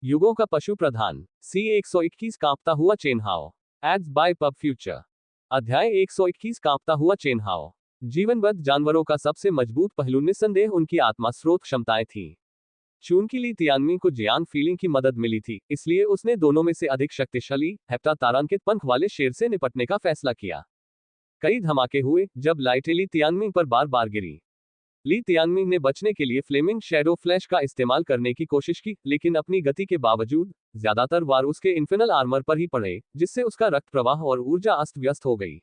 युगों का पशु प्रधान C121 कांपता हुआ चेनहाओ। Ads by PubFuture. अध्याय 121 कांपता हुआ चेनहाओ। जीवनबद्ध जानवरों का सबसे मजबूत पहलू निस्संदेह उनकी आत्मा स्रोत क्षमताएं थीं। चूंकि ली तियानमिंग को जियान फीलिंग की मदद मिली थी, इसलिए उसने दोनों में से अधिक शक्तिशाली हेप्टा तारांकित पंख वाले शेर से निपटने का फैसला किया। कई धमाके हुए जब लाइटें ली तियानमिंग पर बार बार गिरी। ली तियानमिंग ने बचने के लिए फ्लेमिंग शैडो फ्लैश का इस्तेमाल करने की कोशिश की, लेकिन अपनी गति के बावजूद ज्यादातर वार उसके इन्फिनल आर्मर पर ही पड़े, जिससे उसका रक्त प्रवाह और ऊर्जा अस्त व्यस्त हो गई।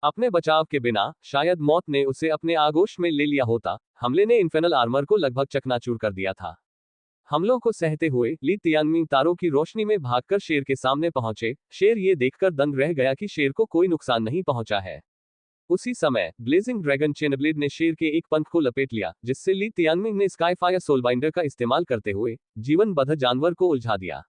अपने बचाव के बिना शायद मौत ने उसे अपने आगोश में ले लिया होता। हमले ने इन्फिनल आर्मर को लगभग चकनाचूर कर दिया था। हमलों को सहते हुए ली तियानमिंग तारों की रोशनी में भागकर शेर के सामने पहुंचे। शेर ये देखकर दंग रह गया कि शेर को कोई नुकसान नहीं पहुंचा है। उसी समय ब्लेजिंग ड्रैगन चेनब्लेड ने शेर के एक पंख को लपेट लिया, जिससे ली तियानमिंग ने स्काईफायर सोलबाइंडर का इस्तेमाल करते हुए जीवनबद्ध जानवर को उलझा दिया।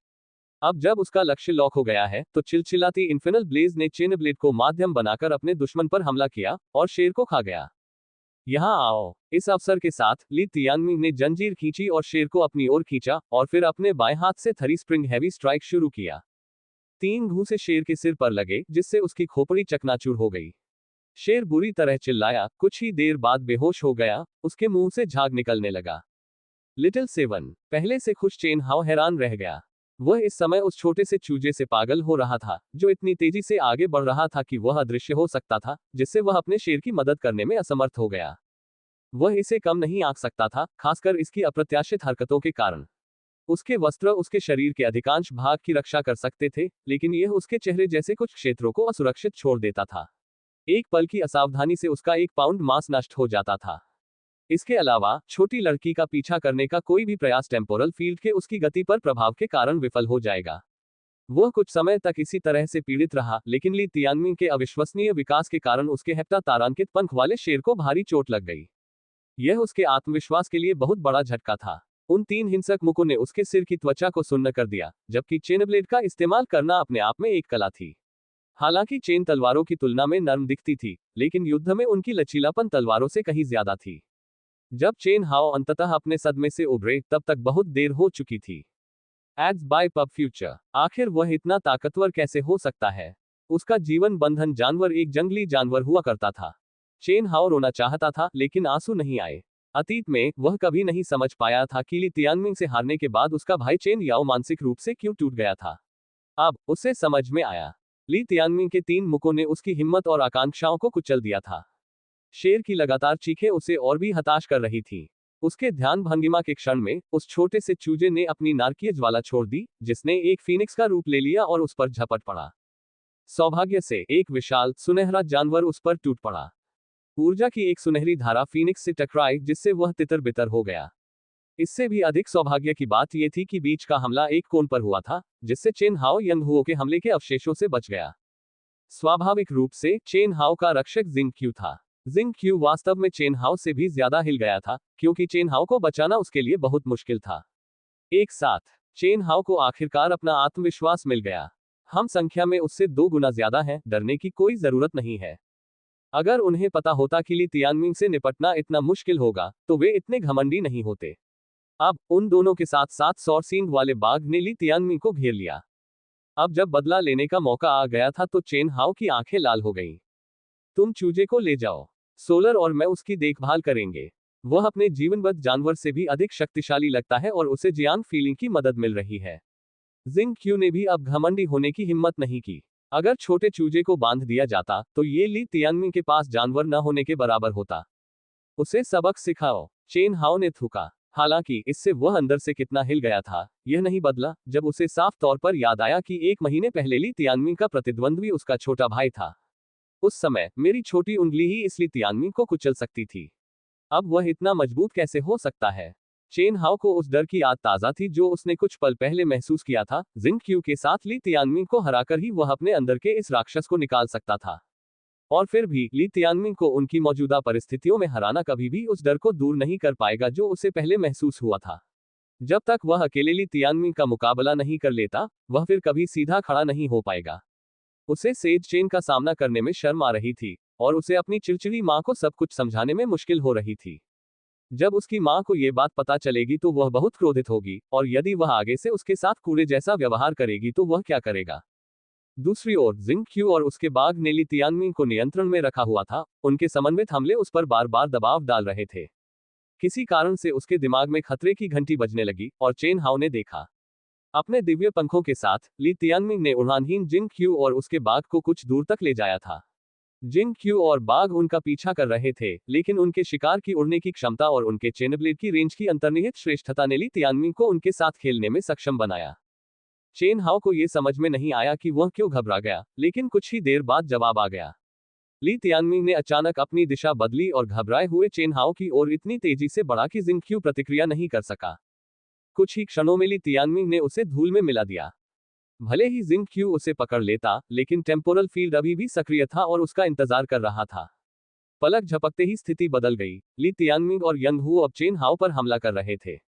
अब जब उसका लक्ष्य लॉक हो गया है, तो चिलचिलाती इन्फिनल ब्लेज ने चेनब्लेड को माध्यम बनाकर अपने दुश्मन पर हमला किया और शेर को खा गया। यहाँ आओ। इस अवसर के साथ ली तियानमिंग ने जंजीर खींची और शेर को अपनी ओर खींचा और फिर अपने बाएं हाथ से थरी स्प्रिंग हैवी स्ट्राइक शुरू किया। 3 घूंसे शेर के सिर पर लगे, जिससे उसकी खोपड़ी चकनाचूर हो गई। शेर बुरी तरह चिल्लाया, कुछ ही देर बाद बेहोश हो गया। उसके मुंह से झाग निकलने लगा। लिटिल सेवन, पहले से खुश चेनहाओ हैरान रह गया। वह इस समय उस छोटे से चूजे से पागल हो रहा था, जो इतनी तेजी से आगे बढ़ रहा था कि वह अदृश्य हो सकता था, जिससे वह अपने शेर की मदद करने में असमर्थ हो गया। वह इसे कम नहीं आंक सकता था, खासकर इसकी अप्रत्याशित हरकतों के कारण। उसके वस्त्र उसके शरीर के अधिकांश भाग की रक्षा कर सकते थे, लेकिन यह उसके चेहरे जैसे कुछ क्षेत्रों को असुरक्षित छोड़ देता था। एक पल की असावधानी से उसका 1 पाउंड मांस नष्ट हो जाता था। इसके अलावा छोटी लड़की का पीछा करने का कोई भी प्रयास टेम्पोरल फील्ड के उसकी गति पर प्रभाव के कारण विफल हो जाएगा। वह कुछ समय तक इसी तरह से पीड़ित रहा, लेकिन ली तियानमिंग के अविश्वसनीय विकास के कारण उसके हेप्टा तारांकित पंख वाले शेर को भारी चोट लग गई। यह उसके आत्मविश्वास के लिए बहुत बड़ा झटका था। उन 3 हिंसक मुखों ने उसके सिर की त्वचा को सुन्न कर दिया, जबकि चेनब्लेड का इस्तेमाल करना अपने आप में एक कला थी। हालांकि चेन तलवारों की तुलना में नर्म दिखती थी, लेकिन युद्ध में उनकी लचीलापन तलवारों से कहीं ज्यादा थी। जब चेनहाओ अंततः अपने सदमे से उभरे, तब तक बहुत देर हो चुकी थी। Ads by PubFuture. आखिर वह इतना ताकतवर कैसे हो सकता है? उसका जीवन बंधन जानवर एक जंगली जानवर हुआ करता था। चेनहाओ रोना चाहता था, लेकिन आंसू नहीं आए। अतीत में वह कभी नहीं समझ पाया था कि ली तियानमिंग से हारने के बाद उसका भाई चेन याओ मानसिक रूप से क्यों टूट गया था। अब उसे समझ में आया। ली तियानमिंग के 3 मुखों ने उसकी हिम्मत और आकांक्षाओं को कुचल दिया था। शेर की लगातार चीखें उसे और भी हताश कर रही थी। उसके ध्यान भंगिमा के क्षण में उस छोटे से चूजे ने अपनी नारकीय ज्वाला छोड़ दी, जिसने एक फीनिक्स का रूप ले लिया और उस पर झपट पड़ा। सौभाग्य से एक विशाल सुनहरा जानवर उस पर टूट पड़ा। ऊर्जा की एक सुनहरी धारा फीनिक्स से टकराई, जिससे वह तितर बितर हो गया। इससे भी अधिक सौभाग्य की बात यह थी कि बीच का हमला एक कोन पर हुआ था, जिससे चेनहाओ यंगहुओ के हमले के अवशेषों से बच गया। स्वाभाविक रूप से चेनहाओ का रक्षक जिंग क्यू था। जिंग क्यू वास्तव में चेनहाओ से भी ज्यादा हिल गया था, क्योंकि चेनहाओ को बचाना उसके लिए बहुत मुश्किल था। एक साथ चेनहाओ को आखिरकार अपना आत्मविश्वास मिल गया। हम संख्या में उससे 2 गुना ज्यादा हैं, डरने की कोई जरूरत नहीं है। अगर उन्हें पता होता कि ली तियानमिंग से निपटना इतना मुश्किल होगा, तो वे इतने घमंडी नहीं होते। अब उन दोनों के साथ साथ सौर सींग वाले बाघ ने ली तियानमिंग को घेर लिया। अब जब बदला लेने का मौका आ गया था, तो चेनहाओ की आंखें लाल हो गईं। तुम चूजे को ले जाओ, सोलर और मैं उसकी देखभाल करेंगे। वह अपने जीवनबद्ध जानवर से भी अधिक शक्तिशाली लगता है और उसे जियान फीलिंग की मदद मिल रही है। जिंग क्यू ने भी अब घमंडी होने की हिम्मत नहीं की। अगर छोटे चूजे को बांध दिया जाता, तो ये ली तियानमिंग के पास जानवर न होने के बराबर होता। उसे सबक सिखाओ, चेनहाओ ने थूका। हालांकि इससे वह अंदर से कितना हिल गया था, यह नहीं बदला, जब उसे साफ तौर पर याद आया कि 1 महीने पहले ली तियानमिंग का प्रतिद्वंद्वी उसका छोटा भाई था। उस समय मेरी छोटी उंगली ही इस ली तियानमिंग को कुचल सकती थी। अब वह इतना मजबूत कैसे हो सकता है? चेनहाओ को उस डर की याद ताजा थी जो उसने कुछ पल पहले महसूस किया था। जिंग क्यू के साथ ली तियानमिंग को हराकर ही वह अपने अंदर के इस राक्षस को निकाल सकता था। और फिर भी ली तियानमिंग को उनकी मौजूदा परिस्थितियों में हराना कभी भी उस डर को दूर नहीं कर पाएगा जो उसे पहले महसूस हुआ था। जब तक वह अकेले ली तियानमिंग का मुकाबला नहीं कर लेता, वह फिर कभी सीधा खड़ा नहीं हो पाएगा। उसे सेज चेन का सामना करने में शर्म आ रही थी, और उसे अपनी चिड़चिड़ी मां को सब कुछ समझाने में मुश्किल हो रही थी। जब उसकी माँ को ये बात पता चलेगी तो वह बहुत क्रोधित होगी, और यदि वह आगे से उसके साथ कूड़े जैसा व्यवहार करेगी तो वह क्या करेगा। दूसरी ओर जिंग क्यू और उसके बाघ ने ली तियानमिंग को नियंत्रण में रखा हुआ था, उनके समन्वित हमले उस पर बार बार दबाव डाल रहे थे। किसी कारण से उसके दिमाग में खतरे की घंटी बजने लगी, और चेन हाओ ने देखा। अपने दिव्य पंखों के साथ ली तियानमिंग ने उड़ानहीन जिंग क्यू और उसके बाघ को कुछ दूर तक ले जाया था। जिंग क्यू और बाघ उनका पीछा कर रहे थे, लेकिन उनके शिकार की उड़ने की क्षमता और उनके चेनब्लेड की रेंज की अंतर्निहित श्रेष्ठता ने ली तियानमिंग को उनके साथ खेलने में सक्षम बनाया। चेन हाओ को यह समझ में नहीं आया कि वह क्यों घबरा गया, लेकिन कुछ ही देर बाद जवाब आ गया। ली तियानमिंग ने अचानक अपनी दिशा बदली और घबराए हुए चेन हाओ की ओर इतनी तेजी से बढ़ा कि जिंग क्यू प्रतिक्रिया नहीं कर सका। कुछ ही क्षणों में ली तियानमिंग ने उसे धूल में मिला दिया। भले ही जिंग क्यू उसे पकड़ लेता, लेकिन टेम्पोरल फील्ड अभी भी सक्रिय था और उसका इंतजार कर रहा था। पलक झपकते ही स्थिति बदल गई। ली तियानमिंग और यंग हू अब चेन हाओ पर हमला कर रहे थे।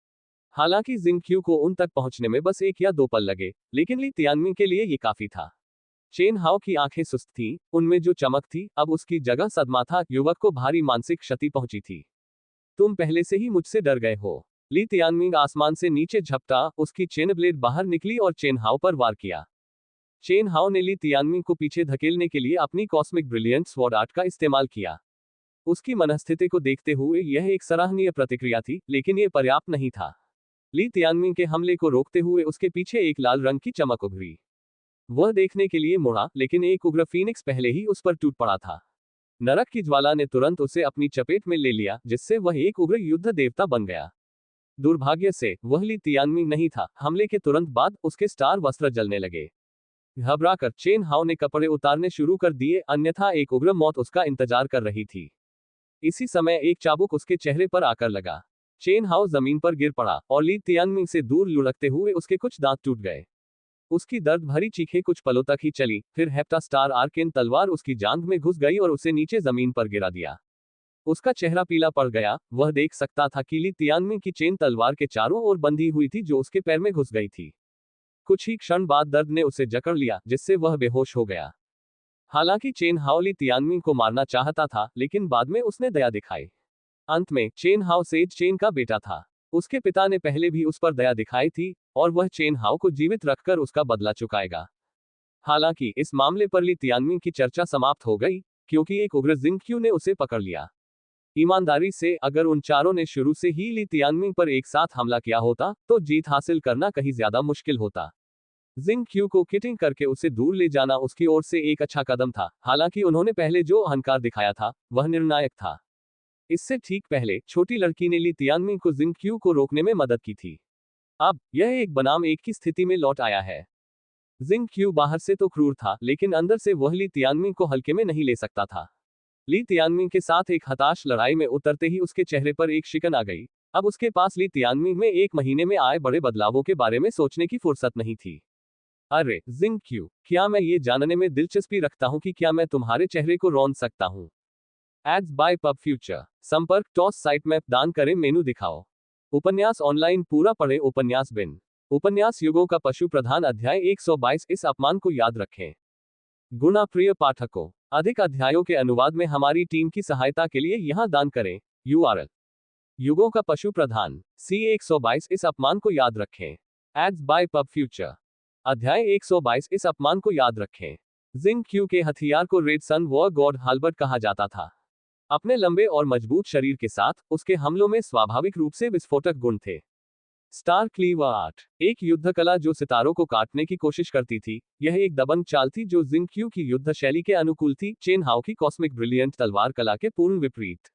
हालांकि जिंग क्यू को उन तक पहुंचने में बस 1 या 2 पल लगे, लेकिन ली तियानमिंग के लिए ये काफी था। चेन हाओ की आंखें सुस्त थीं, उनमें जो चमक थी अब उसकी जगह सदमा था। युवक को भारी मानसिक क्षति पहुंची थी। तुम पहले से ही मुझसे डर गए हो। ली तियानमिंग आसमान से नीचे झपटा, उसकी चेन ब्लेड बाहर निकली और चेन हाओ पर वार किया। चेन हाओ ने ली तियानमिंग को पीछे धकेलने के लिए अपनी कॉस्मिक ब्रिलियंट स्वॉर्ड आर्ट का इस्तेमाल किया। उसकी मनस्थिति को देखते हुए यह एक सराहनीय प्रतिक्रिया थी, लेकिन यह पर्याप्त नहीं था। ली तियानमिंग के हमले को रोकते हुए उसके पीछे एक लाल रंग की चमक उभरी। वह देखने के लिए मुड़ा, लेकिन एक उग्र फीनिक्स पहले ही उस पर टूट पड़ा था। नरक की ज्वाला ने तुरंत उसे अपनी चपेट में ले लिया, जिससे वह एक उग्र युद्ध देवता बन गया। दुर्भाग्य से वह ली तियानमिंग नहीं था। हमले के तुरंत बाद उसके स्टार वस्त्र जलने लगे। घबराकर चेन हाओ ने कपड़े उतारने शुरू कर दिए, अन्यथा एक उग्र मौत उसका इंतजार कर रही थी। इसी समय एक चाबुक उसके चेहरे पर आकर लगा। चेन हाओ जमीन पर गिर पड़ा और ली तियानमिंग से दूर लुढ़कते हुए उसके कुछ दांत टूट गए। उसकी दर्द भरी चीखें कुछ पलों तक ही चली, फिर हेप्टा स्टार आर्केन तलवार उसकी जांघ में घुस गई और उसे नीचे जमीन पर गिरा दिया। उसका चेहरा पीला पड़ गया। वह देख सकता था कि ली तियानमिंग की चेन तलवार के चारों ओर बंधी हुई थी, जो उसके पैर में घुस गई थी। कुछ ही क्षण बाद दर्द ने उसे जकड़ लिया, जिससे वह बेहोश हो गया। हालांकि चेन हाओ ली तियानमिंग को मारना चाहता था, लेकिन बाद में उसने दया दिखाई। अंत में चेन हाओ सेज चेन का बेटा था। उसके पिता ने पहले भी उस पर दया दिखाई थी, और वह चेन हाओ को जीवित रखकर उसका बदला चुकाएगा। हालांकि इस मामले पर ली तियानमिंग की चर्चा समाप्त हो गई, क्योंकि एक उग्र जिंग क्यू ने उसे पकड़ लिया। ईमानदारी से, अगर उन चारों ने शुरू से ही ली तियानमिंग पर एक साथ हमला किया होता, तो जीत हासिल करना कहीं ज्यादा मुश्किल होता। जिंग क्यू को किटिंग करके उसे दूर ले जाना उसकी ओर से एक अच्छा कदम था। हालांकि उन्होंने पहले जो अहंकार दिखाया था, वह निर्णायक था। इससे ठीक पहले छोटी लड़की ने ली तियानमिंग को जिंग क्यू को रोकने में मदद की थी। अब यह एक बनाम एक की स्थिति में लौट आया है। जिंग क्यू बाहर से तो क्रूर था, लेकिन अंदर से वह ली तियानमिंग को हल्के में नहीं ले सकता था। ली तियानमिंग के साथ एक हताश लड़ाई में उतरते ही उसके चेहरे पर एक शिकन आ गई। अब उसके पास ली तियानमिंग में 1 महीने में आए बड़े बदलावों के बारे में सोचने की फुर्सत नहीं थी। अरे जिंग क्यू, क्या मैं ये जानने में दिलचस्पी रखता हूँ कि क्या मैं तुम्हारे चेहरे को रौंद सकता हूँ। Ads by PubFuture. संपर्क टॉस साइट मैप दान करें, मेनू दिखाओ। उपन्यास ऑनलाइन पूरा पढ़े। उपन्यास बिन उपन्यास युगों का पशु प्रधान अध्याय 122। इस अपमान को याद रखें। गुणा प्रिय पाठकों, अधिक अध्यायों के अनुवाद में हमारी टीम की सहायता के लिए यहां दान करें। URL युगों का पशु प्रधान C122। इस अपमान को याद रखें। Ads by PubFuture. अध्याय 122। इस अपमान को याद रखें। जिंग क्यू के हथियार को रेड सन वॉर गॉड हाल्बर्ट कहा जाता था। अपने लंबे और मजबूत शरीर के साथ उसके हमलों में स्वाभाविक रूप से विस्फोटक गुण थे। स्टार क्लीवर आर्ट, एक युद्ध कला जो सितारों को काटने की कोशिश करती थी। यह एक दबंग चाल थी जो जिंग क्यू की युद्ध शैली के अनुकूल थी, चेन हाओ की कॉस्मिक ब्रिलियंट तलवार कला के पूर्ण विपरीत।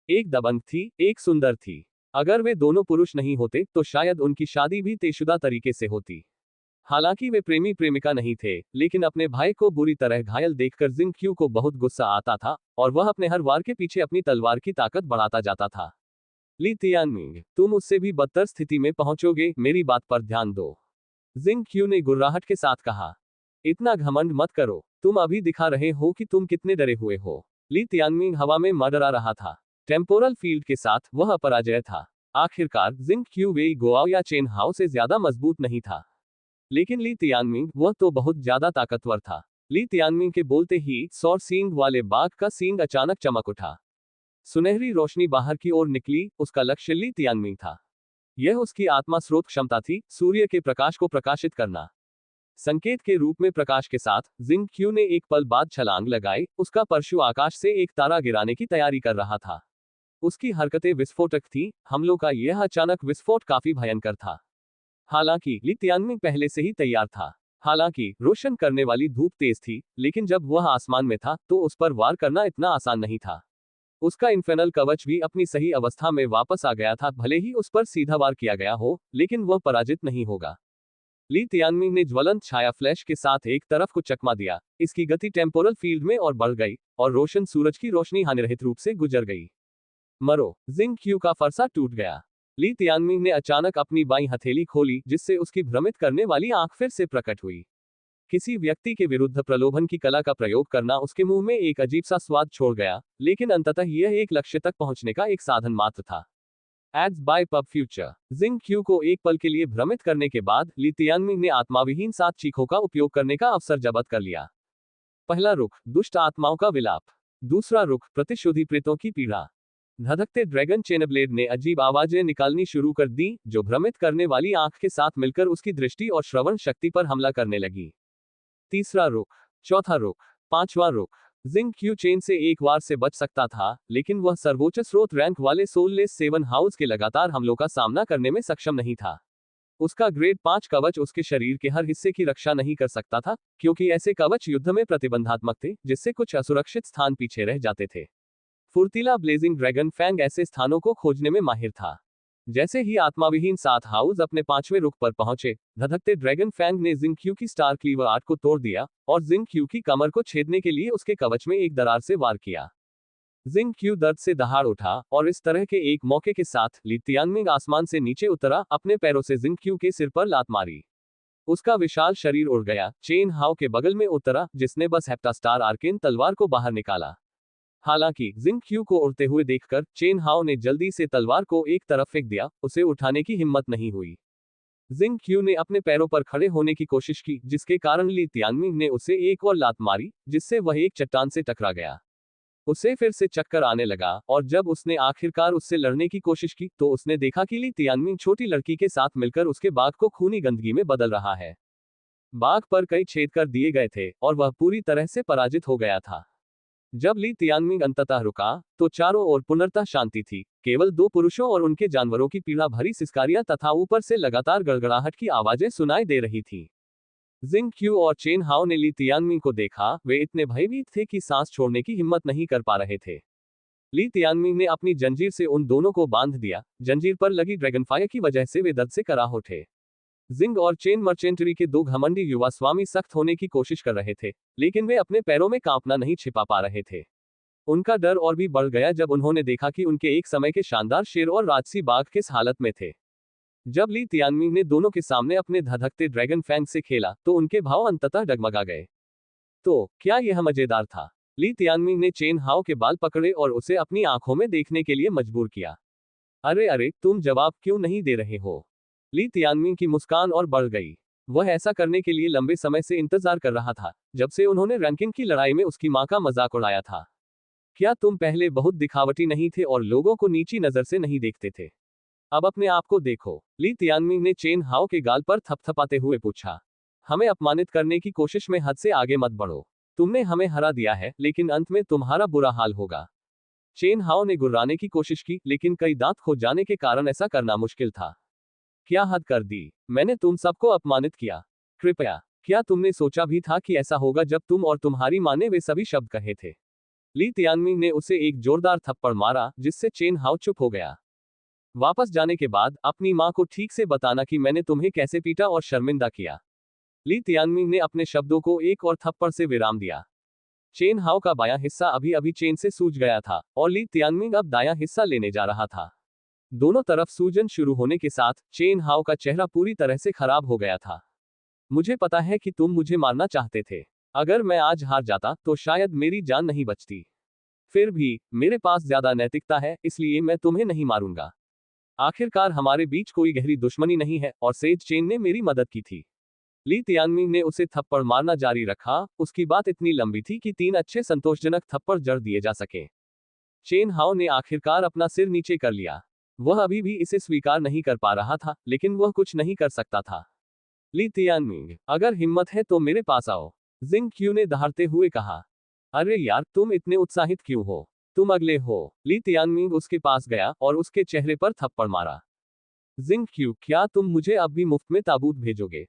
एक दबंग थी, एक सुंदर थी। अगर वे दोनों पुरुष नहीं होते, तो शायद उनकी शादी भी तेशुदा तरीके से होती। हालांकि वे प्रेमी प्रेमिका नहीं थे, लेकिन अपने भाई को बुरी तरह घायल देखकर जिंग क्यू को बहुत गुस्सा आता था, और वह अपने हर वार के पीछे अपनी तलवार की ताकत बढ़ाता जाता था। ली तियानमिंग, तुम उससे भी बदतर स्थिति में पहुंचोगे, मेरी बात पर ध्यान दो। जिंग क्यू ने गुर्राहट के साथ कहा। इतना घमंड मत करो, तुम अभी दिखा रहे हो कि तुम कितने डरे हुए हो। ली तियानमिंग हवा में मडरा रहा था। टेम्पोरल फील्ड के साथ वह अपराजय था। आखिरकार जिंग क्यू वेई गोआओ या चेन हाओ से ज्यादा मजबूत नहीं था, लेकिन ली तियानमिंग, वह तो बहुत ज्यादा ताकतवर था। ली तियानमिंग के बोलते ही सौर सींग वाले बाघ का सींग अचानक चमक उठा। सुनहरी रोशनी बाहर की ओर निकली, उसका लक्ष्य ली तियानमिंग था। यह उसकी आत्मा स्रोत क्षमता थी, सूर्य के प्रकाश को प्रकाशित करना। संकेत के रूप में प्रकाश के साथ, जिंग क्यू ने एक पल बाद छलांग लगाई, उसका परशु आकाश से एक तारा गिराने की तैयारी कर रहा था। उसकी हरकतें विस्फोटक थीं, हमलों का यह अचानक विस्फोट काफी भयंकर था। हालांकि ली तियानमिंग पहले से ही तैयार था। हालांकि रोशन करने वाली धूप तेज थी, लेकिन जब वह आसमान में था तो उस पर वार करना इतना आसान नहीं था। उसका इन्फेनल कवच भी अपनी सही अवस्था में वापस आ गया था, भले ही उस पर सीधा वार किया गया हो, लेकिन वह पराजित नहीं होगा। ली तियानमिंग ने ज्वलंत छाया फ्लैश के साथ एक तरफ को चकमा दिया, इसकी गति टेम्पोरल फील्ड में और बढ़ गई, और रोशन सूरज की रोशनी हानिरहित रूप से गुजर गई। मरो, जिंग क्यू का फरसा टूट गया। ली तियानमिंग ने अचानक अपनी बाईं हथेली खोली, जिससे उसकी भ्रमित करने वाली आंख फिर से प्रकट हुई। किसी व्यक्ति के विरुद्ध प्रलोभन की कला का प्रयोग करना उसके मुंह में एक अजीब सा स्वाद छोड़ गया, लेकिन अंततः यह एक लक्ष्य तक पहुंचने का एक साधन मात्र था। Ads by PubFuture. Jing Qiu को एक पल के लिए भ्रमित करने के बाद ली तियानमिंग ने आत्माविहीन 7 चीखों का उपयोग करने का अवसर जब्त कर लिया। पहला रुख, दुष्ट आत्माओं का विलाप। दूसरा रुख, प्रतिशोधी प्रेतों की पीड़ा। धधकते ड्रैगन चेनब्लेड ने अजीब आवाजें निकालनी शुरू कर दी, जो भ्रमित करने वाली आंख के साथ मिलकर उसकी दृष्टि और श्रवण शक्ति पर हमला करने लगी। तीसरा रुख, चौथा रुख, पांचवा रुख। जिंग क्यू चेन से एक वार से बच सकता था, लेकिन वह सर्वोच्च स्रोत रैंक वाले सोललेस 7 हाउस के लगातार हमलों का सामना करने में सक्षम नहीं था। उसका ग्रेड 5 कवच उसके शरीर के हर हिस्से की रक्षा नहीं कर सकता था, क्योंकि ऐसे कवच युद्ध में प्रतिबंधात्मक थे, जिससे कुछ असुरक्षित स्थान पीछे रह जाते थे। फुर्तीला ब्लेजिंग ड्रैगन फैंग ऐसे स्थानों को खोजने में माहिर था। जैसे ही आत्माविहीन 7 हाउस अपने 5वें रुख पर पहुंचे, धधकते ड्रैगन फैंग ने जिंग क्यू की स्टार क्लीवर आर्ट को तोड़ दिया, और जिंग क्यू की कमर को छेदने के लिए उसके कवच में एक दरार से वार किया। जिंग क्यू दर्द से दहाड़ उठा, और इस तरह के एक मौके के साथ ली तियानमिंग आसमान से नीचे उतरा, अपने पैरों से जिंग क्यू के सिर पर लात मारी। उसका विशाल शरीर उड़ गया, चेन हाउ के बगल में उतरा, जिसने बस हेप्टास्टार आर्केन तलवार को बाहर निकाला। हालांकि जिंग क्यू को उड़ते हुए देखकर चेन हाउ ने जल्दी से तलवार को एक तरफ फेंक दिया, उसे उठाने की हिम्मत नहीं हुई। जिंग क्यू ने अपने पैरों पर खड़े होने की कोशिश की, जिसके कारण ली तियानमिंग ने उसे एक और लात मारी, जिससे वह एक चट्टान से टकरा गया। उसे फिर से चक्कर आने लगा, और जब उसने आखिरकार उससे लड़ने की कोशिश की तो उसने देखा कि ली तियानमिंग छोटी लड़की के साथ मिलकर उसके बाग को खूनी गंदगी में बदल रहा है। बाग पर कई छेद कर दिए गए थे, और वह पूरी तरह से पराजित हो गया था। जब ली तियानमिंग अंततः रुका, तो चारों ओर पुनर्तः शांति थी, केवल 2 पुरुषों और उनके जानवरों की पीड़ा भरी सिसकारियां तथा ऊपर से लगातार गड़गड़ाहट की आवाजें सुनाई दे रही थीं। जिंग क्यू और चेन हाउ ने ली तियानमिंग को देखा, वे इतने भयभीत थे कि सांस छोड़ने की हिम्मत नहीं कर पा रहे थे। ली तियानमिंग ने अपनी जंजीर से उन दोनों को बांध दिया, जंजीर पर लगी ड्रैगनफायर की वजह से वे दर्द से कराह उठे। जिंग और चेन मर्चेंटरी के 2 घमंडी युवा स्वामी सख्त होने की कोशिश कर रहे थे, लेकिन वे अपने पैरों में कांपना नहीं छिपा पा रहे थे। उनका डर और भी बढ़ गया जब उन्होंने देखा कि उनके एक समय के शानदार शेर और राजसी बाघ किस हालत में थे। जब ली तियानमिंग ने दोनों के सामने अपने धधकते ड्रैगन फैंग से खेला, तो उनके भाव अंततः डगमगा गए। तो क्या यह मजेदार था? ली तियानमिंग ने चेन हाउ के बाल पकड़े और उसे अपनी आंखों में देखने के लिए मजबूर किया। अरे अरे, तुम जवाब क्यों नहीं दे रहे हो? ली तियानमिंग की मुस्कान और बढ़ गई। वह ऐसा करने के लिए लंबे समय से इंतजार कर रहा था, जब से उन्होंने रैंकिंग की लड़ाई में उसकी मां का मजाक उड़ाया था। क्या तुम पहले बहुत दिखावटी नहीं थे और लोगों को नीची नजर से नहीं देखते थे? अब अपने आप को देखो। ली तियानमिंग ने चेन हाउ के गाल पर थपथपाते हुए पूछा। हमें अपमानित करने की कोशिश में हद से आगे मत बढ़ो। तुमने हमें हरा दिया है, लेकिन अंत में तुम्हारा बुरा हाल होगा। चेन हाउ ने गुर्राने की कोशिश की, लेकिन कई दांत खो जाने के कारण ऐसा करना मुश्किल था। क्या हद कर दी? मैंने तुम सबको अपमानित किया। कृपया, क्या तुमने सोचा भी था कि ऐसा होगा जब तुम और तुम्हारी मां ने वे सभी शब्द कहे थे? ली तियानमिंग ने उसे एक जोरदार थप्पड़ मारा, जिससे चेन हाउ चुप हो गया। वापस जाने के बाद अपनी मां को ठीक से बताना कि मैंने तुम्हें कैसे पीटा और शर्मिंदा किया। ली तियानमिंग ने अपने शब्दों को एक और थप्पड़ से विराम दिया। चेन हाउ का बायां हिस्सा अभी अभी चेन से सूज गया था, और ली तियानमिंग अब दायां हिस्सा लेने जा रहा था। दोनों तरफ सूजन शुरू होने के साथ चेन हाउ का चेहरा पूरी तरह से खराब हो गया था। मुझे पता है कि तुम मुझे मारना चाहते थे। अगर मैं आज हार जाता तो शायद मेरी जान नहीं बचती। फिर भी मेरे पास ज्यादा नैतिकता है, इसलिए मैं तुम्हें नहीं मारूंगा। आखिरकार हमारे बीच कोई गहरी दुश्मनी नहीं है, और सेज चेन ने मेरी मदद की थी। ली तियानमिंग ने उसे थप्पड़ मारना जारी रखा। उसकी बात इतनी लंबी थी कि 3 अच्छे संतोषजनक थप्पड़ जड़ दिए जा सके। चेन हाओ ने आखिरकार अपना सिर नीचे कर लिया। वह अभी भी इसे स्वीकार नहीं कर पा रहा था, लेकिन वह कुछ नहीं कर सकता था। ली तियानमिंग, अगर हिम्मत है तो मेरे पास आओ, जिंग क्यू ने दहाड़ते हुए कहा। अरे यार, तुम इतने उत्साहित क्यों हो? तुम अगले हो। ली तियानमिंग उसके पास गया और उसके चेहरे पर थप्पड़ मारा। जिंग क्यू, क्या तुम मुझे अब भी मुफ्त में ताबूत भेजोगे?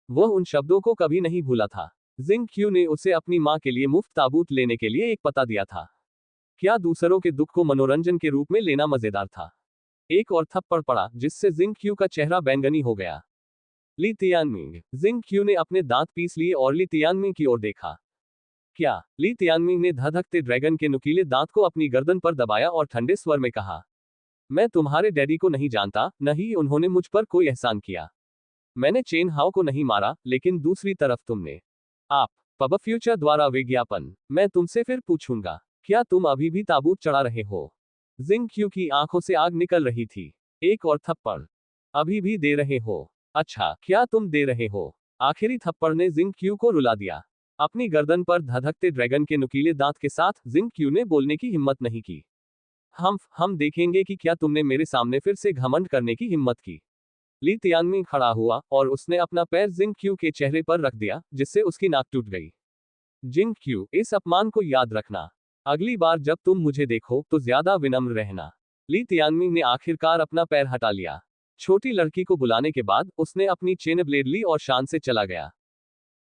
वह उन शब्दों को कभी नहीं भूला था। जिंग क्यू ने उसे अपनी मां के लिए मुफ्त ताबूत लेने के लिए एक पता दिया था। क्या दूसरों के दुख को मनोरंजन के रूप में लेना मजेदार था? एक और थप्पड़ पड़ा, जिससे जिंग क्यू का चेहरा बैंगनी हो गया। ली तियानमिंग, जिंग क्यू ने अपने दांत पीस लिए और ली तियानमिंग की ओर देखा। क्या? ली तियानमिंग ने धधकते ड्रैगन के नुकीले दांत को अपनी गर्दन पर दबाया और ठंडे स्वर में कहा, मैं तुम्हारे डैडी को नहीं जानता, न ही उन्होंने मुझ पर कोई एहसान किया। मैंने चेन हाओ को नहीं मारा, लेकिन दूसरी तरफ तुमने। आप पब फ्यूचर द्वारा विज्ञापन। मैं तुमसे फिर पूछूंगा, क्या तुम अभी भी ताबूत चढ़ा रहे हो? जिंग क्यू की आंखों से आग निकल रही थी। एक और थप्पड़। अभी भी दे रहे हो? अच्छा, क्या तुम दे रहे हो? आखिरी थप्पड़ ने जिंग क्यू को रुला दिया। अपनी गर्दन पर धधकते ड्रैगन के नुकीले दांत के साथ जिंग क्यू ने बोलने की हिम्मत नहीं की। हम देखेंगे कि क्या तुमने मेरे सामने फिर से घमंड करने की हिम्मत की। ली तियानमिंग खड़ा हुआ और उसने अपना पैर जिंग क्यू के चेहरे पर रख दिया, जिससे उसकी नाक टूट गई। जिंग क्यू, इस अपमान को याद रखना। अगली बार जब तुम मुझे देखो तो ज्यादा विनम्र रहना। ली तियानमिंग ने आखिरकार अपना पैर हटा लिया। छोटी लड़की को बुलाने के बाद उसने अपनी चेन ब्लेड ली और शान से चला गया।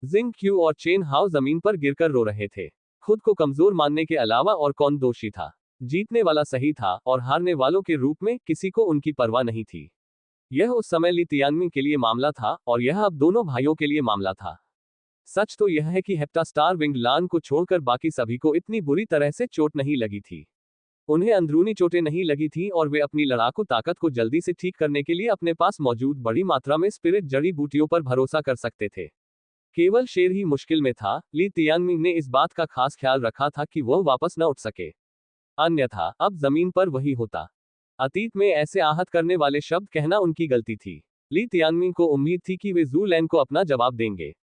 जिंग क्यू और चेन हाओ जमीन पर गिरकर रो रहे थे। खुद को कमजोर मानने के अलावा और कौन दोषी था? जीतने वाला सही था और हारने वालों के रूप में किसी को उनकी परवाह नहीं थी। यह उस समय ली तियानमिंग के लिए मामला था और यह अब दोनों भाइयों के लिए मामला था। सच तो यह है कि हेप्टा स्टार विंग लान को छोड़कर बाकी सभी को इतनी बुरी तरह से चोट नहीं लगी थी। उन्हें अंदरूनी चोटें नहीं लगी थी और वे अपनी लड़ाकू ताकत को जल्दी से ठीक करने के लिए अपने पास मौजूद बड़ी मात्रा में स्पिरिट जड़ी बूटियों पर भरोसा कर सकते थे। केवल शेर ही मुश्किल में था। ली तियानमिंग ने इस बात का खास ख्याल रखा था कि वह वापस न उठ सके, अन्यथा अब जमीन पर वही होता। अतीत में ऐसे आहत करने वाले शब्द कहना उनकी गलती थी। ली तियानमिंग को उम्मीद थी कि वे जू लैन को अपना जवाब देंगे।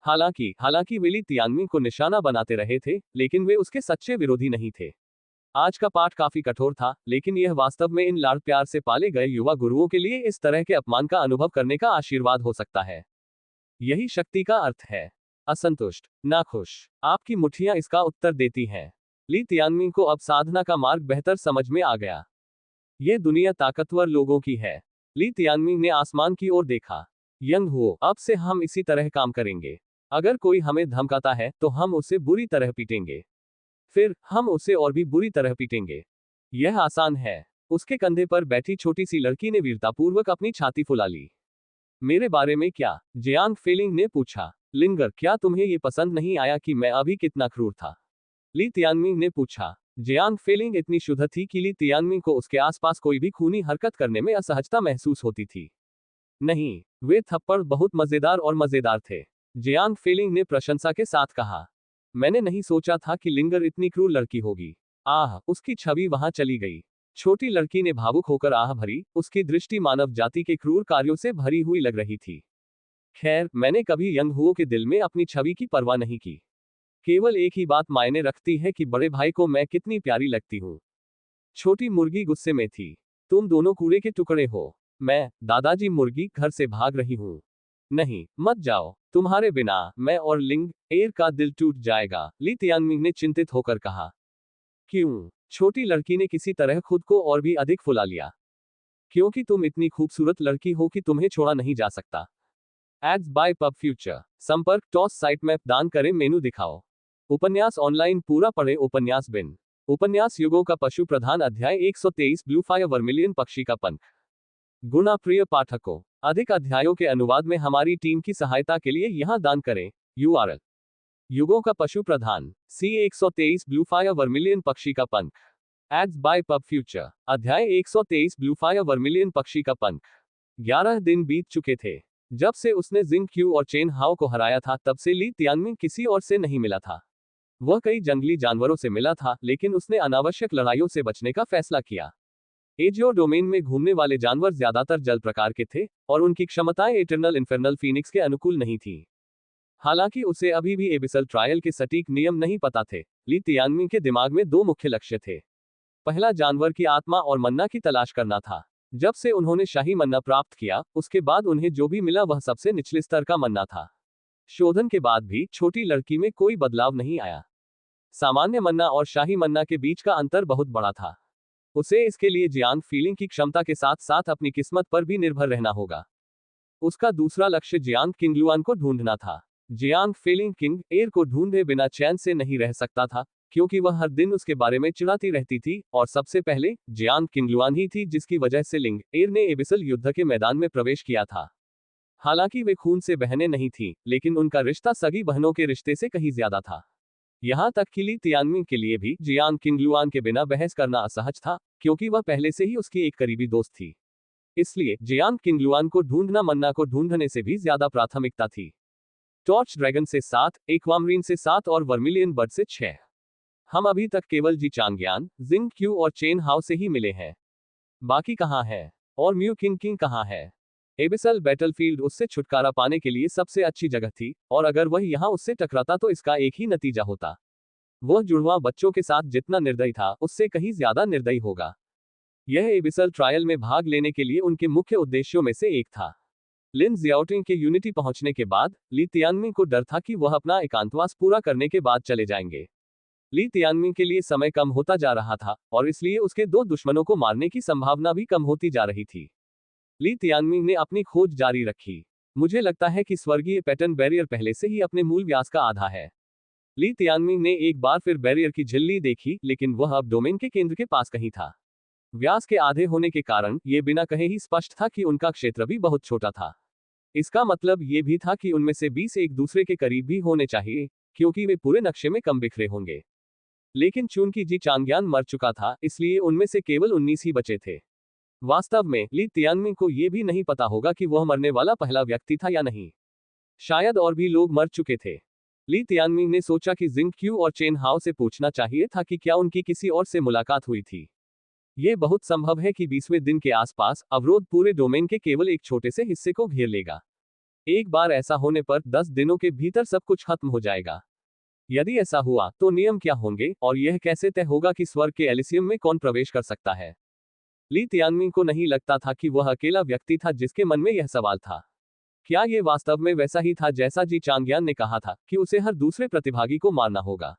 हालांकि वे ली तियानमिंग को निशाना बनाते रहे थे, लेकिन वे उसके सच्चे विरोधी नहीं थे। आज का पाठ काफी कठोर था, लेकिन यह वास्तव में इन लाड़ प्यार से पाले गए युवा गुरुओं के लिए इस तरह के अपमान का अनुभव करने का आशीर्वाद हो सकता है। यही शक्ति का अर्थ है। असंतुष्ट, नाखुश, आपकी मुट्ठियां इसका उत्तर देती हैं। ली तियानमिंग को अब साधना का मार्ग बेहतर समझ में आ गया। ये दुनिया ताकतवर लोगों की है। ली तियानमिंग ने आसमान की ओर देखा। यंग हुओ, अब से हम इसी तरह काम करेंगे। अगर कोई हमें धमकाता है तो हम उसे बुरी तरह पीटेंगे। फिर हम उसे और भी बुरी तरह पीटेंगे। यह आसान है। उसके कंधे पर बैठी छोटी सी लड़की ने वीरतापूर्वक अपनी छाती फुला ली। मेरे बारे में क्या? जियांग फेलिंग ने पूछा। लिंगर, क्या तुम्हें ये पसंद नहीं आया कि मैं अभी कितना क्रूर था? ली तियानमिंग ने पूछा। जियांग फेलिंग इतनी शुद्ध थी कि ली तियानमिंग को उसके आसपास कोई भी खूनी हरकत करने में असहजता महसूस होती थी। नहीं, वे थप्पड़ बहुत मजेदार और मजेदार थे। जियांग फेलिंग ने प्रशंसा के साथ कहा। मैंने नहीं सोचा था कि लिंगर इतनी क्रूर लड़की होगी। आह, उसकी छवि वहां चली गई। छोटी लड़की ने भावुक होकर आह भरी। उसकी दृष्टि मानव जाति के क्रूर कार्यों से भरी हुई लग रही थी। खैर, मैंने कभी यंग हुओ के दिल में अपनी छवि की परवाह नहीं की। केवल एक ही बात मायने रखती है कि बड़े भाई को मैं कितनी प्यारी लगती हूँ। छोटी मुर्गी गुस्से में थी। तुम दोनों कूड़े के टुकड़े हो। मैं, दादाजी मुर्गी, घर से भाग रही हूँ। नहीं, मत जाओ। तुम्हारे बिना मैं और लिंग एर का दिल टूट जाएगा, ली तियानमिंग ने चिंतित होकर कहा। क्यों? छोटी लड़की ने किसी तरह खुद को और भी अधिक फुला लिया। क्योंकि तुम इतनी खूबसूरत लड़की हो कि तुम्हें छोड़ा नहीं जा सकता। Ads by PubFuture. संपर्क टॉस साइट मैप दान करें मेनू दिखाओ। उपन्यास ऑनलाइन पूरा पढ़े। उपन्यास बिन। उपन्यास युगों का पशु प्रधान अध्याय 123 ब्लू फायर वर्मिलियन पक्षी का पंख। गुणा प्रिय पाठकों, अधिक अध्यायों के अनुवाद में हमारी टीम की सहायता के लिए यहां दान करें। URL। युगों का पशु प्रधान C 123 ब्लू फायर वर्मिलियन पक्षी का पंख। Ads by PubFuture. अध्याय 123 ब्लू फायर वर्मिलियन पक्षी का पंख। 11 दिन बीत चुके थे जब से उसने जिंग क्यू और चेन हाओ को हराया था। तब से ली तियानमिंग किसी और से नहीं मिला था। वह कई जंगली जानवरों से मिला था, लेकिन उसने अनावश्यक लड़ाइयों से बचने का फैसला किया। एजियो डोमेन में घूमने वाले जानवर ज्यादातर जल प्रकार के थे और उनकी क्षमताएं इटरनल इन्फर्नल फीनिक्स के अनुकूल नहीं थी। हालांकि उसे अभी भी एबिसल ट्रायल के सटीक नियम नहीं पता थे। ली तियानमिंग के दिमाग में दो मुख्य लक्ष्य थे। पहला जानवर की आत्मा और मन्ना की तलाश करना था। जब से उन्होंने शाही मन्ना प्राप्त किया, उसके बाद उन्हें जो भी मिला वह सबसे निचले स्तर का मन्ना था। शोधन के बाद भी छोटी लड़की में कोई बदलाव नहीं आया। सामान्य मन्ना और शाही मन्ना के बीच का अंतर बहुत बड़ा था। उसे इसके लिए जियांग फीलिंग की क्षमता के साथ साथ अपनी किस्मत पर भी निर्भर रहना होगा। उसका दूसरा लक्ष्य जियांग किंगलुआन को ढूंढना था। जियांग फीलिंग किंग एयर को ढूंढे बिना चैन से नहीं रह सकता था, क्योंकि वह हर दिन उसके बारे में चिढ़ाती रहती थी, और सबसे पहले जियांग किंगलुआन ही थी जिसकी वजह से लिंग एयर ने एबिसल युद्ध के मैदान में प्रवेश किया था। हालांकि वे खून से बहनें नहीं थीं, लेकिन उनका रिश्ता सगी बहनों के रिश्ते से कहीं ज्यादा था। यहां तक कि ली तियानमिंग के लिए भी जियांग किंगलुआन के बिना बहस करना असहज था, क्योंकि वह पहले से ही उसकी एक करीबी दोस्त थी। इसलिए जियांग किंगलुआन को ढूंढना मन्ना को ढूंढने से भी ज्यादा प्राथमिकता थी। टॉर्च ड्रैगन से 7, एक्वामरीन से 7 और वर्मिलियन बर्ड से 6। हम अभी तक केवल जी चांगयान, जिंग क्यू और चेन हाउ से ही मिले हैं। बाकी कहाँ है? और म्यू किंग किंग कहाँ है? एबिसल बैटलफील्ड उससे छुटकारा पाने के लिए सबसे अच्छी जगह थी, और अगर वह यहाँ उससे टकराता तो इसका एक ही नतीजा होता। वह जुड़वां बच्चों के साथ जितना निर्दयी था, उससे कहीं ज्यादा निर्दयी होगा। यह एबिसल ट्रायल में भाग लेने के लिए उनके मुख्य उद्देश्यों में से एक था। लिन जियाओटिंग के यूनिटी पहुंचने के बाद ली तियानमिंग को डर था कि वह अपना एकांतवास पूरा करने के बाद चले जाएंगे। ली तियानमिंग के लिए समय कम होता जा रहा था, और इसलिए उसके दो दुश्मनों को मारने की संभावना भी कम होती जा रही थी। ली तियानमिंग ने अपनी खोज जारी रखी। मुझे लगता है कि स्वर्गीय पैटर्न बैरियर पहले से ही अपने मूल व्यास का आधा है। ली तियानमिंग ने एक बार फिर बैरियर की झिल्ली देखी, लेकिन वह अब डोमेन के केंद्र के पास कहीं था। व्यास के आधे होने के कारण यह बिना कहे ही स्पष्ट था कि उनका क्षेत्र भी बहुत छोटा था। इसका मतलब ये भी था कि उनमें से 20 एक दूसरे के करीब भी होने चाहिए, क्योंकि वे पूरे नक्शे में कम बिखरे होंगे। लेकिन चूंकि जी चांगयान मर चुका था, इसलिए उनमें से केवल 19 ही बचे थे। वास्तव में ली तियानमिंग को यह भी नहीं पता होगा कि वह मरने वाला पहला व्यक्ति था या नहीं। शायद और भी लोग मर चुके थे। ली तियानमिंग ने सोचा कि जिंग क्यू और चेन हाउ से पूछना चाहिए था कि क्या उनकी किसी और से मुलाकात हुई थी। यह बहुत संभव है कि 20वें दिन के आसपास अवरोध पूरे डोमेन के केवल एक छोटे से हिस्से को घेर लेगा। एक बार ऐसा होने पर 10 दिनों के भीतर सब कुछ खत्म हो जाएगा। यदि ऐसा हुआ तो नियम क्या होंगे, और यह कैसे तय होगा कि स्वर्ग के एलिसियम में कौन प्रवेश कर सकता है? ली तियानमिंग को नहीं लगता था कि वह अकेला व्यक्ति था जिसके मन में यह सवाल था। क्या यह वास्तव में वैसा ही था जैसा जी चांगयान ने कहा था, कि उसे हर दूसरे प्रतिभागी को मारना होगा?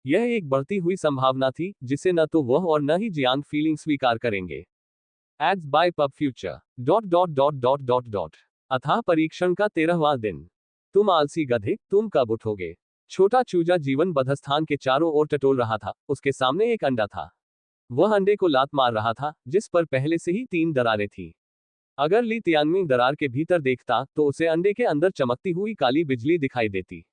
यह एक बढ़ती हुई संभावना थी, जिसे न तो वह और न ही जियांग फीलिंग स्वीकार करेंगे। एड्स बाय पब फ्यूचर अथाह परीक्षण का 13वां दिन। तुम आलसी गधे, तुम कब उठोगे? छोटा चूजा जीवन बधस्थान के चारों ओर टटोल रहा था। उसके सामने एक अंडा था। वह अंडे को लात मार रहा था, जिस पर पहले से ही 3 दरारें थीं। अगर ली तियानमिंग दरार के भीतर देखता तो उसे अंडे के अंदर चमकती हुई काली बिजली दिखाई देती।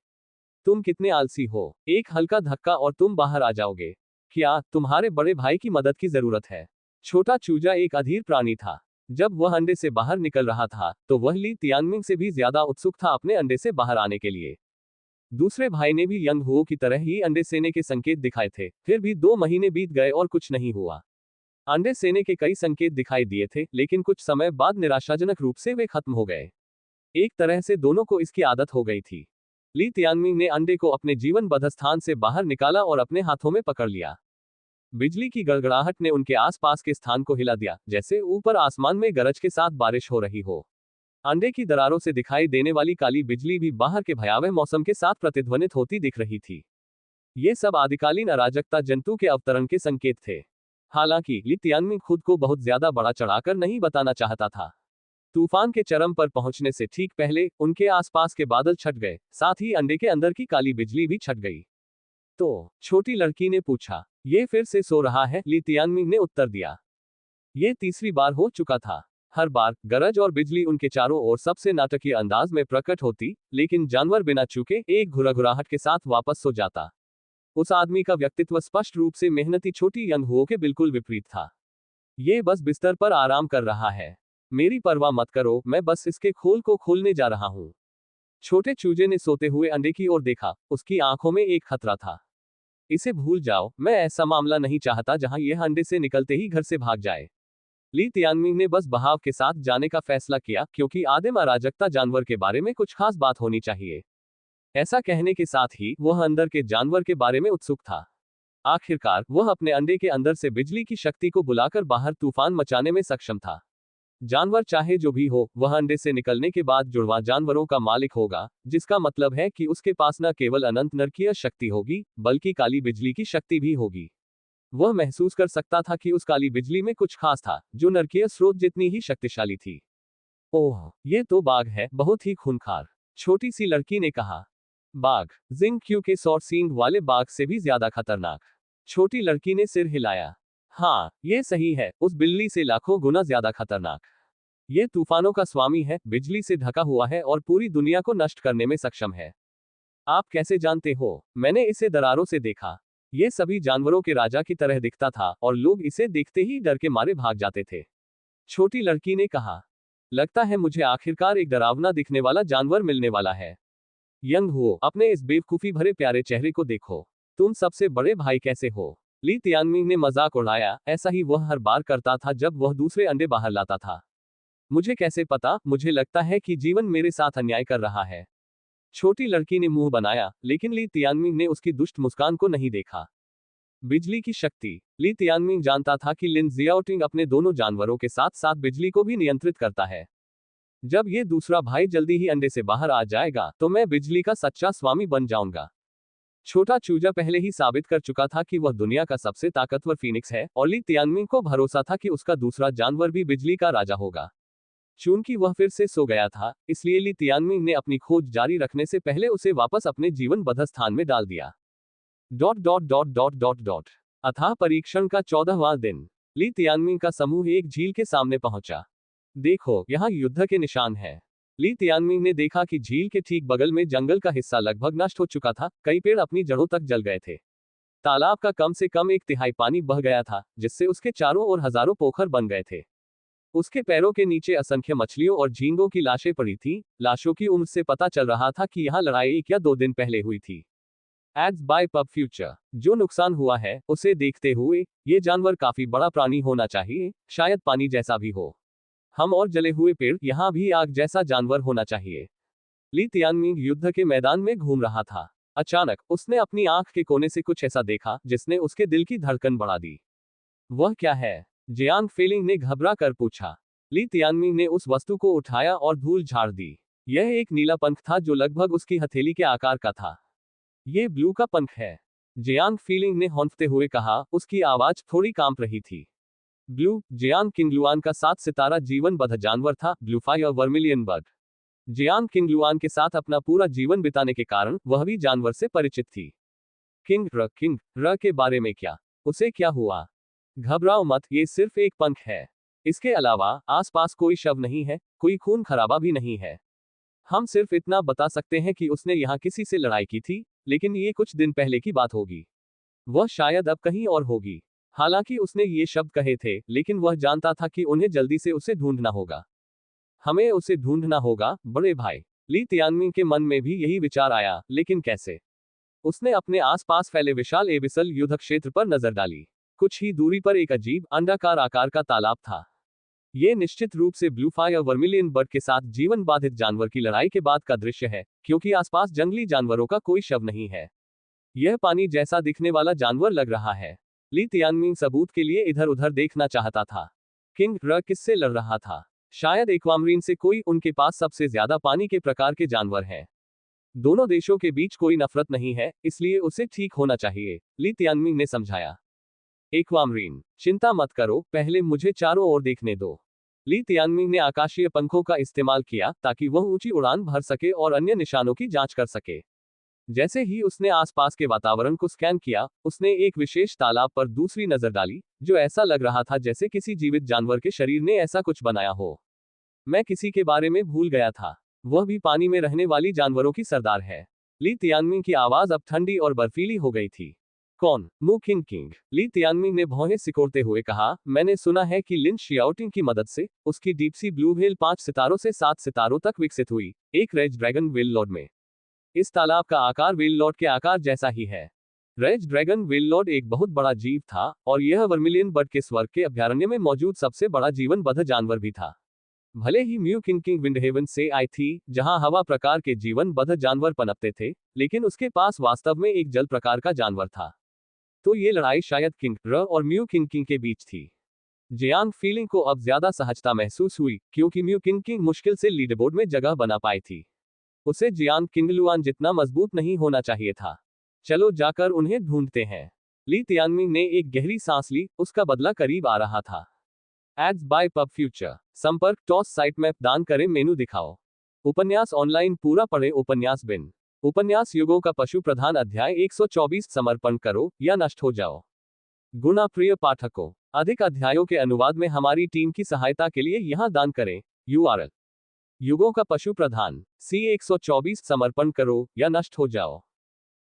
तुम कितने आलसी हो, एक हल्का धक्का और तुम बाहर आ जाओगे। क्या तुम्हारे बड़े भाई की मदद की जरूरत है? छोटा चूजा एक अधीर प्राणी था। जब वह अंडे से बाहर निकल रहा था, तो वह ली तियानमिंग से भी ज्यादा उत्सुक था अपने अंडे से बाहर आने के लिए। दूसरे भाई ने भी यंग हुओ की तरह ही अंडे सेने के संकेत दिखाए थे। फिर भी 2 महीने बीत गए और कुछ नहीं हुआ। अंडे सेने के कई संकेत दिखाई दिए थे, लेकिन कुछ समय बाद निराशाजनक रूप से वे खत्म हो गए। एक तरह से दोनों को इसकी आदत हो गई थी। ली तियानमिंग ने अंडे को अपने जीवन बधस्थान से बाहर निकाला और अपने हाथों में पकड़ लिया। बिजली की गड़गड़ाहट ने उनके आसपास के स्थान को हिला दिया, जैसे ऊपर आसमान में गरज के साथ बारिश हो रही हो। अंडे की दरारों से दिखाई देने वाली काली बिजली भी बाहर के भयावह मौसम के साथ प्रतिध्वनित होती दिख रही थी। ये सब आदिकालीन अराजकता जंतु के अवतरण के संकेत थे। हालांकि ली तियानमिंग खुद को बहुत ज्यादा बड़ा चढ़ाकर नहीं बताना चाहता था। तूफान के चरम पर पहुंचने से ठीक पहले उनके आसपास के बादल छट गए, साथ ही अंडे के अंदर की काली बिजली भी छट गई। तो छोटी लड़की ने पूछा, ये फिर से सो रहा है? ली तियानमिंग ने उत्तर दिया। ये तीसरी बार हो चुका था। हर बार गरज और बिजली उनके चारों ओर सबसे नाटकीय अंदाज में प्रकट होती, लेकिन जानवर बिना चूके एक घुरघुराहट के साथ वापस सो जाता। उस आदमी का व्यक्तित्व स्पष्ट रूप से मेहनती छोटी यंग हुओ के बिल्कुल विपरीत था। ये बस बिस्तर पर आराम कर रहा है। मेरी परवाह मत करो, मैं बस इसके खोल को खोलने जा रहा हूँ। छोटे चूजे ने सोते हुए अंडे की ओर देखा। उसकी आंखों में एक खतरा था। इसे भूल जाओ, मैं ऐसा मामला नहीं चाहता जहां यह अंडे से निकलते ही घर से भाग जाए। ली तियानमिंग ने बस बहाव के साथ जाने का फैसला किया, क्योंकि आदिम अराजकता जानवर के बारे में कुछ खास बात होनी चाहिए। ऐसा कहने के साथ ही वह अंदर के जानवर के बारे में उत्सुक था। आखिरकार वह अपने अंडे के अंदर से बिजली की शक्ति को बुलाकर बाहर तूफान मचाने में सक्षम था। जानवर चाहे जो भी हो, वह अंडे से निकलने के बाद जुड़वा जानवरों का मालिक होगा, जिसका मतलब है कि उसके पास न केवल अनंत नरकीय शक्ति होगी, बल्कि काली बिजली की शक्ति भी होगी। वह महसूस कर सकता था कि उस काली बिजली में कुछ खास था, जो नरकीय स्रोत जितनी ही शक्तिशाली थी। ओह, ये तो बाघ है, बहुत ही खूंखार, छोटी सी लड़की ने कहा। बाघ, जिंग क्यू के 100 सींग वाले बाघ से भी ज्यादा खतरनाक। छोटी लड़की ने सिर हिलाया। हाँ, ये सही है, उस बिल्ली से लाखों गुना ज्यादा खतरनाक। ये तूफानों का स्वामी है, बिजली से ढका हुआ है और पूरी दुनिया को नष्ट करने में सक्षम है। आप कैसे जानते हो? मैंने इसे दरारों से देखा। ये सभी जानवरों के राजा की तरह दिखता था और लोग इसे देखते ही डर के मारे भाग जाते थे। छोटी लड़की ने कहा। लगता है मुझे आखिरकार एक डरावना दिखने वाला जानवर मिलने वाला है। यंग हुओ, अपने इस बेवकूफी भरे प्यारे चेहरे को देखो। तुम सबसे बड़े भाई कैसे हो? ली तियानमिंग ने मजाक उड़ाया। ऐसा ही वह हर बार करता था जब वह दूसरे अंडे बाहर लाता था। मुझे कैसे पता? मुझे लगता है कि जीवन मेरे साथ अन्याय कर रहा है। छोटी लड़की ने मुंह बनाया, लेकिन ली तियानमिंग ने उसकी दुष्ट मुस्कान को नहीं देखा। बिजली की शक्ति। ली तियानमिंग जानता था कि लिन जियाओटिंग अपने दोनों जानवरों के साथ साथ बिजली को भी नियंत्रित करता है। जब ये दूसरा भाई जल्दी ही अंडे से बाहर आ जाएगा, तो मैं बिजली का सच्चा स्वामी बन जाऊंगा। छोटा चूजा पहले ही साबित कर चुका था कि वह दुनिया का सबसे ताकतवर फीनिक्स है, और ली तियानमिंग को भरोसा था कि उसका दूसरा जानवर भी बिजली का राजा होगा। चूंकि वह फिर से सो गया था, इसलिए ली तियानमिंग ने अपनी खोज जारी रखने से पहले उसे वापस अपने जीवन बद्ध स्थान में डाल दिया। Dot dot dot dot dot dot अथाह परीक्षण का 14वां दिन। ली तियानमिंग का समूह एक झील के सामने पहुंचा। देखो, यहाँ युद्ध के निशान हैं। ली तियानमिंग ने देखा कि झील के ठीक बगल में जंगल का हिस्सा लगभग नष्ट हो चुका था, कई पेड़ अपनी जड़ों तक जल गए थे। तालाब का कम से कम 1/3 पानी बह गया था, जिससे उसके चारों ओर हजारों पोखर बन गए थे। उसके पैरों के नीचे असंख्य मछलियों और झींगों की लाशें पड़ी थीं। लाशों की उम्र से पता चल रहा था कि यहाँ लड़ाई 1 या 2 दिन पहले हुई थी। Ads by PubFuture. जो नुकसान हुआ है, उसे देखते हुए, ये जानवर काफी बड़ा प्राणी होना चाहिए, शायद पानी जैसा भी हो। हम और जले हुए पेड़, यहाँ भी आग जैसा जानवर होना चाहिए। ली तियानमिंग युद्ध के मैदान में घूम रहा था। अचानक उसने अपनी आंख के कोने से कुछ ऐसा देखा जिसने उसके दिल की धड़कन बढ़ा दी। वह क्या है? जियांग फेलिंग ने घबरा कर पूछा। ली तियानमिंग ने उस वस्तु को उठाया और धूल झाड़ दी। यह एक नीला पंख था जो लगभग उसकी हथेली के आकार का था। ये ब्लू का पंख है, जियांग फीलिंग ने हौंफते हुए कहा। उसकी आवाज थोड़ी कांप रही थी। ब्लू, जियांग किंगलुआन का 7 सितारा जीवन बद्ध जानवर था, ब्लूफाई और वर्मिलियन बर्ड। जियांग किंगलुआन के साथ अपना पूरा जीवन बिताने के कारण वह भी जानवर से परिचित थी। किंग र के बारे में क्या? उसे क्या हुआ? घबराओ मत, ये सिर्फ एक पंख है। इसके अलावा आसपास कोई शव नहीं है, कोई खून खराबा भी नहीं है। हम सिर्फ इतना बता सकते हैं कि उसने यहाँ किसी से लड़ाई की थी, लेकिन ये कुछ दिन पहले की बात होगी। वह शायद अब कहीं और होगी। हालांकि उसने ये शब्द कहे थे, लेकिन वह जानता था कि उन्हें जल्दी से उसे ढूंढना होगा। हमें उसे ढूंढना होगा, बड़े भाई। ली तियानमिंग के मन में भी यही विचार आया, लेकिन कैसे? उसने अपने आसपास फैले विशाल एबिसल युद्ध क्षेत्र पर नजर डाली। कुछ ही दूरी पर एक अजीब अंडाकार आकार का तालाब था। ये निश्चित रूप से ब्लूफाई और वर्मिलियन बर्ड के साथ जीवन बाधित जानवर की लड़ाई के बाद का दृश्य है, क्योंकि आसपास जंगली जानवरों का कोई शव नहीं है। यह पानी जैसा दिखने वाला जानवर लग रहा है। ली तियानमिंग सबूत के लिए इधर उधर देखना चाहता था। किंग र किससे लड़ रहा था? शायद एक्वामरीन से कोई। उनके पास सबसे ज्यादा पानी के प्रकार के जानवर हैं। दोनों देशों के बीच कोई नफरत नहीं है, इसलिए उसे ठीक होना चाहिए, ली तियानमिंग ने समझाया। एक्वामरीन, चिंता मत करो, पहले मुझे चारों ओर देखने दो। ली तियानमिंग ने आकाशीय पंखों का इस्तेमाल किया ताकि वह ऊंची उड़ान भर सके और अन्य निशानों की जांच कर सके। जैसे ही उसने आसपास के वातावरण को स्कैन किया, उसने एक विशेष तालाब पर दूसरी नजर डाली, जो ऐसा लग रहा था जैसे किसी जीवित जानवर के शरीर ने ऐसा कुछ बनाया हो। मैं किसी के बारे में भूल गया था। वह भी पानी में रहने वाली जानवरों की सरदार है। ली तियानमिंग की आवाज अब ठंडी और बर्फीली हो गई थी। कौन? मू किंग किंग, ली तियानमिंग ने भौहें सिकोड़ते हुए कहा। मैंने सुना है कि लिन शियाओटिंग की मदद से उसकी डीप सी ब्लू व्हेल 5 सितारों से 7 सितारों तक विकसित हुई, एक रेज ड्रैगन व्हेल लॉर्ड में। इस तालाब का आकार व्हेल लॉर्ड के आकार जैसा ही है। रेज ड्रैगन व्हेल लॉर्ड एक बहुत बड़ा जीव था, और यह वर्मिलियन बर्ड के स्वर्ग के अभयारण्य में मौजूद सबसे बड़ा जीवन बद्ध जानवर भी था। भले ही म्यू किंग किंग विंडहेवन से आई थी, जहां हवा प्रकार के जीवन बद्ध जानवर पनपते थे, लेकिन उसके पास वास्तव में एक जल प्रकार का जानवर था। तो ये लड़ाई शायद किंग र और म्यू किंग किंग के बीच थी। जियांग फीलिंग को अब ज्यादा सहजता महसूस हुई, क्योंकि म्यू किंग किंग मुश्किल से लीडरबोर्ड में जगह बना पाई थी। उसे जियांग किंगलुआन जितना मजबूत नहीं होना चाहिए था। चलो जाकर उन्हें ढूंढते हैं। ली तियानमिंग ने एक गहरी सांस ली, उसका बदला करीब आ रहा था। Ads by PubFuture. संपर्क टॉस साइट मैप दान करें मेनू दिखाओ। उपन्यास ऑनलाइन पूरा पढ़े उपन्यास बिन। उपन्यास युगों का पशु प्रधान अध्याय 124 समर्पण करो या नष्ट हो जाओ। गुणा प्रिय पाठकों, अधिक अध्यायों के अनुवाद में हमारी टीम की सहायता के लिए यहां दान करें। URL युगों का पशु प्रधान C124 समर्पण करो या नष्ट हो जाओ।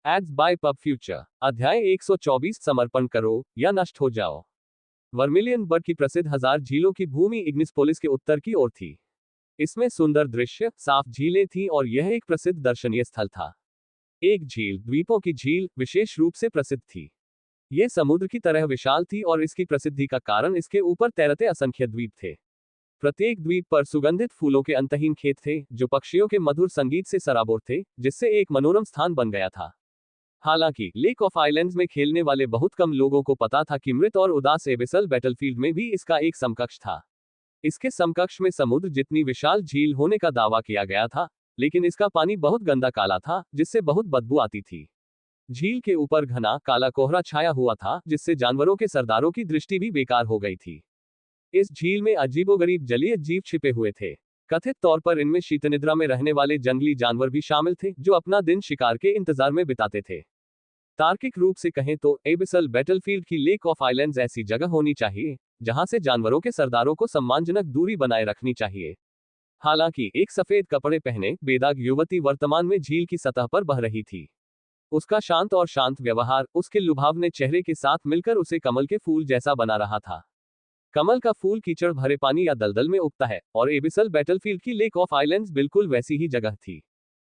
एड्स बाय पब फ्यूचर अध्याय 124 समर्पण करो या नष्ट हो जाओ। वर्मिलियन बर्ड की प्रसिद्ध हजार झीलों की भूमि इग्निस पोलिस के उत्तर की ओर थी। इसमें सुंदर दृश्य, साफ झीलें थीं और यह एक प्रसिद्ध दर्शनीय स्थल था। एक झील, द्वीपों की झील, विशेष रूप से प्रसिद्ध थी। यह समुद्र की तरह विशाल थी और इसकी प्रसिद्धि का कारण इसके ऊपर तैरते असंख्य द्वीप थे। प्रत्येक द्वीप पर सुगंधित फूलों के अंतहीन खेत थे, जो पक्षियों के मधुर संगीत से सराबोर थे, जिससे एक मनोरम स्थान बन गया था। हालांकि लेक ऑफ आइलैंड्स में खेलने वाले बहुत कम लोगों को पता था कि मृत और उदास एबिसल बैटलफील्ड में भी इसका एक समकक्ष था। इसके समकक्ष में समुद्र जितनी विशाल झील होने का दावा किया गया था, लेकिन इसका पानी बहुत गंदा काला था, जिससे बहुत बदबू आती थी। झील के ऊपर घना काला कोहरा छाया हुआ था, जिससे जानवरों के सरदारों की दृष्टि भी बेकार हो गई थी। इस झील में अजीबोगरीब जलीय जीव छिपे हुए थे। कथित तौर पर इनमें शीतनिद्रा में रहने वाले जंगली जानवर भी शामिल थे, जो अपना दिन शिकार के इंतजार में बिताते थे। तार्किक रूप से कहें तो एबिसल बैटलफील्ड की लेक ऑफ आइलैंड्स ऐसी जगह होनी चाहिए जहां से जानवरों के सरदारों को सम्मानजनक दूरी बनाए रखनी चाहिए। हालांकि एक सफेद कपड़े पहने बेदाग युवती वर्तमान में झील की सतह पर बह रही थी। उसका शांत और शांत व्यवहार उसके लुभावने चेहरे के साथ मिलकर उसे कमल के फूल जैसा बना रहा था। कमल का फूल कीचड़ भरे पानी या दलदल में उगता है, और एबिसल बैटलफील्ड की लेक ऑफ आइलैंड्स बिल्कुल वैसी ही जगह थी।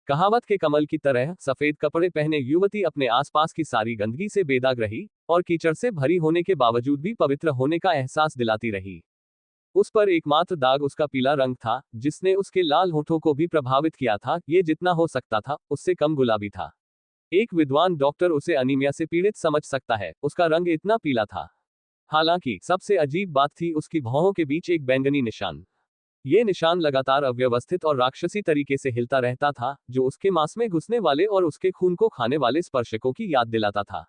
कहावत के कमल की तरह सफेद कपड़े पहने युवती अपने आसपास की सारी गंदगी से बेदाग रही और कीचड़ से भरी होने के बावजूद भी पवित्र होने का एहसास दिलाती रही। उस पर एकमात्र दाग उसका पीला रंग था, जिसने उसके लाल होठों को भी प्रभावित किया था। ये जितना हो सकता था उससे कम गुलाबी था। एक विद्वान डॉक्टर उसे अनीमिया से पीड़ित समझ सकता है, उसका रंग इतना पीला था। हालांकि सबसे अजीब बात थी उसकी भौहों के बीच एक बैंगनी निशान। ये निशान लगातार अव्यवस्थित और राक्षसी तरीके से हिलता रहता था, जो उसके मांस में घुसने वाले और उसके खून को खाने वाले स्पर्शकों की याद दिलाता था।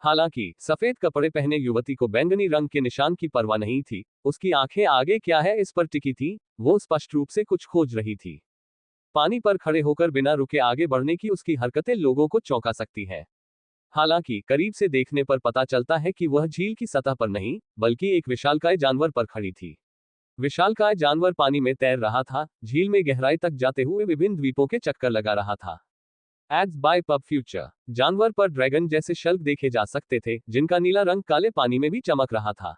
हालांकि सफेद कपड़े पहने युवती को बैंगनी रंग के निशान की परवाह नहीं थी। उसकी आंखें आगे क्या है इस पर टिकी थी। वो स्पष्ट रूप से कुछ खोज रही थी। पानी पर खड़े होकर बिना रुके आगे बढ़ने की उसकी हरकतें लोगों को चौंका सकती है। हालांकि करीब से देखने पर पता चलता है कि वह झील की सतह पर नहीं, बल्कि एक विशालकाय जानवर पर खड़ी थी। विशालकाय जानवर पानी में तैर रहा था, झील में गहराई तक जाते हुए विभिन्न द्वीपों के चक्कर लगा रहा था। Ads by PubFuture. जानवर पर ड्रैगन जैसे शल्क देखे जा सकते थे, जिनका नीला रंग काले पानी में भी चमक रहा था।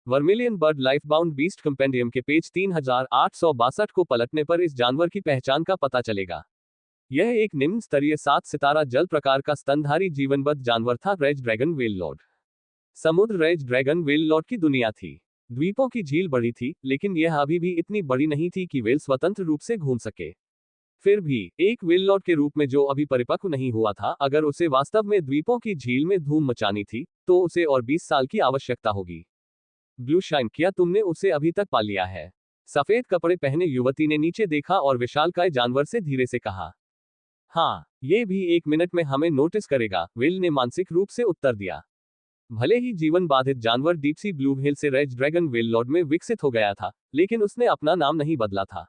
वर्मिलियन बर्ड लाइफबाउंड बीस्ट कंपेंडियम के पेज 3862 को पलटने पर इस जानवर की पहचान का पता चलेगा। यह एक निम्न स्तरीय 7 सितारा जल प्रकार का स्तनधारी जीवनबद्ध जानवर था, रेज ड्रैगन व्हेल लॉर्ड। समुद्र रेज ड्रैगन व्हेल लॉर्ड की दुनिया थी। द्वीपों की झील बड़ी थी, लेकिन यह अभी भी इतनी बड़ी नहीं थी कि व्हेल स्वतंत्र रूप से घूम सके। फिर भी एक व्हेल लॉर्ड के रूप में जो अभी परिपक्व नहीं हुआ था, अगर उसे वास्तव में द्वीपों की झील में धूम मचानी थी, तो उसे और 20 साल की आवश्यकता होगी। ब्लू शाइन, क्या तुमने उसे अभी तक पा लिया है? सफेद कपड़े पहने युवती ने नीचे देखा और विशालकाय जानवर से धीरे से कहा। हाँ, ये भी 1 मिनट में हमें नोटिस करेगा, व्हेल ने मानसिक रूप से उत्तर दिया। भले ही जीवन बाधित जानवर डीप सी ब्लू व्हेल से रेज ड्रैगन व्हेल लॉर्ड में विकसित हो गया था, लेकिन उसने अपना नाम नहीं बदला था।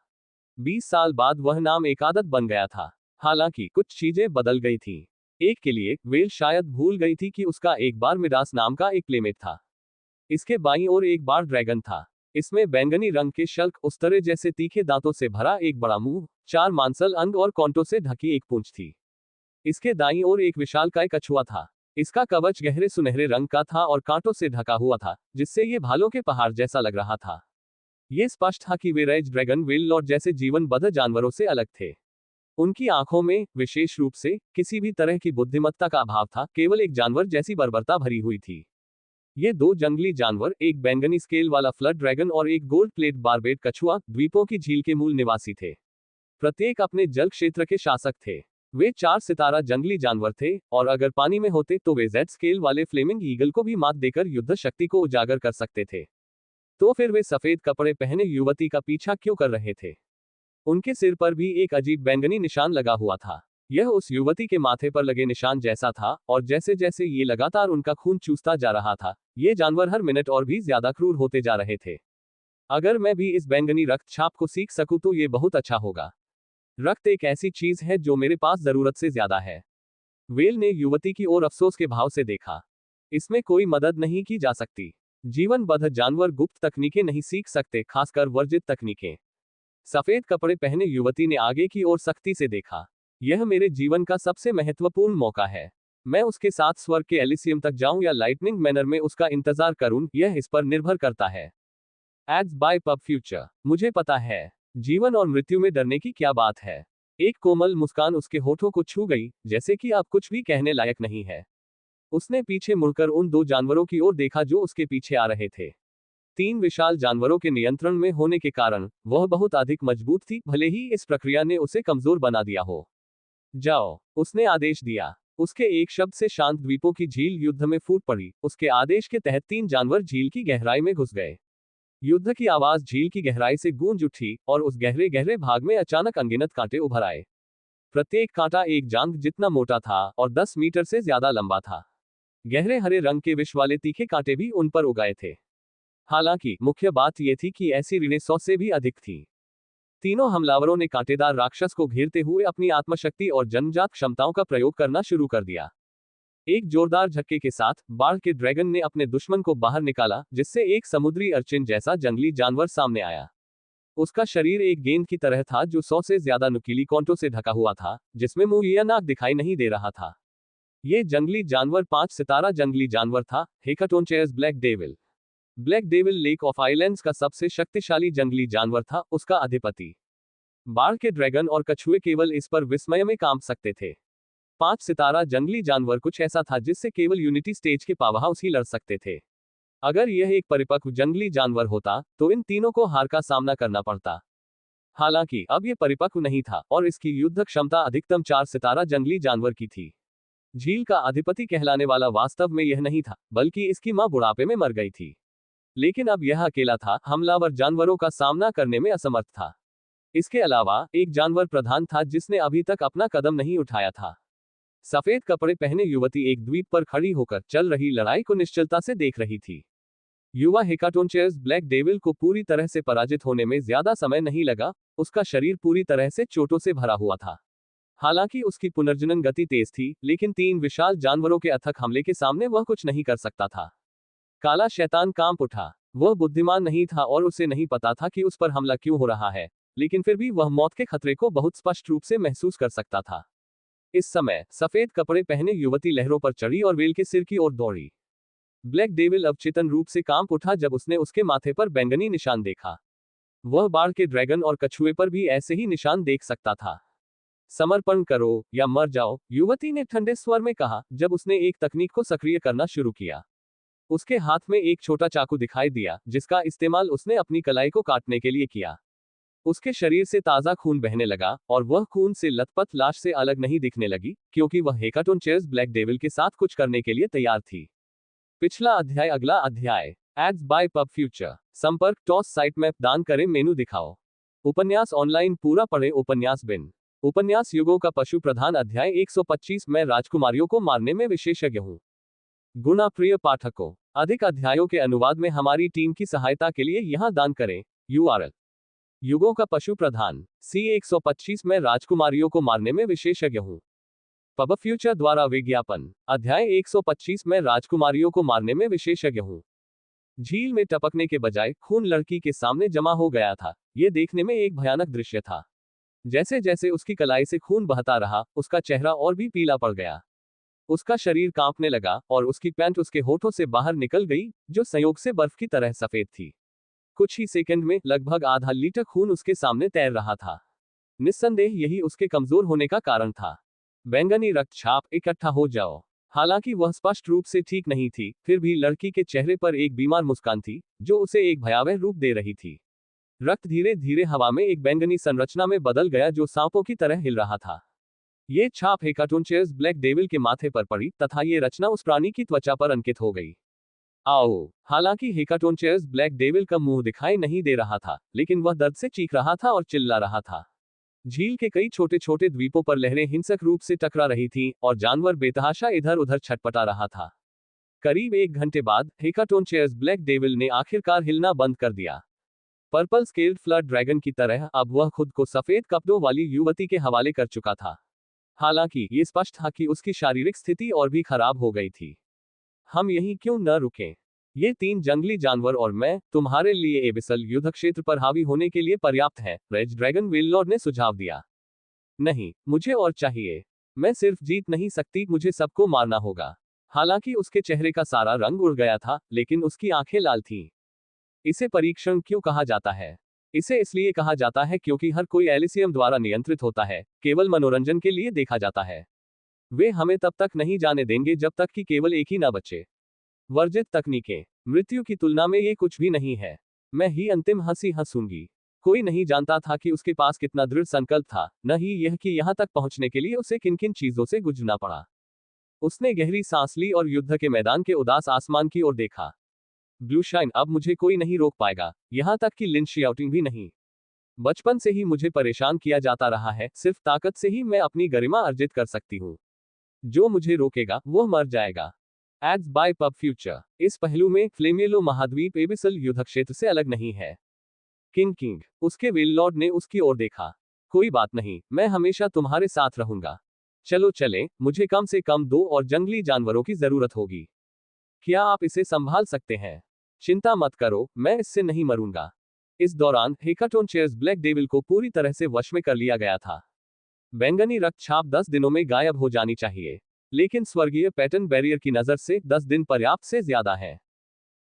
20 साल बाद वह नाम एक आदत बन गया था। हालांकि कुछ चीजें बदल गई थीं। एक के लिए व्हेल शायद भूल गई थी कि उसका एक बार मिडास नाम का एक प्लेमेट था। इसके बाईं ओर एक बार ड्रैगन था। इसमें बैंगनी रंग के शल्क, उस्तरे जैसे तीखे दांतों से भरा एक बड़ा मुंह, 4 मांसल अंग और कॉन्टों से ढकी एक पूंछ थी। इसके दाईं ओर एक विशालकाय कछुआ था। इसका कवच गहरे सुनहरे रंग का था और कांटों से ढका हुआ था, जिससे ये भालों के पहाड़ जैसा लग रहा था। ये स्पष्ट था कि वे रेज ड्रैगन व्हेल लॉर्ड जैसे जीवनबद्ध जानवरों से अलग थे। उनकी आंखों में, विशेष रूप से, किसी भी तरह की बुद्धिमत्ता का अभाव था, केवल एक जानवर जैसी बर्बरता भरी हुई थी। ये 2 जंगली जानवर, एक बैंगनी स्केल वाला फ्लड ड्रैगन और एक गोल्ड प्लेट बारबेट कछुआ, द्वीपों की झील के मूल निवासी थे। प्रत्येक अपने जल क्षेत्र के शासक थे। वे 4 सितारा जंगली जानवर थे, और अगर पानी में होते तो वे जेड स्केल वाले फ्लेमिंग ईगल को भी मात देकर युद्ध शक्ति को उजागर कर सकते थे। तो फिर वे सफेद कपड़े पहने युवती का पीछा क्यों कर रहे थे? उनके सिर पर भी एक अजीब बैंगनी निशान लगा हुआ था। यह उस युवती के माथे पर लगे निशान जैसा था, और जैसे जैसे ये लगातार उनका खून चूसता जा रहा था, ये जानवर हर मिनट और भी ज्यादा क्रूर होते जा रहे थे। अगर मैं भी इस बैंगनी रक्त छाप को सीख सकूं तो ये बहुत अच्छा होगा। रक्त एक ऐसी चीज है जो मेरे पास जरूरत से ज्यादा है। वेल ने युवती की ओर अफसोस के भाव से देखा। इसमें कोई मदद नहीं की जा सकती। जीवनबद्ध जानवर गुप्त तकनीकें नहीं सीख सकते, खासकर वर्जित तकनीकें। सफेद कपड़े पहने युवती ने आगे की ओर सख्ती से देखा। यह मेरे जीवन का सबसे महत्वपूर्ण मौका है। मैं उसके साथ स्वर्ग के एलिसियम तक जाऊं या लाइटनिंग मैनर में उसका इंतजार करूं, यह इस पर निर्भर करता है। Ads by PubFuture. मुझे पता है, जीवन और मृत्यु में डरने की क्या बात है। एक कोमल मुस्कान उसके होठों को छू गई, जैसे कि अब कुछ भी कहने लायक नहीं है। उसने पीछे मुड़कर उन 2 जानवरों की ओर देखा जो उसके पीछे आ रहे थे। 3 विशाल जानवरों के नियंत्रण में होने के कारण वह बहुत अधिक मजबूत थी, भले ही इस प्रक्रिया ने उसे कमजोर बना दिया हो। जाओ, उसने आदेश दिया। उसके एक शब्द से शांत द्वीपों की झील युद्ध में फूट पड़ी। उसके आदेश के तहत 3 जानवर झील की गहराई में घुस गए। युद्ध की आवाज झील की गहराई से गूंज उठी, और उस गहरे गहरे भाग में अचानक अनगिनत कांटे उभर आए। प्रत्येक कांटा एक जांघ जितना मोटा था और 10 मीटर से ज्यादा लंबा था। गहरे हरे रंग के विष वाले तीखे कांटे भी उन पर उगाए थे। हालांकि मुख्य बात यह थी कि ऐसी रीढ़ें 100 से भी अधिक थीं। तीनों हमलावरों ने कांटेदार राक्षस को घेरते हुए अपनी आत्मशक्ति और जन्मजात क्षमताओं का प्रयोग करना शुरू कर दिया। एक जोरदार झटके के साथ बाढ़ के ड्रैगन ने अपने दुश्मन को बाहर निकाला, जिससे एक समुद्री अर्चिन जैसा जंगली जानवर सामने आया। उसका शरीर एक गेंद की तरह था जो 100 से ज्यादा नुकीली कांटों से ढका हुआ था, जिसमें मुंह या नाक दिखाई नहीं दे रहा था। ये जंगली जानवर 5 सितारा जंगली जानवर था, Hecatoncheires black devil. Black devil lake of islands का सबसे शक्तिशाली जंगली जानवर था, उसका अधिपति। बाढ़ के ड्रैगन और कछुए केवल इस पर विस्मय में कांप सकते थे। 5 सितारा जंगली जानवर कुछ ऐसा था जिससे केवल यूनिटी स्टेज के पावरहाउस ही लड़ सकते थे। अगर यह एक परिपक्व जंगली जानवर होता तो इन तीनों को हार का सामना करना पड़ता। हालांकि अब यह परिपक्व नहीं था, और इसकी युद्ध क्षमता अधिकतम 4 सितारा जंगली जानवर की थी। झील का अधिपति कहलाने वाला वास्तव में यह नहीं था, बल्कि इसकी मां बुढ़ापे में मर गई थी। लेकिन अब यह अकेला था, हमलावर जानवरों का सामना करने में असमर्थ था। इसके अलावा एक जानवर प्रधान था जिसने अभी तक अपना कदम नहीं उठाया था। सफेद कपड़े पहने युवती एक द्वीप पर खड़ी होकर चल रही लड़ाई को निश्चलता से देख रही थी। युवा हेकाटोनचेयर्स ब्लैक डेविल को पूरी तरह से पराजित होने में ज्यादा समय नहीं लगा। उसका शरीर पूरी तरह से चोटों से भरा हुआ था। हालांकि उसकी पुनर्जनन गति तेज थी, लेकिन 3 विशाल जानवरों के अथक हमले के सामने वह कुछ नहीं कर सकता था। काला शैतान कांप उठा। वह बुद्धिमान नहीं था और उसे नहीं पता था कि उस पर हमला क्यों हो रहा है, लेकिन फिर भी वह मौत के खतरे को बहुत स्पष्ट रूप से महसूस कर सकता था। इस समय सफेद कपड़े पहने युवती लहरों पर चढ़ी और वेल के सिर की ओर दौड़ी। ब्लैक डेविल अवचेतन रूप से कांप उठा जब उसने उसके माथे पर बैंगनी निशान देखा। वह बाढ़ के ड्रैगन और कछुए पर भी ऐसे ही निशान देख सकता था। समर्पण करो या मर जाओ, युवती ने ठंडे स्वर में कहा जब उसने एक तकनीक को सक्रिय करना शुरू किया। उसके हाथ में एक छोटा चाकू दिखाई दिया, जिसका इस्तेमाल उसने अपनी कलाई को काटने के लिए किया। उसके शरीर से ताजा खून बहने लगा, और वह खून से लथपथ लाश से अलग नहीं दिखने लगी, क्योंकि वह हेकाटोनचेयर्स ब्लैक डेविल के साथ कुछ करने के लिए तैयार थी। पिछला अध्याय। अगला अध्याय। Ads by PubFuture. संपर्क टॉस साइट मैप दान करें मेनू दिखाओ। उपन्यास ऑनलाइन पूरा पढ़े। उपन्यास बिन उपन्यास युगों का पशु प्रधान। अध्याय 125। मैं राजकुमारियों को मारने में विशेषज्ञ हूँ। गुणा प्रिय पाठकों, अधिक अध्यायों के अनुवाद में हमारी टीम की सहायता के लिए यहां दान करें। URL। युगों का पशु प्रधान C125। मैं राजकुमारियों को मारने में विशेषज्ञ हूँ। पब फ्यूचर द्वारा विज्ञापन। अध्याय 125। मैं राजकुमारियों को मारने में विशेषज्ञ हूँ। झील में टपकने के बजाय खून लड़की के सामने जमा हो गया था। यह देखने में एक भयानक दृश्य था। जैसे जैसे उसकी कलाई से खून बहता रहा, उसका चेहरा और भी पीला पड़ गया। उसका शरीर कांपने लगा, और उसकी पैंट उसके होठों से बाहर निकल गई, जो संयोग से बर्फ की तरह सफेद थी। कुछ ही सेकंड में लगभग आधा लीटर खून उसके सामने तैर रहा था। निस्संदेह यही उसके कमजोर होने का कारण था। बैंगनी रक्तचाप। इकट्ठा हो जाओ। हालांकि वह स्पष्ट रूप से ठीक नहीं थी, फिर भी लड़की के चेहरे पर एक बीमार मुस्कान थी, जो उसे एक भयावह रूप दे रही थी। रक्त धीरे धीरे हवा में एक बैंगनी संरचना में बदल गया जो सांपों की तरह हिल रहा था। ये छाप हेकाटोनचेयर्स ब्लैक डेविल के माथे पर पड़ी तथा ये रचना उस प्राणी की त्वचा पर अंकित हो गई। आओ। हालांकि हेकाटोनचेयर्स ब्लैक डेविल का मुंह दिखाई नहीं दे रहा था, लेकिन वह दर्द से चीख रहा था और चिल्ला रहा था। झील के कई छोटे छोटे द्वीपों पर लहरें हिंसक रूप से टकरा रही थीं और जानवर बेतहाशा इधर उधर छटपटा रहा था। करीब 1 घंटे बाद हेकाटोनचेयर्स ब्लैक डेविल ने आखिरकार हिलना बंद कर दिया। पर्पल स्केल्ड फ्लड ड्रैगन की तरह अब वह खुद को सफेद कपड़ों वाली युवती के हवाले कर चुका था। हालांकि ये स्पष्ट था कि उसकी शारीरिक स्थिति और भी खराब हो गई थी। हम यहीं क्यों न रुकें? ये 3 जंगली जानवर और मैं तुम्हारे लिए एबिसल युद्ध क्षेत्र पर हावी होने के लिए पर्याप्त है, रेज ड्रैगन वेललॉर्ड ने सुझाव दिया। नहीं, मुझे और चाहिए। मैं सिर्फ जीत नहीं सकती, मुझे सबको मारना होगा। हालांकि उसके चेहरे का सारा रंग उड़ गया था, लेकिन उसकी आंखें लाल थीं। इसे परीक्षण क्यों कहा जाता है? इसे इसलिए कहा जाता है क्योंकि हर कोई एलिसियम द्वारा नियंत्रित होता है, केवल मनोरंजन के लिए देखा जाता है। वे हमें तब तक नहीं जाने देंगे जब तक कि केवल एक ही ना बचे। वर्जित तकनीकें। मृत्यु की तुलना में ये कुछ भी नहीं है। मैं ही अंतिम हंसी हंसूंगी। कोई नहीं जानता था कि उसके पास कितना दृढ़ संकल्प था, न ही यह कि यहां तक पहुंचने के लिए उसे किन किन चीजों से गुजरना पड़ा। उसने गहरी सांस ली और युद्ध के मैदान के उदास आसमान की ओर देखा। ब्लूशाइन, अब मुझे कोई नहीं रोक पाएगा, यहां तक कि लिंच शाउटिंग भी नहीं। बचपन से ही मुझे परेशान किया जाता रहा है, सिर्फ ताकत से ही मैं अपनी गरिमा अर्जित कर सकती हूँ। जो मुझे रोकेगा वह मर जाएगा। Ads by PubFuture. इस पहलू में फ्लेमियलो महाद्वीप एबिसल युद्ध क्षेत्र से अलग नहीं है। किंग, उसके वेललॉर्ड ने उसकी ओर देखा। कोई बात नहीं, मैं हमेशा तुम्हारे साथ रहूंगा। चलो चलें, मुझे कम से कम 2 और जंगली जानवरों की जरूरत होगी। क्या आप इसे संभाल सकते हैं? चिंता मत करो, मैं इससे नहीं मरूंगा। इस दौरान हेकाटोनचेयर्स ब्लैक डेविल को पूरी तरह से वश में कर लिया गया था। बैंगनी रक्तचाप 10 दिनों में गायब हो जानी चाहिए, लेकिन स्वर्गीय पैटर्न बैरियर की नजर से 10 दिन पर्याप्त से ज्यादा है।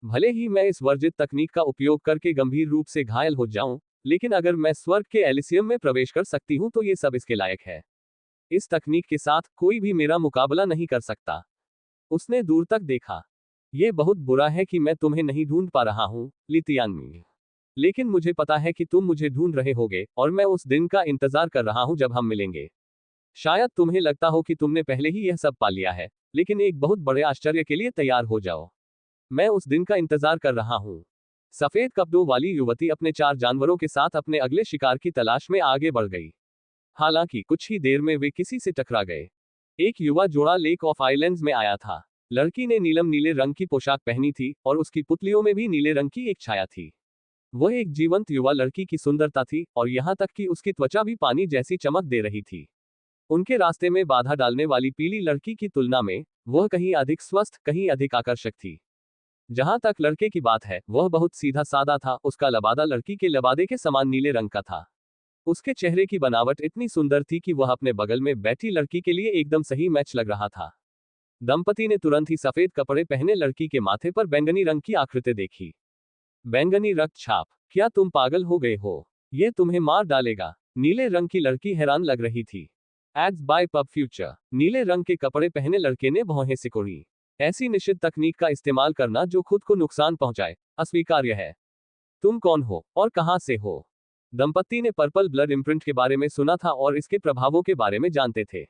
भले ही मैं इस वर्जित तकनीक का उपयोग करके गंभीर रूप से घायल हो जाऊं, लेकिन अगर मैं स्वर्ग के एलिसियम में प्रवेश कर सकती हूं तो ये सब इसके लायक है। इस तकनीक के साथ कोई भी मेरा मुकाबला नहीं कर सकता। उसने दूर तक देखा। ये बहुत बुरा है कि मैं तुम्हें नहीं ढूंढ पा रहा हूं, लितियांग। लेकिन मुझे पता है कि तुम मुझे ढूंढ रहे होगे और मैं उस दिन का इंतजार कर रहा हूं जब हम मिलेंगे। शायद तुम्हें लगता हो कि तुमने पहले ही यह सब पा लिया है, लेकिन एक बहुत बड़े आश्चर्य के लिए तैयार हो जाओ। मैं उस दिन का इंतजार कर रहा हूं। सफेद कपड़ों वाली युवती अपने 4 जानवरों के साथ अपने अगले शिकार की तलाश में आगे बढ़ गई। हालांकि कुछ ही देर में वे किसी से टकरा गए। एक युवा जोड़ा लेक ऑफ आइलैंड्स में आया था। लड़की ने नीलम नीले रंग की पोशाक पहनी थी और उसकी पुतलियों में भी नीले रंग की एक छाया थी। वह एक जीवंत युवा लड़की की सुंदरता थी और यहां तक कि उसकी त्वचा भी पानी जैसी चमक दे रही थी। उनके रास्ते में बाधा डालने वाली पीली लड़की की तुलना में वह कहीं अधिक स्वस्थ, कहीं अधिक आकर्षक थी। जहां तक लड़के की बात है, वह बहुत सीधा सादा था। उसका लबादा लड़की के लबादे के समान नीले रंग का था। उसके चेहरे की बनावट इतनी सुंदर थी कि वह अपने बगल में बैठी लड़की के लिए एकदम सही मैच लग रहा था। दंपति ने तुरंत ही सफेद कपड़े पहने लड़की के माथे पर बैंगनी रंग की आकृति देखी। बैंगनी रक्तचाप, क्या तुम पागल हो गए हो? यह तुम्हें मार डालेगा। नीले रंग की लड़की हैरान लग रही थी। Ads by PubFuture. नीले रंग के कपड़े पहने लड़के ने भौहें सिकोड़ी। ऐसी निषिद्ध तकनीक का इस्तेमाल करना जो खुद को नुकसान पहुंचाए, अस्वीकार्य है। तुम कौन हो और कहां से हो? दंपति ने पर्पल ब्लड इम्प्रिंट के बारे में सुना था और इसके प्रभावों के बारे में जानते थे,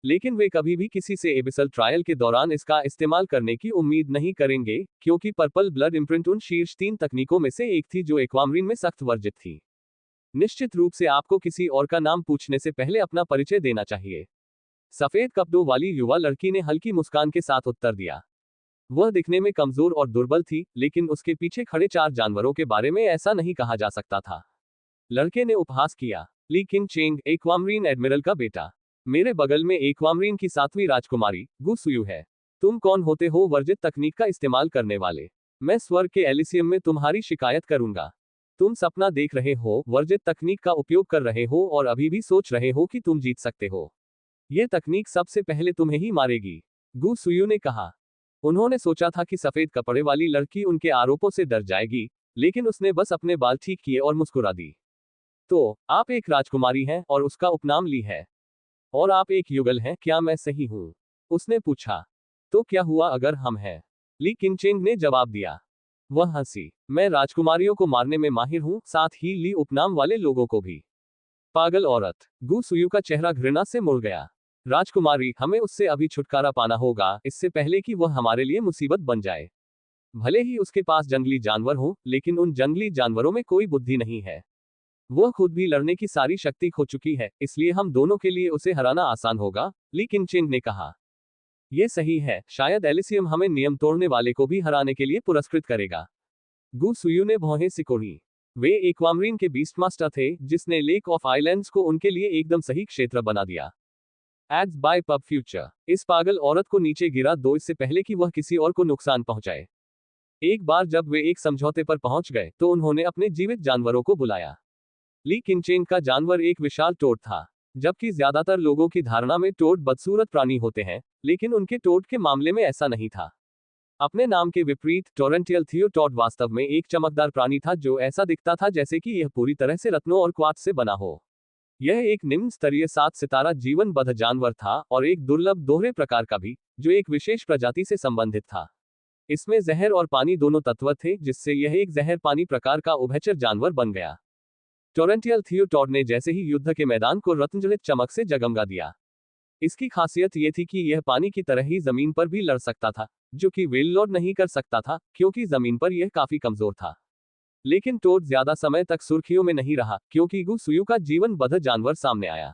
लेकिन वे कभी भी किसी से एबिसल ट्रायल के दौरान इसका इस्तेमाल करने की उम्मीद नहीं करेंगे, क्योंकि पर्पल ब्लड इम्प्रिंट उन शीर्ष 3 तकनीकों में से एक थी जो एक्वामरीन में सख्त वर्जित थी। निश्चित रूप से आपको किसी और का नाम पूछने से पहले अपना परिचय देना चाहिए। सफेद कपड़ों वाली युवा लड़की ने हल्की मुस्कान के साथ उत्तर दिया। वह दिखने में कमजोर और दुर्बल थी, लेकिन उसके पीछे खड़े 4 जानवरों के बारे में ऐसा नहीं कहा जा सकता था। लड़के ने उपहास किया। ली किंग चेंग, एक्वामरीन एडमिरल का बेटा। मेरे बगल में एक्वामरीन की 7वीं राजकुमारी गु सुयू है। तुम कौन होते हो वर्जित तकनीक का इस्तेमाल करने वाले? मैं स्वर्ग के एलिसियम में तुम्हारी शिकायत करूंगा। तुम सपना देख रहे हो, वर्जित तकनीक का उपयोग कर रहे हो और अभी भी सोच रहे हो कि तुम जीत सकते हो। यह तकनीक सबसे पहले तुम्हें ही मारेगी, गु सुयू ने कहा। उन्होंने सोचा था कि सफेद कपड़े वाली लड़की उनके आरोपों से डर जाएगी, लेकिन उसने बस अपने बाल ठीक किए और मुस्कुरा दी। तो आप एक राजकुमारी हैं और उसका उपनाम ली है, और आप एक युगल हैं, क्या मैं सही हूं? उसने पूछा। तो क्या हुआ अगर हम हैं? ली किंगचेंग ने जवाब दिया। वह हंसी। मैं राजकुमारियों को मारने में माहिर हूं, साथ ही ली उपनाम वाले लोगों को भी। पागल औरत। गु सुयू का चेहरा घृणा से मुड़ गया। राजकुमारी, हमें उससे अभी छुटकारा पाना होगा, इससे पहले कि वह हमारे लिए मुसीबत बन जाए। भले ही उसके पास जंगली जानवर हो, लेकिन उन जंगली जानवरों में कोई बुद्धि नहीं है। वह खुद भी लड़ने की सारी शक्ति खो चुकी है, इसलिए हम दोनों के लिए उसे हराना आसान होगा, ली किनचेंग ने कहा। यह सही है, शायद एलिसियम हमें नियम तोड़ने वाले को भी हराने के लिए पुरस्कृत करेगा। गु सुयू ने भौहें सिकोड़ी। वे एक्वामरीन के बीस्ट मास्टर थे, जिसने लेक ऑफ आइलैंड्स को उनके लिए एकदम सही क्षेत्र बना दिया। Ads by PubFuture. इस पागल औरत को नीचे गिरा दो इससे पहले कि वह किसी और को नुकसान पहुंचाए। एक बार जब वे एक समझौते पर पहुंच गए, तो उन्होंने अपने जीवित जानवरों को बुलाया। ली किनचेंग का जानवर एक विशाल टोड था। जबकि ज्यादातर लोगों की धारणा में टोड बदसूरत प्राणी होते हैं, लेकिन उनके टोड के मामले में ऐसा नहीं था। अपने नाम के विपरीत, टोरेंटियल थियोटॉड वास्तव में एक चमकदार प्राणी था जो ऐसा दिखता था जैसे कि यह पूरी तरह से रत्नों और क्वार्ट्ज से बना हो। यह एक निम्न स्तरीय 7 सितारा जीवनबद्ध जानवर था, और एक दुर्लभ दोहरे प्रकार का भी, जो एक विशेष प्रजाति से संबंधित था। इसमें जहर और पानी दोनों तत्व थे, जिससे यह एक जहर पानी प्रकार का उभयचर जानवर बन गया। टोरेंटियल थियोटॉड ने जैसे ही युद्ध के मैदान को रत्नजड़ित चमक से जगमगा दिया। इसकी खासियत यह थी कि यह पानी की तरह ही जमीन पर भी लड़ सकता था, जो कि वेललॉर्ड नहीं कर सकता था, क्योंकि जमीन पर यह काफी कमजोर था। लेकिन टोड ज्यादा समय तक सुर्खियों में नहीं रहा, क्योंकि गु सुयू का जीवनबद्ध जानवर सामने आया।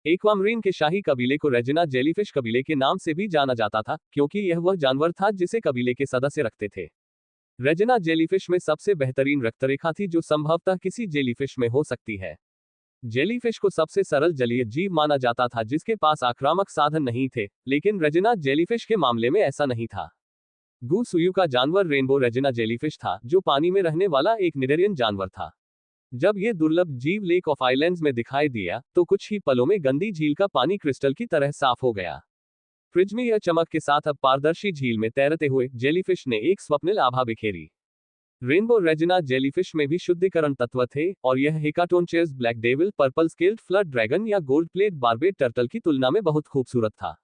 एक्वामरीन के शाही कबीले को रेजिना जेलीफिश कबीले के नाम से भी जाना जाता था, क्योंकि यह वह जानवर था जिसे कबीले के सदस्य रखते थे। रेजिना जेलीफिश में सबसे बेहतरीन रक्तरेखा थी जो संभवतः किसी जेलीफिश में हो सकती है। जेलीफिश को सबसे सरल जलीय जीव माना जाता था जिसके पास आक्रामक साधन नहीं थे, लेकिन रेजिना जेलीफिश के मामले में ऐसा नहीं था। गु सुयू का जानवर रेनबो रेजिना जेलीफिश था, जो पानी में रहने वाला एक निडेरियन जानवर था। जब यह दुर्लभ जीव लेक ऑफ आइलैंड्स में दिखाई दिया, तो कुछ ही पलों में गंदी झील का पानी क्रिस्टल की तरह साफ हो गया। प्रिज्मीय चमक के साथ अब पारदर्शी झील में तैरते हुए जेलीफिश ने एक स्वप्निल आभा बिखेरी। रेनबो रेजिना जेलीफिश में भी शुद्धिकरण तत्व थे, और यह Hecatoncheires black devil, purple scaled flood dragon या गोल्ड प्लेट बार्बेट टर्टल की तुलना में बहुत खूबसूरत था।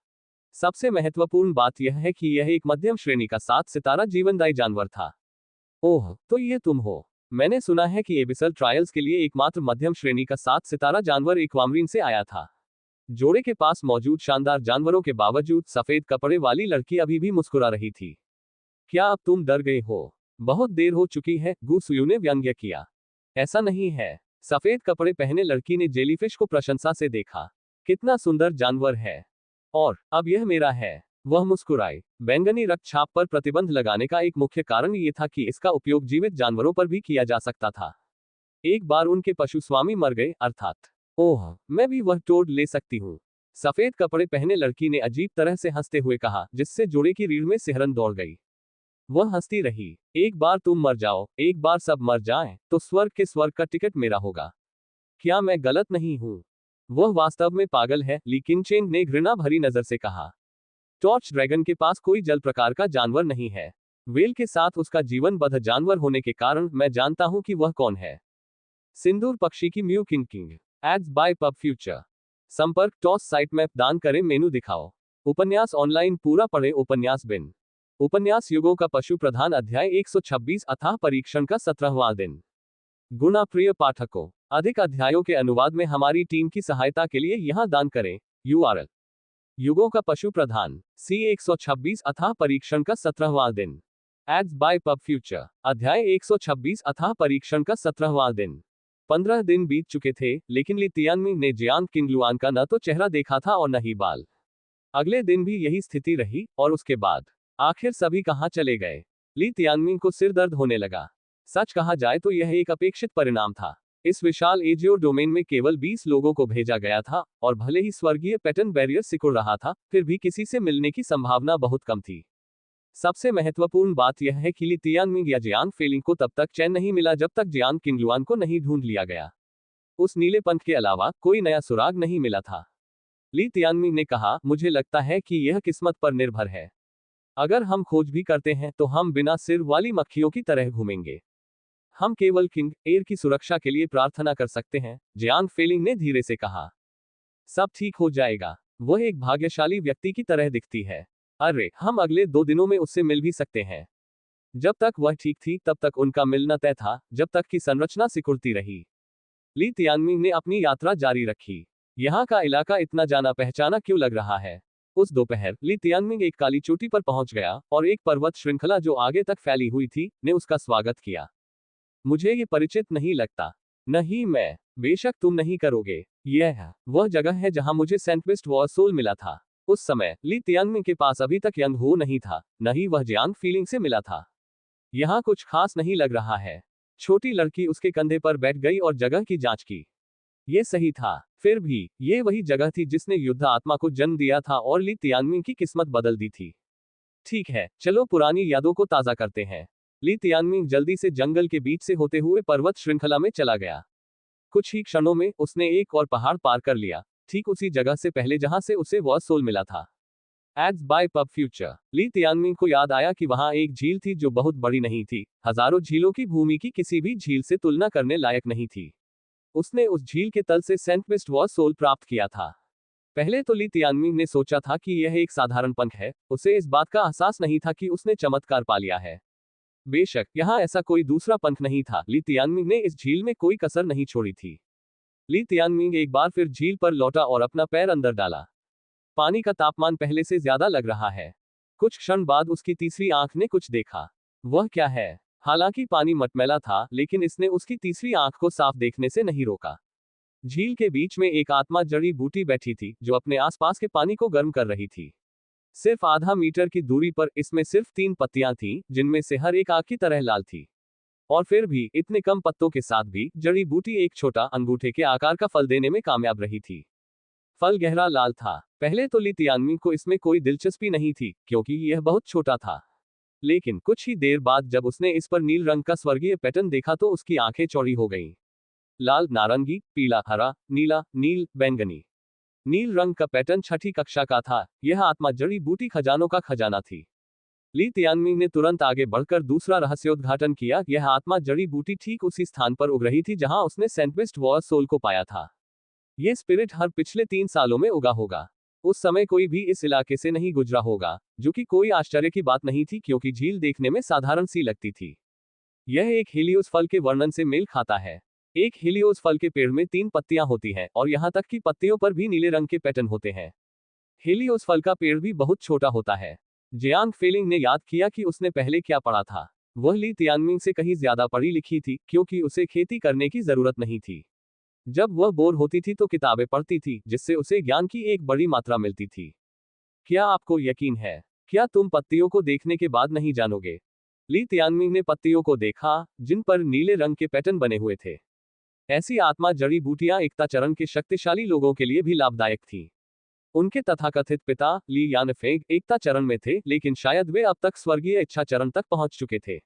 सबसे महत्वपूर्ण बात यह है कि यह एक मध्यम श्रेणी का 7 सितारा जीवनदायी जानवर था। ओह, तो ये तुम हो। मैंने सुना है कि एबिसल ट्रायल्स के लिए एकमात्र मध्यम श्रेणी का 7 सितारा जानवर एक्वामरीन से आया था। जोड़े के पास मौजूद शानदार जानवरों के बावजूद सफेद कपड़े वाली लड़की अभी भी मुस्कुरा रही थी। क्या अब तुम डर गए हो? बहुत देर हो चुकी है, गु सुयू ने व्यंग्य किया। ऐसा नहीं है। सफेद कपड़े पहने लड़की ने जेलीफिश को प्रशंसा से देखा। कितना सुंदर जानवर है। और अब यह मेरा है। वह मुस्कुराई। बैंगनी रक्तचाप पर प्रतिबंध लगाने का एक मुख्य कारण यह था कि इसका उपयोग जीवित जानवरों पर भी किया जा सकता था। एक बार उनके पशु स्वामी मर गए, अर्थात। ओह, मैं भी वह टोड ले सकती हूँ। सफेद कपड़े पहने लड़की ने अजीब तरह से हंसते हुए कहा, जिससे जोड़े की रीढ़ में सिहरन दौड़ गई। वह हंसती रही। एक बार तुम मर जाओ, एक बार सब मर जाएं, तो स्वर्ग के स्वर्ग का टिकट मेरा होगा। क्या मैं गलत नहीं हूं? वह वास्तव में पागल है, ली किनचेंग ने घृणा भरी नजर से कहा। टॉर्च ड्रैगन के पास कोई जल प्रकार का जानवर नहीं है। वेल के साथ उसका जीवनबद्ध जानवर होने के कारण मैं जानता हूं कि वह कौन है। सिंदूर पक्षी की म्यू किंग। Ads by PubFuture. संपर्क टॉस साइट मैप दान करें, मेनू दिखाओ। उपन्यास ऑनलाइन पूरा पढ़े। उपन्यास बिन। उपन्यास युगों का पशु प्रधान अध्याय 126 अथाह परीक्षण का 17वां दिन। गुणा प्रिय पाठकों, अधिक अध्यायों के अनुवाद में हमारी टीम की सहायता के लिए यहां दान करें। URL युगों का पशु प्रधान C 126 अथाह परीक्षण का 17वां दिन। Ads by PubFuture. अध्याय 126 अथाह परीक्षण का 17वां दिन। 15 दिन बीत चुके थे, लेकिन ली तियानमिंग ने जियांग किंगलुआन का न तो चेहरा देखा था और न ही बाल। अगले दिन भी यही स्थिति रही, और उसके बाद आखिर सभी कहां चले गए? ली तियानमिंग को सिर दर्द होने लगा। सच कहा जाए तो यह एक अपेक्षित परिणाम था। इस विशाल एजियो डोमेन में केवल 20 लोगों को भेजा गया था, और भले ही स्वर्गीय पैटर्न बैरियर सिकुड़ रहा था, फिर भी किसी से मिलने की संभावना बहुत कम थी। सबसे महत्वपूर्ण बात यह है कि ली तियानमिंग या जियांग फेलिंग को तब तक चैन नहीं मिला जब तक जियांग किंगलुआन को नहीं ढूंढ लिया गया। उस नीले पंथ के अलावा कोई नया सुराग नहीं मिला था। ली तियानमिंग ने कहा, मुझे लगता है कि यह किस्मत पर निर्भर है। अगर हम खोज भी करते हैं तो हम बिना सिर वाली मक्खियों की तरह घूमेंगे। हम केवल किंग एयर की सुरक्षा के लिए प्रार्थना कर सकते हैं, जियांग फेलिंग ने धीरे से कहा। सब ठीक हो जाएगा। वह एक भाग्यशाली व्यक्ति की तरह दिखती है। अरे, हम अगले 2 दिनों में उससे मिल भी सकते हैं। जब तक वह ठीक थी तब तक उनका मिलना तय था, जब तक कि संरचना सिकुड़ती रही। ली तियानमिंग ने अपनी यात्रा जारी रखी। यहाँ का इलाका इतना जाना पहचाना क्यों लग रहा है? उस दोपहर ली तियानमिंग एक काली चोटी पर पहुंच गया और एक पर्वत श्रृंखला जो आगे तक फैली हुई थी ने उसका स्वागत किया। मुझे ये परिचित नहीं लगता। नहीं मैं। बेशक तुम नहीं करोगे। यह वह जगह है जहां मुझे सेंटवेस्ट वॉर सोल मिला था। उस समय ली तियानमिंग के पास अभी तक यंग हो नहीं था, न ही वह जियांग फीलिंग से मिला था। यहाँ कुछ खास नहीं लग रहा है। छोटी लड़की उसके कंधे पर बैठ गई और जगह की जांच की। ये सही था। फिर भी ये वही जगह थी जिसने युद्ध आत्मा को जन्म दिया था और ली तियानमिंग की किस्मत बदल दी थी। ठीक है, चलो पुरानी यादों को ताजा करते हैं। ली तियानमिंग जल्दी से जंगल के बीच से होते हुए पर्वत श्रृंखला में चला गया। कुछ ही क्षणों में उसने एक और पहाड़ पार कर लिया, ठीक उसी जगह से पहले जहां से उसे वह सोल मिला था। Ads by PubFuture. Li Tianming को याद आया कि वहां एक झील थी जो बहुत बड़ी नहीं थी, हजारों झीलों की भूमि की किसी भी झील से तुलना करने लायक नहीं थी। उसने उस झील के तल से सेंटवेस्ट वॉर सोल प्राप्त किया था। पहले तो ली तियानमिंग ने सोचा था कि यह एक साधारण पंख है, उसे इस बात का एहसास नहीं था कि उसने चमत्कार पा लिया है। बेशक यहाँ ऐसा कोई दूसरा पंख नहीं था, ली तियानमिंग ने इस झील में कोई कसर नहीं छोड़ी थी। ली तियानमिंग एक बार फिर झील पर लौटा और अपना पैर अंदर डाला। पानी का तापमान पहले से ज्यादा लग रहा है। कुछ क्षण बाद उसकी तीसरी आंख ने कुछ देखा। वह क्या है? हालांकि पानी मटमैला था, लेकिन इसने उसकी तीसरी आंख को साफ देखने से नहीं रोका। झील के बीच में एक आत्मा जड़ी बूटी बैठी थी जो अपने आसपास के पानी को गर्म कर रही थी। सिर्फ आधा मीटर की दूरी पर इसमें सिर्फ 3 पत्तियां थीं, जिनमें से हर एक आग की तरह लाल थी। और फिर भी इतने कम पत्तों के साथ भी जड़ी बूटी एक छोटा अंगूठे के आकार का फल देने में कामयाब रही थी। फल गहरा लाल था। पहले तो ली तियानमिंग को इसमें कोई दिलचस्पी नहीं थी, क्योंकि यह बहुत छोटा था। लेकिन कुछ ही देर बाद जब उसने इस पर नील रंग का स्वर्गीय पैटर्न देखा तो उसकी आंखें चौड़ी हो गईं। लाल, नारंगी, पीला, हरा, नीला, नील, बैंगनी। नील रंग का पैटर्न छठी कक्षा का था। यह आत्मा जड़ी बूटी खजानों का खजाना थी। ली तियानमिंग ने तुरंत आगे बढ़कर दूसरा रहस्योद्घाटन किया। यह आत्मा जड़ी बूटी ठीक उसी स्थान पर उग रही थी जहां उसने सेंटवेस्ट वॉर सोल को पाया था। यह स्पिरिट हर पिछले 3 सालों में उगा होगा। उस समय कोई भी इस इलाके से नहीं गुजरा होगा, जो कि कोई आश्चर्य की बात नहीं थी क्योंकि झील देखने में साधारण सी लगती थी। यह एक हेलियोस फल के वर्णन से मेल खाता है। एक हेलियोस फल के पेड़ में 3 पत्तियां होती हैं और यहां तक कि पत्तियों पर भी नीले रंग के पैटर्न होते हैं। हेलियोस फल का पेड़ भी बहुत छोटा होता है। जियांग फेलिंग ने याद किया कि उसने पहले क्या पढ़ा था। वह ली तियानमिंग से कहीं ज्यादा पढ़ी लिखी थी, क्योंकि उसे खेती करने की जरूरत नहीं थी। जब वह बोर होती थी तो किताबें पढ़ती थी, जिससे उसे ज्ञान की एक बड़ी मात्रा मिलती थी। क्या आपको यकीन है? क्या तुम पत्तियों को देखने के बाद नहीं जानोगे? ली तियानमिंग ने पत्तियों को देखा, जिन पर नीले रंग के पैटर्न बने हुए थे। ऐसी आत्मा जड़ी बूटियां एकता चरण के शक्तिशाली लोगों के लिए भी लाभदायक थी। उनके तथाकथित पिता ली यानफेंग एकता चरण में थे, लेकिन शायद वे अब तक स्वर्गीय इच्छा चरण तक पहुंच चुके थे।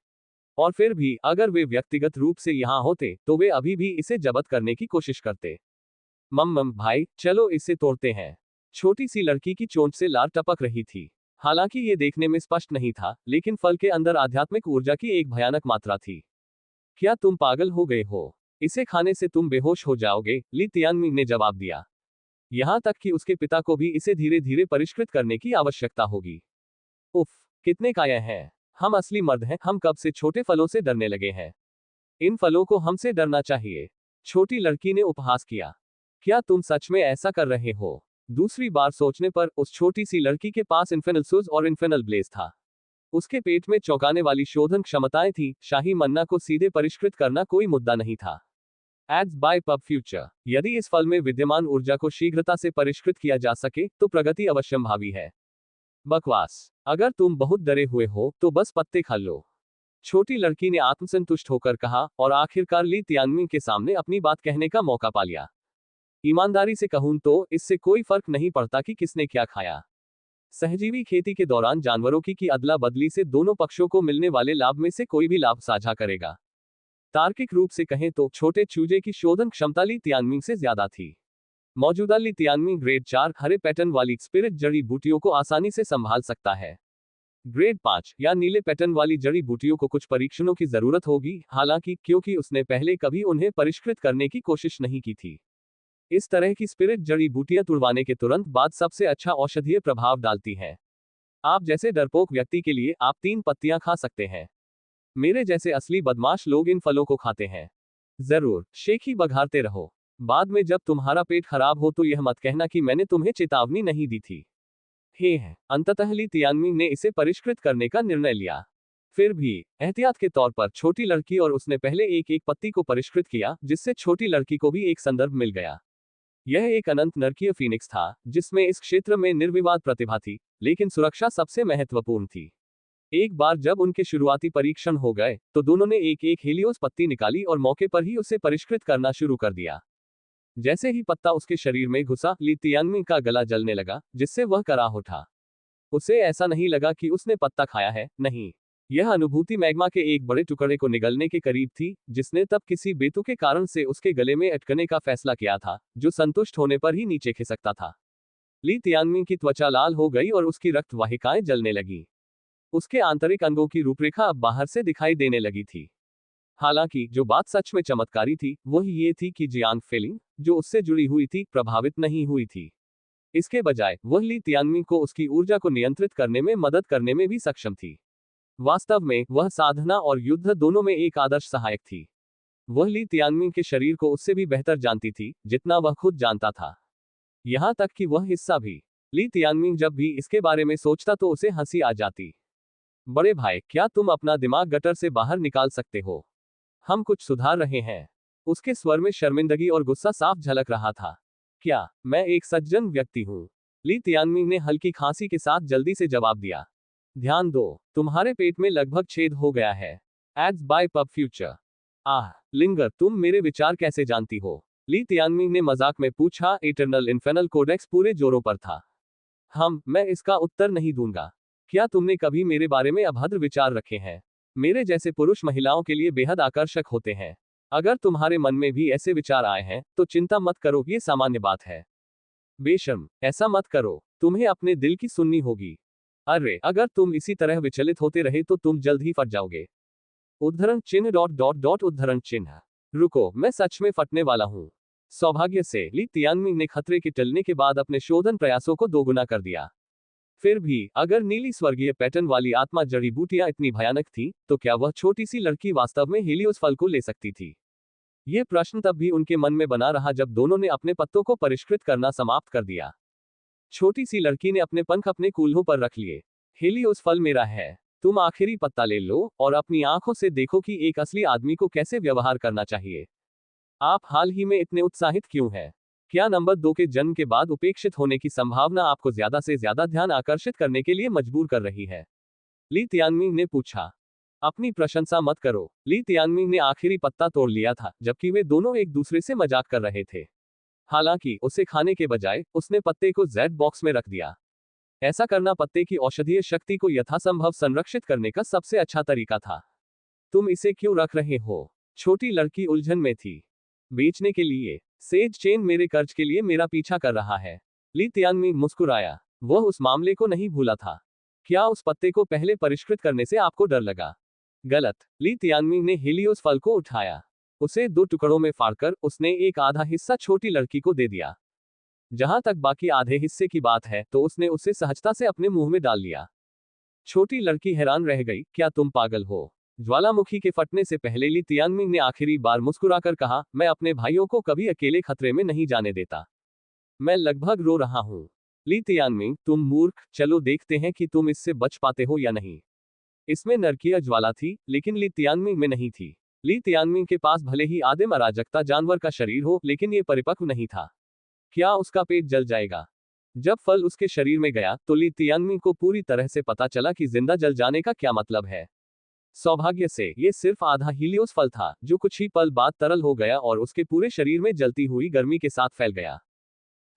और फिर भी अगर वे व्यक्तिगत रूप से यहाँ होते तो वे अभी भी इसे जब्त करने की कोशिश करते। मम भाई, चलो इसे तोड़ते हैं। छोटी सी लड़की की चोंच से लार टपक रही थी। हालांकि ये देखने में स्पष्ट नहीं था, लेकिन फल के अंदर आध्यात्मिक ऊर्जा की एक भयानक मात्रा थी। क्या तुम पागल हो गए हो? इसे खाने से तुम बेहोश हो जाओगे, ली तियानमिंग ने जवाब दिया। यहां तक कि उसके पिता को भी इसे धीरे धीरे परिष्कृत करने की आवश्यकता होगी। उफ, कितने काया हैं। हम असली मर्द हैं, हम कब से छोटे फलों से डरने लगे हैं। इन फलों को हमसे डरना चाहिए। छोटी लड़की ने उपहास किया। क्या तुम सच में ऐसा कर रहे हो? दूसरी बार सोचने पर उस छोटी सी लड़की के पास इन्फेनल सूज और इन्फेनल ब्लेज था। उसके पेट में चौंकाने वाली शोधन क्षमताएं थी। शाही मन्ना को सीधे परिष्कृत करना कोई मुद्दा नहीं था। Ads by PubFuture. यदि इस फल में विद्यमान ऊर्जा को शीघ्रता से परिष्कृत किया जा सके तो प्रगति अवश्यंभावी है। बकवास। अगर तुम बहुत डरे हुए हो तो बस पत्ते खा लो, छोटी लड़की ने आत्मसंतुष्ट होकर कहा और आखिरकार ली तियानमिंग के सामने अपनी बात कहने का मौका पा लिया। ईमानदारी से कहूं तो इससे कोई फर्क नहीं पड़ता कि किसने क्या खाया। सहजीवी खेती के दौरान जानवरों की अदला बदली से दोनों पक्षों को मिलने वाले लाभ में से कोई भी लाभ साझा करेगा। तार्किक रूप से कहें तो छोटे चूजे की शोधन क्षमता ली तियानमिंग से ज्यादा थी। मौजूदा ली तियानमिंग ग्रेड 4 हरे पैटर्न वाली स्पिरिट जड़ी बूटियों को आसानी से संभाल सकता है। ग्रेड 5 या नीले पैटर्न वाली जड़ी बूटियों को कुछ परीक्षणों की जरूरत होगी, हालांकि क्योंकि उसने पहले कभी उन्हें परिष्कृत करने की कोशिश नहीं की थी। इस तरह की स्पिरिट जड़ी बूटियां तुड़वाने के तुरंत बाद सबसे अच्छा औषधीय प्रभाव डालती हैं। आप जैसे डरपोक व्यक्ति के लिए आप 3 पत्तियां खा सकते हैं। मेरे जैसे असली बदमाश लोग इन फलों को खाते हैं। जरूर शेखी बघारते रहो। बाद में जब तुम्हारा पेट खराब हो तो यह मत कहना कि मैंने तुम्हें चेतावनी नहीं दी थी। हे है, अंततः ली तियानमिंग ने इसे परिष्कृत करने का निर्णय लिया। फिर भी एहतियात के तौर पर छोटी लड़की और उसने पहले एक एक पत्ती को परिष्कृत किया, जिससे छोटी लड़की को भी एक संदर्भ मिल गया। यह एक अनंत नरकीय फीनिक्स था, जिसमें इस क्षेत्र में निर्विवाद प्रतिभा थी, लेकिन सुरक्षा सबसे महत्वपूर्ण थी। एक बार जब उनके शुरुआती परीक्षण हो गए, तो दोनों ने एक एक हेलियोस पत्ती निकाली और मौके पर ही उसे परिष्कृत करना शुरू कर दिया। जैसे ही पत्ता उसके शरीर में घुसा, ली तियानमिंग का गला जलने लगा, जिससे वह कराह उठा। उसे ऐसा नहीं लगा कि उसने पत्ता खाया है, नहीं। यह अनुभूति मैग्मा के एक बड़े टुकड़े को निगलने के करीब थी, जिसने तब किसी बेतुके कारण से उसके गले में अटकने का फैसला किया था, जो संतुष्ट होने पर ही नीचे खिसकता था। ली तियानमिंग की त्वचा लाल हो गई और उसकी रक्त वाहिकाएं जलने लगी। उसके आंतरिक अंगों की रूपरेखा अब बाहर से दिखाई देने लगी थी। हालांकि जो बात सच में चमत्कारी थी, वह ये थी कि जियांग फेलिंग, जो उससे जुड़ी हुई थी, प्रभावित नहीं हुई थी। इसके बजाय वह ली तियानमिंग को उसकी ऊर्जा को नियंत्रित करने में मदद करने में भी सक्षम थी। वास्तव में वह साधना और युद्ध दोनों में एक आदर्श सहायक थी। वह ली तियानमिंग के शरीर को उससे भी बेहतर जानती थी, जितना वह खुद जानता था। यहां तक कि वह हिस्सा भी। ली तियानमिंग जब भी इसके बारे में सोचता तो उसे हंसी आ जाती। बड़े भाई, क्या तुम अपना दिमाग गटर से बाहर निकाल सकते हो? हम कुछ सुधार रहे हैं। उसके स्वर में शर्मिंदगी और गुस्सा साफ झलक रहा था। क्या मैं एक सज्जन व्यक्ति हूं? ली तियानमिंग ने हल्की खांसी के साथ जल्दी से जवाब दिया। ध्यान दो, तुम्हारे पेट में लगभग छेद हो गया है। Ads by PubFuture. आह, लिंगर, तुम मेरे विचार कैसे जानती हो? ली तियानमिंग ने मजाक में पूछा। इटरनल इन्फेनल कोडेक्स पूरे जोरों पर था। मैं इसका उत्तर नहीं दूंगा। क्या तुमने कभी मेरे बारे में अभद्र विचार रखे हैं? मेरे जैसे पुरुष महिलाओं के लिए बेहद आकर्षक होते हैं। अगर तुम्हारे मन में भी ऐसे विचार आए हैं, तो चिंता मत करो, ये सामान्य बात है। बेशर्म, ऐसा मत करो, तुम्हें अपने दिल की सुननी होगी। अरे, अगर तुम इसी तरह विचलित होते रहे तो तुम जल्द ही फट जाओगे। उद्धरण चिन्ह डॉट डॉट डॉट उद्धरण चिन्ह। रुको, मैं सच में फटने वाला हूं। सौभाग्य से ली तियानमिंग ने खतरे के टलने के बाद अपने शोधन प्रयासों को दोगुना कर दिया। फिर भी अगर नीली स्वर्गीय पैटर्न वाली आत्मा जड़ी बूटियां इतनी भयानक थी, तो क्या वह छोटी सी लड़की वास्तव में हेलियोस फल को ले सकती थी? यह प्रश्न तब भी उनके मन में बना रहा जब दोनों ने अपने पत्तों को परिष्कृत करना समाप्त कर दिया। छोटी सी लड़की ने अपने पंख अपने कूल्हों पर रख लिए। हेलियोस फल मेरा है। तुम आखिरी पत्ता ले लो और अपनी आंखों से देखो कि एक असली आदमी को कैसे व्यवहार करना चाहिए। आप हाल ही में इतने उत्साहित क्यों हैं? क्या नंबर 2 के जन्म के बाद उपेक्षित होने की संभावना आपको ज्यादा से ज्यादा ध्यान आकर्षित करने के लिए मजबूर कर रही है? ली तियानमिंग ने पूछा। अपनी प्रशंसा मत करो। ली तियानमिंग ने आखिरी पत्ता तोड़ लिया था, जबकि वे दोनों एक दूसरे से मजाक कर रहे थे। हालांकि उसे खाने के बजाय उसने पत्ते को जेड बॉक्स में रख दिया। ऐसा करना पत्ते की औषधीय शक्ति को यथासंभव संरक्षित करने का सबसे अच्छा तरीका था। तुम इसे क्यों रख रहे हो? छोटी लड़की उलझन में थी। बेचने के लिए। सेज चेन मेरे कर्ज के लिए मेरा पीछा कर रहा है। ली तियानमिंग मुस्कुराया। वह उस मामले को नहीं भूला था। क्या उस पत्ते को पहले परिष्कृत करने से आपको डर लगा? गलत। ली तियानमिंग ने हेलियोस फल को उठाया। उसे 2 टुकड़ों में फाड़कर उसने एक आधा हिस्सा छोटी लड़की को दे दिया। जहां तक बाकी आधे हिस्से की बात है, तो उसने उसे सहजता से अपने मुंह में डाल लिया। छोटी लड़की हैरान रह गई। क्या तुम पागल हो? ज्वालामुखी के फटने से पहले ली तियानमिंग ने आखिरी बार मुस्कुराकर कहा, मैं अपने भाइयों को कभी अकेले खतरे में नहीं जाने देता। मैं लगभग रो रहा हूं। ली तियानमिंग, तुम मूर्ख, चलो देखते हैं कि तुम इससे बच पाते हो या नहीं। इसमें नरकीय ज्वाला थी, लेकिन ली तियानमिंग में नहीं थी। ली तियानमिंग के पास भले ही आदिम अराजकता जानवर का शरीर हो, लेकिन ये परिपक्व नहीं था। क्या उसका पेट जल जाएगा? जब फल उसके शरीर में गया, तो ली तियानमिंग को पूरी तरह से पता चला कि जिंदा जल जाने का क्या मतलब है। सौभाग्य से ये सिर्फ आधा हीलियोस फल था, जो कुछ ही पल बाद तरल हो गया और उसके पूरे शरीर में जलती हुई गर्मी के साथ फैल गया।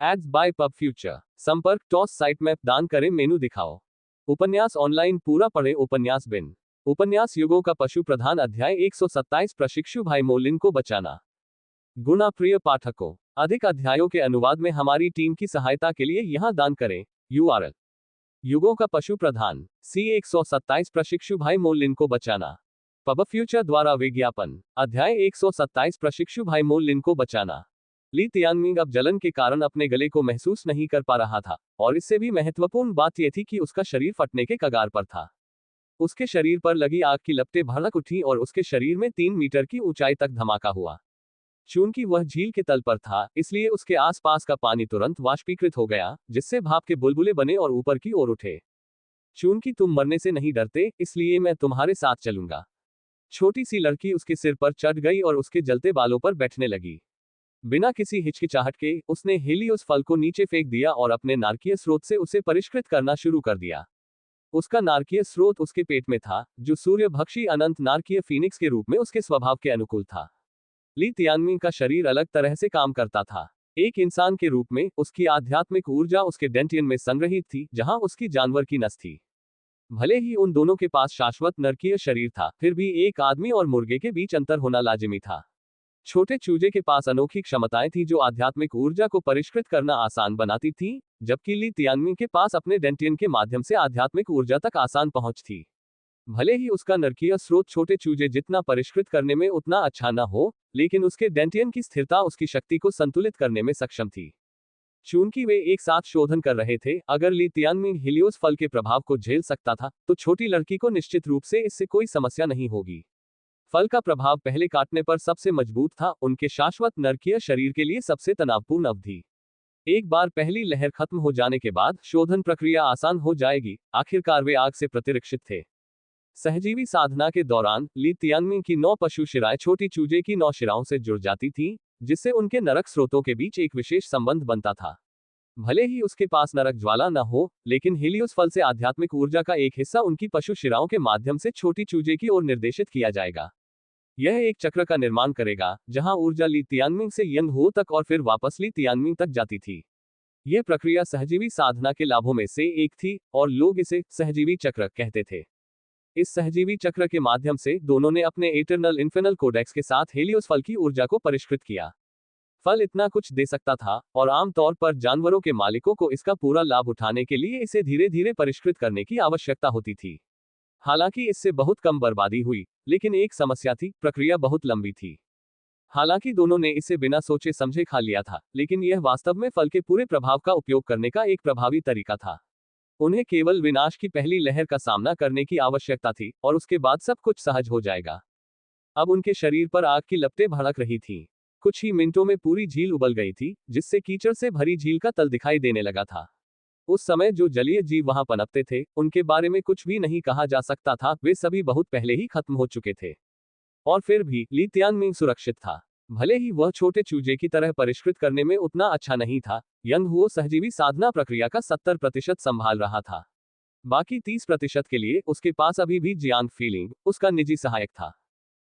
Ads by PubFuture. संपर्क टॉस साइट मैप दान करें मेनू दिखाओ। उपन्यास ऑनलाइन पूरा पढ़े। उपन्यास बिन। उपन्यास युगों का पशु प्रधान अध्याय 127 प्रशिक्षु भाई मोलिन को बचाना। गुणा प्रिय पाठकों, अधिक अध्यायों के अनुवाद में हमारी टीम की सहायता के लिए यहां दान करें। URL युगों का पशु प्रधान C127 प्रशिक्षु भाई मोलिन को बचाना। पब फ्यूचर द्वारा विज्ञापन। अध्याय 127 प्रशिक्षु भाई मोलिन को बचाना। ली तियानमिंग अब जलन के कारण अपने गले को महसूस नहीं कर पा रहा था, और इससे भी महत्वपूर्ण बात यह थी कि उसका शरीर फटने के कगार पर था। उसके शरीर पर लगी आग की लपटें भड़क उठी और उसके शरीर में 3 मीटर की ऊंचाई तक धमाका हुआ। चूंकि वह झील के तल पर था, इसलिए उसके आसपास का पानी तुरंत वाष्पीकृत हो गया, जिससे भाप के बुलबुले बने और ऊपर की ओर उठे। चूंकि तुम मरने से नहीं डरते, इसलिए मैं तुम्हारे साथ चलूंगा। छोटी सी लड़की उसके सिर पर चढ़ गई और उसके जलते बालों पर बैठने लगी। बिना किसी हिचकिचाहट के उसने हेलियोस फल को नीचे फेंक दिया और अपने नारकीय स्रोत से उसे परिष्कृत करना शुरू कर दिया। उसका नारकीय स्रोत उसके पेट में था, जो सूर्यभक्षी अनंत नारकीय फीनिक्स के रूप में उसके स्वभाव के अनुकूल था। ली तियानमिंग का शरीर अलग तरह से काम करता था। एक इंसान के रूप में उसकी आध्यात्मिक ऊर्जा उसके डेंटियन में संग्रहित थी, जहां उसकी जानवर की नस थी। भले ही उन दोनों के पास शाश्वत नरकीय शरीर था, फिर भी एक आदमी और मुर्गे के बीच अंतर होना लाजिमी था। छोटे चूजे के पास अनोखी क्षमताएं थी जो आध्यात्मिक ऊर्जा को परिष्कृत करना आसान बनाती थी, जबकि ली तियानमिंग के पास अपने डेंटियन के माध्यम से आध्यात्मिक ऊर्जा तक आसान पहुंच थी। भले ही उसका नरकीय स्रोत छोटे चूजे जितना परिष्कृत करने में उतना अच्छा न हो, लेकिन उसके डेंटियन की स्थिरता उसकी शक्ति को संतुलित करने में सक्षम थी। चूंकि वे एक साथ शोधन कर रहे थे, अगर ली तियानमिंग हेलियोस फल के प्रभाव को झेल सकता था, तो छोटी लड़की को निश्चित रूप से इससे कोई समस्या नहीं होगी। फल का प्रभाव पहले काटने पर सबसे मजबूत था, उनके शाश्वत नरकीय शरीर के लिए सबसे तनावपूर्ण अवधि। एक बार पहली लहर खत्म हो जाने के बाद शोधन प्रक्रिया आसान हो जाएगी। आखिरकार वे आग से प्रतिरक्षित थे। सहजीवी साधना के दौरान ली तियानमिंग की 9 पशु शिराएं छोटी चूजे की 9 शिराओं से जुड़ जाती थीं, जिससे उनके नरक स्रोतों के बीच एक विशेष संबंध बनता था। भले ही उसके पास नरक ज्वाला न हो, लेकिन हेलियोस फल से आध्यात्मिक ऊर्जा का एक हिस्सा उनकी पशु शिराओं के माध्यम से छोटी चूजे की ओर निर्देशित किया जाएगा। यह एक चक्र का निर्माण करेगा, जहां ऊर्जा ली तियानमिंग से यंग हो तक और फिर वापस ली तियानमिंग तक जाती थी। यह प्रक्रिया सहजीवी साधना के लाभों में से एक थी, और लोग इसे सहजीवी चक्र कहते थे। इस सहजीवी चक्र के माध्यम से दोनों ने अपने एटर्नल इन्फिनल कोडेक्स के साथ हेलियोस फल की ऊर्जा को परिष्कृत किया। फल इतना कुछ दे सकता था, और आमतौर पर जानवरों के मालिकों को इसका पूरा लाभ उठाने के लिए इसे धीरे धीरे परिष्कृत करने की आवश्यकता होती थी। हालांकि इससे बहुत कम बर्बादी हुई, लेकिन एक समस्या थी, प्रक्रिया बहुत लंबी थी। हालांकि दोनों ने इसे बिना सोचे समझे खा लिया था, लेकिन यह वास्तव में फल के पूरे प्रभाव का उपयोग करने का एक प्रभावी तरीका था। उन्हें केवल विनाश की पहली लहर का सामना करने की आवश्यकता थी, और उसके बाद सब कुछ सहज हो जाएगा। अब उनके शरीर पर आग की लपटें भड़क रही थीं। कुछ ही मिनटों में पूरी झील उबल गई थी, जिससे कीचड़ से भरी झील का तल दिखाई देने लगा था। उस समय जो जलीय जीव वहां पनपते थे, उनके बारे में कुछ भी नहीं कहा जा सकता था, वे सभी बहुत पहले ही खत्म हो चुके थे। और फिर भी ली तियानमिंग सुरक्षित था। भले ही वह छोटे चूजे की तरह परिष्कृत करने में उतना अच्छा नहीं था, यंग हुओ सहजीवी साधना प्रक्रिया का 70% संभाल रहा था। बाकी 30% के लिए उसके पास अभी भी जियांग फीलिंग, उसका निजी सहायक था।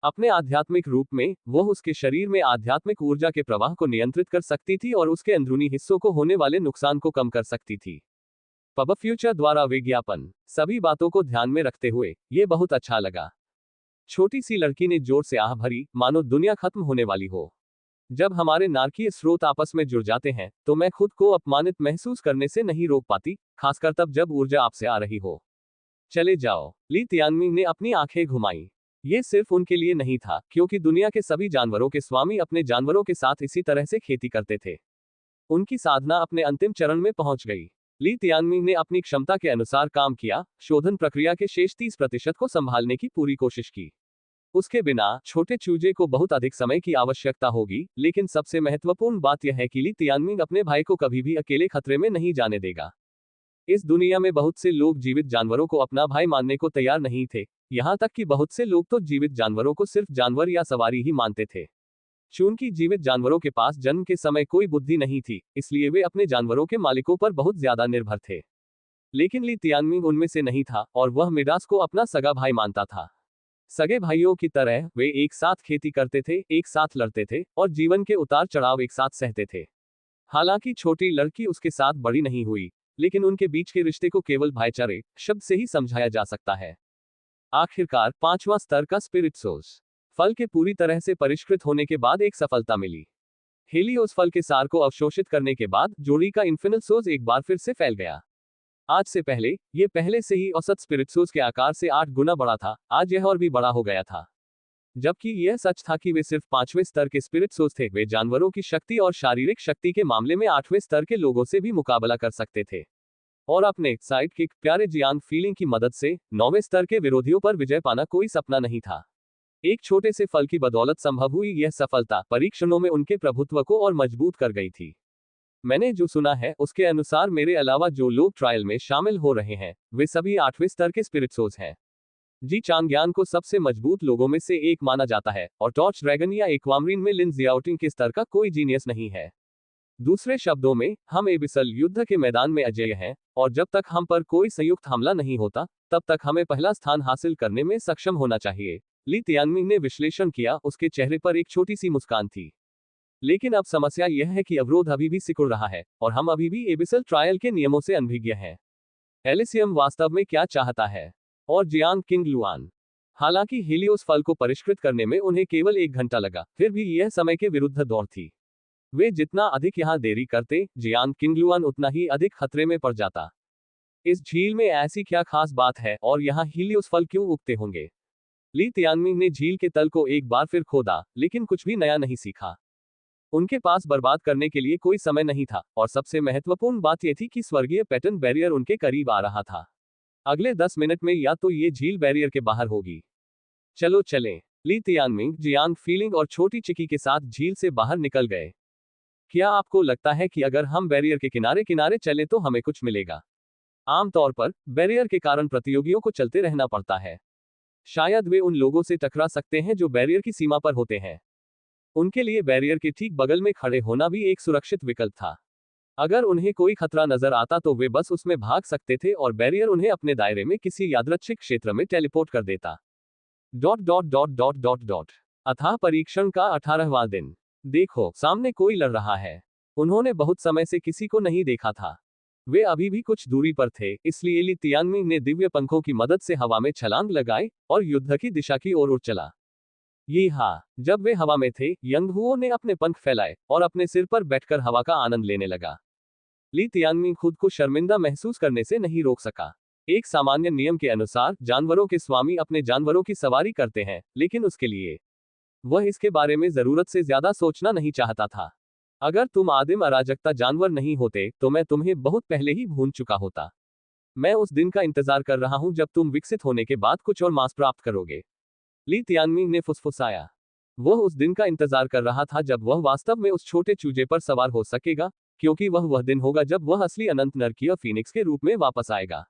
अपने आध्यात्मिक रूप में वह उसके शरीर में आध्यात्मिक ऊर्जा के प्रवाह को नियंत्रित कर सकती थी और उसके अंदरूनी हिस्सों को होने वाले नुकसान को कम कर सकती थी। पब फ्यूचर द्वारा विज्ञापन। सभी बातों को ध्यान में रखते हुए ये बहुत अच्छा लगा। छोटी सी लड़की ने जोर से आह भरी, मानो दुनिया खत्म होने वाली हो। जब हमारे नारकीय स्रोत आपस में जुड़ जाते हैं, तो मैं खुद को अपमानित महसूस करने से नहीं रोक पाती, खासकर तब जब ऊर्जा आपसे आ रही हो। चले जाओ। ली तियानमिंग ने अपनी आंखें घुमाई। ये सिर्फ उनके लिए नहीं था, क्योंकि दुनिया के सभी जानवरों के स्वामी अपने जानवरों के साथ इसी तरह से खेती करते थे। उनकी साधना अपने अंतिम चरण में पहुंच गई। ली तियानमिंग ने अपनी क्षमता के अनुसार काम किया, शोधन प्रक्रिया के शेष 30% को संभालने की पूरी कोशिश की। उसके बिना छोटे चूजे को बहुत अधिक समय की आवश्यकता होगी, लेकिन सबसे महत्वपूर्ण बात यह है कि ली तियानमिंग अपने भाई को कभी भी अकेले खतरे में नहीं जाने देगा। इस दुनिया में बहुत से लोग जीवित जानवरों को अपना भाई मानने को तैयार नहीं थे, यहाँ तक कि बहुत से लोग तो जीवित जानवरों को सिर्फ जानवर या सवारी ही मानते थे। चूंकि जीवित जानवरों के पास जन्म के समय कोई बुद्धि नहीं थी, इसलिए वे अपने जानवरों के मालिकों पर बहुत ज्यादा निर्भर थे। लेकिन ली तियानमिंग उनमें से नहीं था, और वह मिडास को अपना सगा भाई मानता था। सगे भाइयों की तरह वे एक साथ खेती करते थे, एक साथ लड़ते थे, और जीवन के उतार चढ़ाव एक साथ सहते थे। हालांकि छोटी लड़की उसके साथ बड़ी नहीं हुई, लेकिन उनके बीच के रिश्ते को केवल भाईचारे शब्द से ही समझाया जा सकता है। आखिरकार 5वां स्तर का स्पिरिट सोर्स। फल के पूरी तरह से परिष्कृत होने के बाद एक सफलता मिली। हेलियोस फल के सार को अवशोषित करने के बाद जोड़ी का इन्फिनल सोर्स एक बार फिर से फैल गया। आज से पहले, ये पहले से ही औसत स्पिरिट सोर्स के आकार से 8 गुना बड़ा था, आज यह और भी बड़ा हो गया था। जबकि यह सच था कि वे सिर्फ 5वें स्तर के स्पिरिट सोर्स थे, वे जानवरों की शक्ति और शारीरिक शक्ति के मामले में 8वें स्तर के लोगों से भी मुकाबला कर सकते थे। और अपने साइड किक प्यारे जियांग फीलिंग की मदद से 9वें स्तर के विरोधियों पर विजय पाना कोई सपना नहीं था। एक छोटे से फल की बदौलत संभव हुई यह सफलता परीक्षणों में उनके प्रभुत्व को और मजबूत कर गई थी। मैंने जो सुना है उसके अनुसार मेरे अलावा जो लोग ट्रायल में शामिल हो रहे हैं वे सभी 8वें स्तर के स्पिरिटसोज हैं। जी चांगयान को सबसे मजबूत लोगों में से एक माना जाता है और टॉर्च ड्रैगन या एक्वामरीन में लिन जियाओटिंग के स्तर का कोई जीनियस नहीं है। दूसरे शब्दों में, हम एबिसल युद्ध के मैदान में अजेय हैं, और जब तक हम पर कोई संयुक्त हमला नहीं होता, तब तक हमें पहला स्थान हासिल करने में सक्षम होना चाहिए। ली तियानमिंग ने विश्लेषण किया, उसके चेहरे पर एक छोटी सी मुस्कान थी। लेकिन अब समस्या यह है कि अवरोध अभी भी सिकुड़ रहा है, और हम अभी भी एबिसल ट्रायल के नियमों से अनभिज्ञ हैं। एलिसियम वास्तव में क्या चाहता है? और जियांग किंग लुआन। हालांकि हीलियोस फल को परिष्कृत करने में उन्हें केवल 1 घंटा लगा, फिर भी यह समय के विरुद्ध दौड़ थी। वे जितना अधिक यहाँ देरी करते, जियांग किंगलुआन उतना ही अधिक खतरे में पड़ जाता। इस झील में ऐसी क्या खास बात है और यहाँ हीलियोस फल क्यों उगते होंगे? ली तियानमिंग ने झील के तल को एक बार फिर खोदा, लेकिन कुछ भी नया नहीं सीखा। उनके पास बर्बाद करने के लिए कोई समय नहीं था, और सबसे महत्वपूर्ण बात यह थी कि स्वर्गीय पैटर्न बैरियर उनके करीब आ रहा था। अगले 10 मिनट में या तो ये झील बैरियर के बाहर होगी। चलो चलें। ली तियानमिंग, जियांग फीलिंग और छोटी चिकी के साथ झील से बाहर निकल गए। क्या आपको लगता है कि अगर हम बैरियर के किनारे किनारे चलें तो हमें कुछ मिलेगा? आमतौर पर बैरियर के कारण प्रतियोगियों को चलते रहना पड़ता है। शायद वे उन लोगों से टकरा सकते हैं जो बैरियर की सीमा पर होते हैं। उनके लिए बैरियर के ठीक बगल में खड़े होना भी एक सुरक्षित विकल्प था। अगर उन्हें कोई खतरा नजर आता तो वे बस उसमें भाग सकते थे और बैरियर उन्हें अपने दायरे में किसी यादृच्छिक क्षेत्र में टेलीपोर्ट कर देता। अथाह परीक्षण का 18वां दिन। देखो, सामने कोई लड़ रहा है। उन्होंने बहुत समय से किसी को नहीं देखा था। वे अभी भी कुछ दूरी पर थे, इसलिए ली तियानमिंग ने दिव्य पंखों की मदद से हवा में छलांग लगाई और युद्ध की दिशा की ओर उड़ चला। ये हाँ, जब वे हवा में थे, यंग हुओ ने अपने पंख फैलाए और अपने सिर पर बैठकर हवा का आनंद लेने लगा। ली तियानमिंग खुद को शर्मिंदा महसूस करने से नहीं रोक सका। एक सामान्य नियम के अनुसार जानवरों के स्वामी अपने जानवरों की सवारी करते हैं, लेकिन उसके लिए वह इसके बारे में जरूरत से ज्यादा सोचना नहीं चाहता था। अगर तुम आदिम अराजकता जानवर नहीं होते तो मैं तुम्हें बहुत पहले ही भून चुका होता। मैं उस दिन का इंतजार कर रहा हूं जब तुम विकसित होने के बाद कुछ और मांस प्राप्त करोगे। ली तियानमिंग ने फुसफुसाया। वह उस दिन का इंतजार कर रहा था जब वह वास्तव में उस छोटे चूजे पर सवार हो सकेगा, क्योंकि वह दिन होगा जब वह असली अनंत नरकीय फीनिक्स के रूप में वापस आएगा।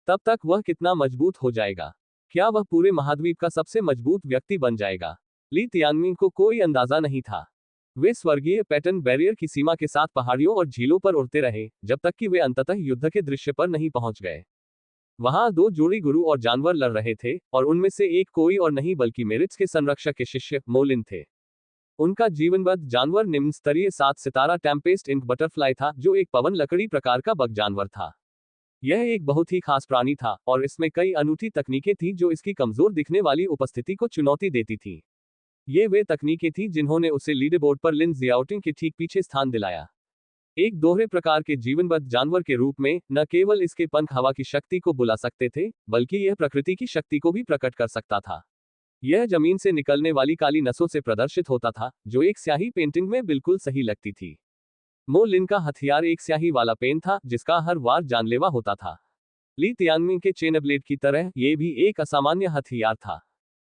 तब तक वह कितना मजबूत हो जाएगा? क्या वह पूरे महाद्वीप का सबसे मजबूत व्यक्ति बन जाएगा? ली तियानमिंग को कोई अंदाजा नहीं था। वे स्वर्गीय पैटर्न बैरियर की सीमा के साथ पहाड़ियों और झीलों पर उड़ते रहे, जब तक कि वे अंततः युद्ध के दृश्य पर नहीं पहुंच गए। वहां 2 जोड़ी गुरु और जानवर लड़ रहे थे, और उनमें से एक कोई और नहीं बल्कि मेरिट्स के संरक्षक के शिष्य मोलिन थे। उनका जीवनबद्ध जानवर निम्न स्तरीय 7 सितारा टेम्पेस्ट इंक बटरफ्लाई था, जो एक पवन लकड़ी प्रकार का बग जानवर था। यह एक बहुत ही खास प्राणी था, और इसमें कई अनूठी तकनीकें थीं जो इसकी कमजोर दिखने वाली उपस्थिति को चुनौती देती थीं। ये वे तकनीकें थीं जिन्होंने उसे लीडरबोर्ड पर लिन जियाओटिंग के ठीक पीछे स्थान दिलाया। एक दोहरे प्रकार के जीवनबद्ध जानवर के रूप में, न केवल इसके पंख हवा की शक्ति को बुला सकते थे, बल्कि यह प्रकृति की शक्ति को भी प्रकट कर सकता था। यह जमीन से निकलने वाली काली नसों से प्रदर्शित होता था, जो एक स्याही पेंटिंग में बिल्कुल सही लगती थी। मो लिन का हथियार एक स्याही वाला पेन था, जिसका हर वार जानलेवा होता था। ली तियानमिंग के चेनब्लेड की तरह यह भी एक असामान्य हथियार था।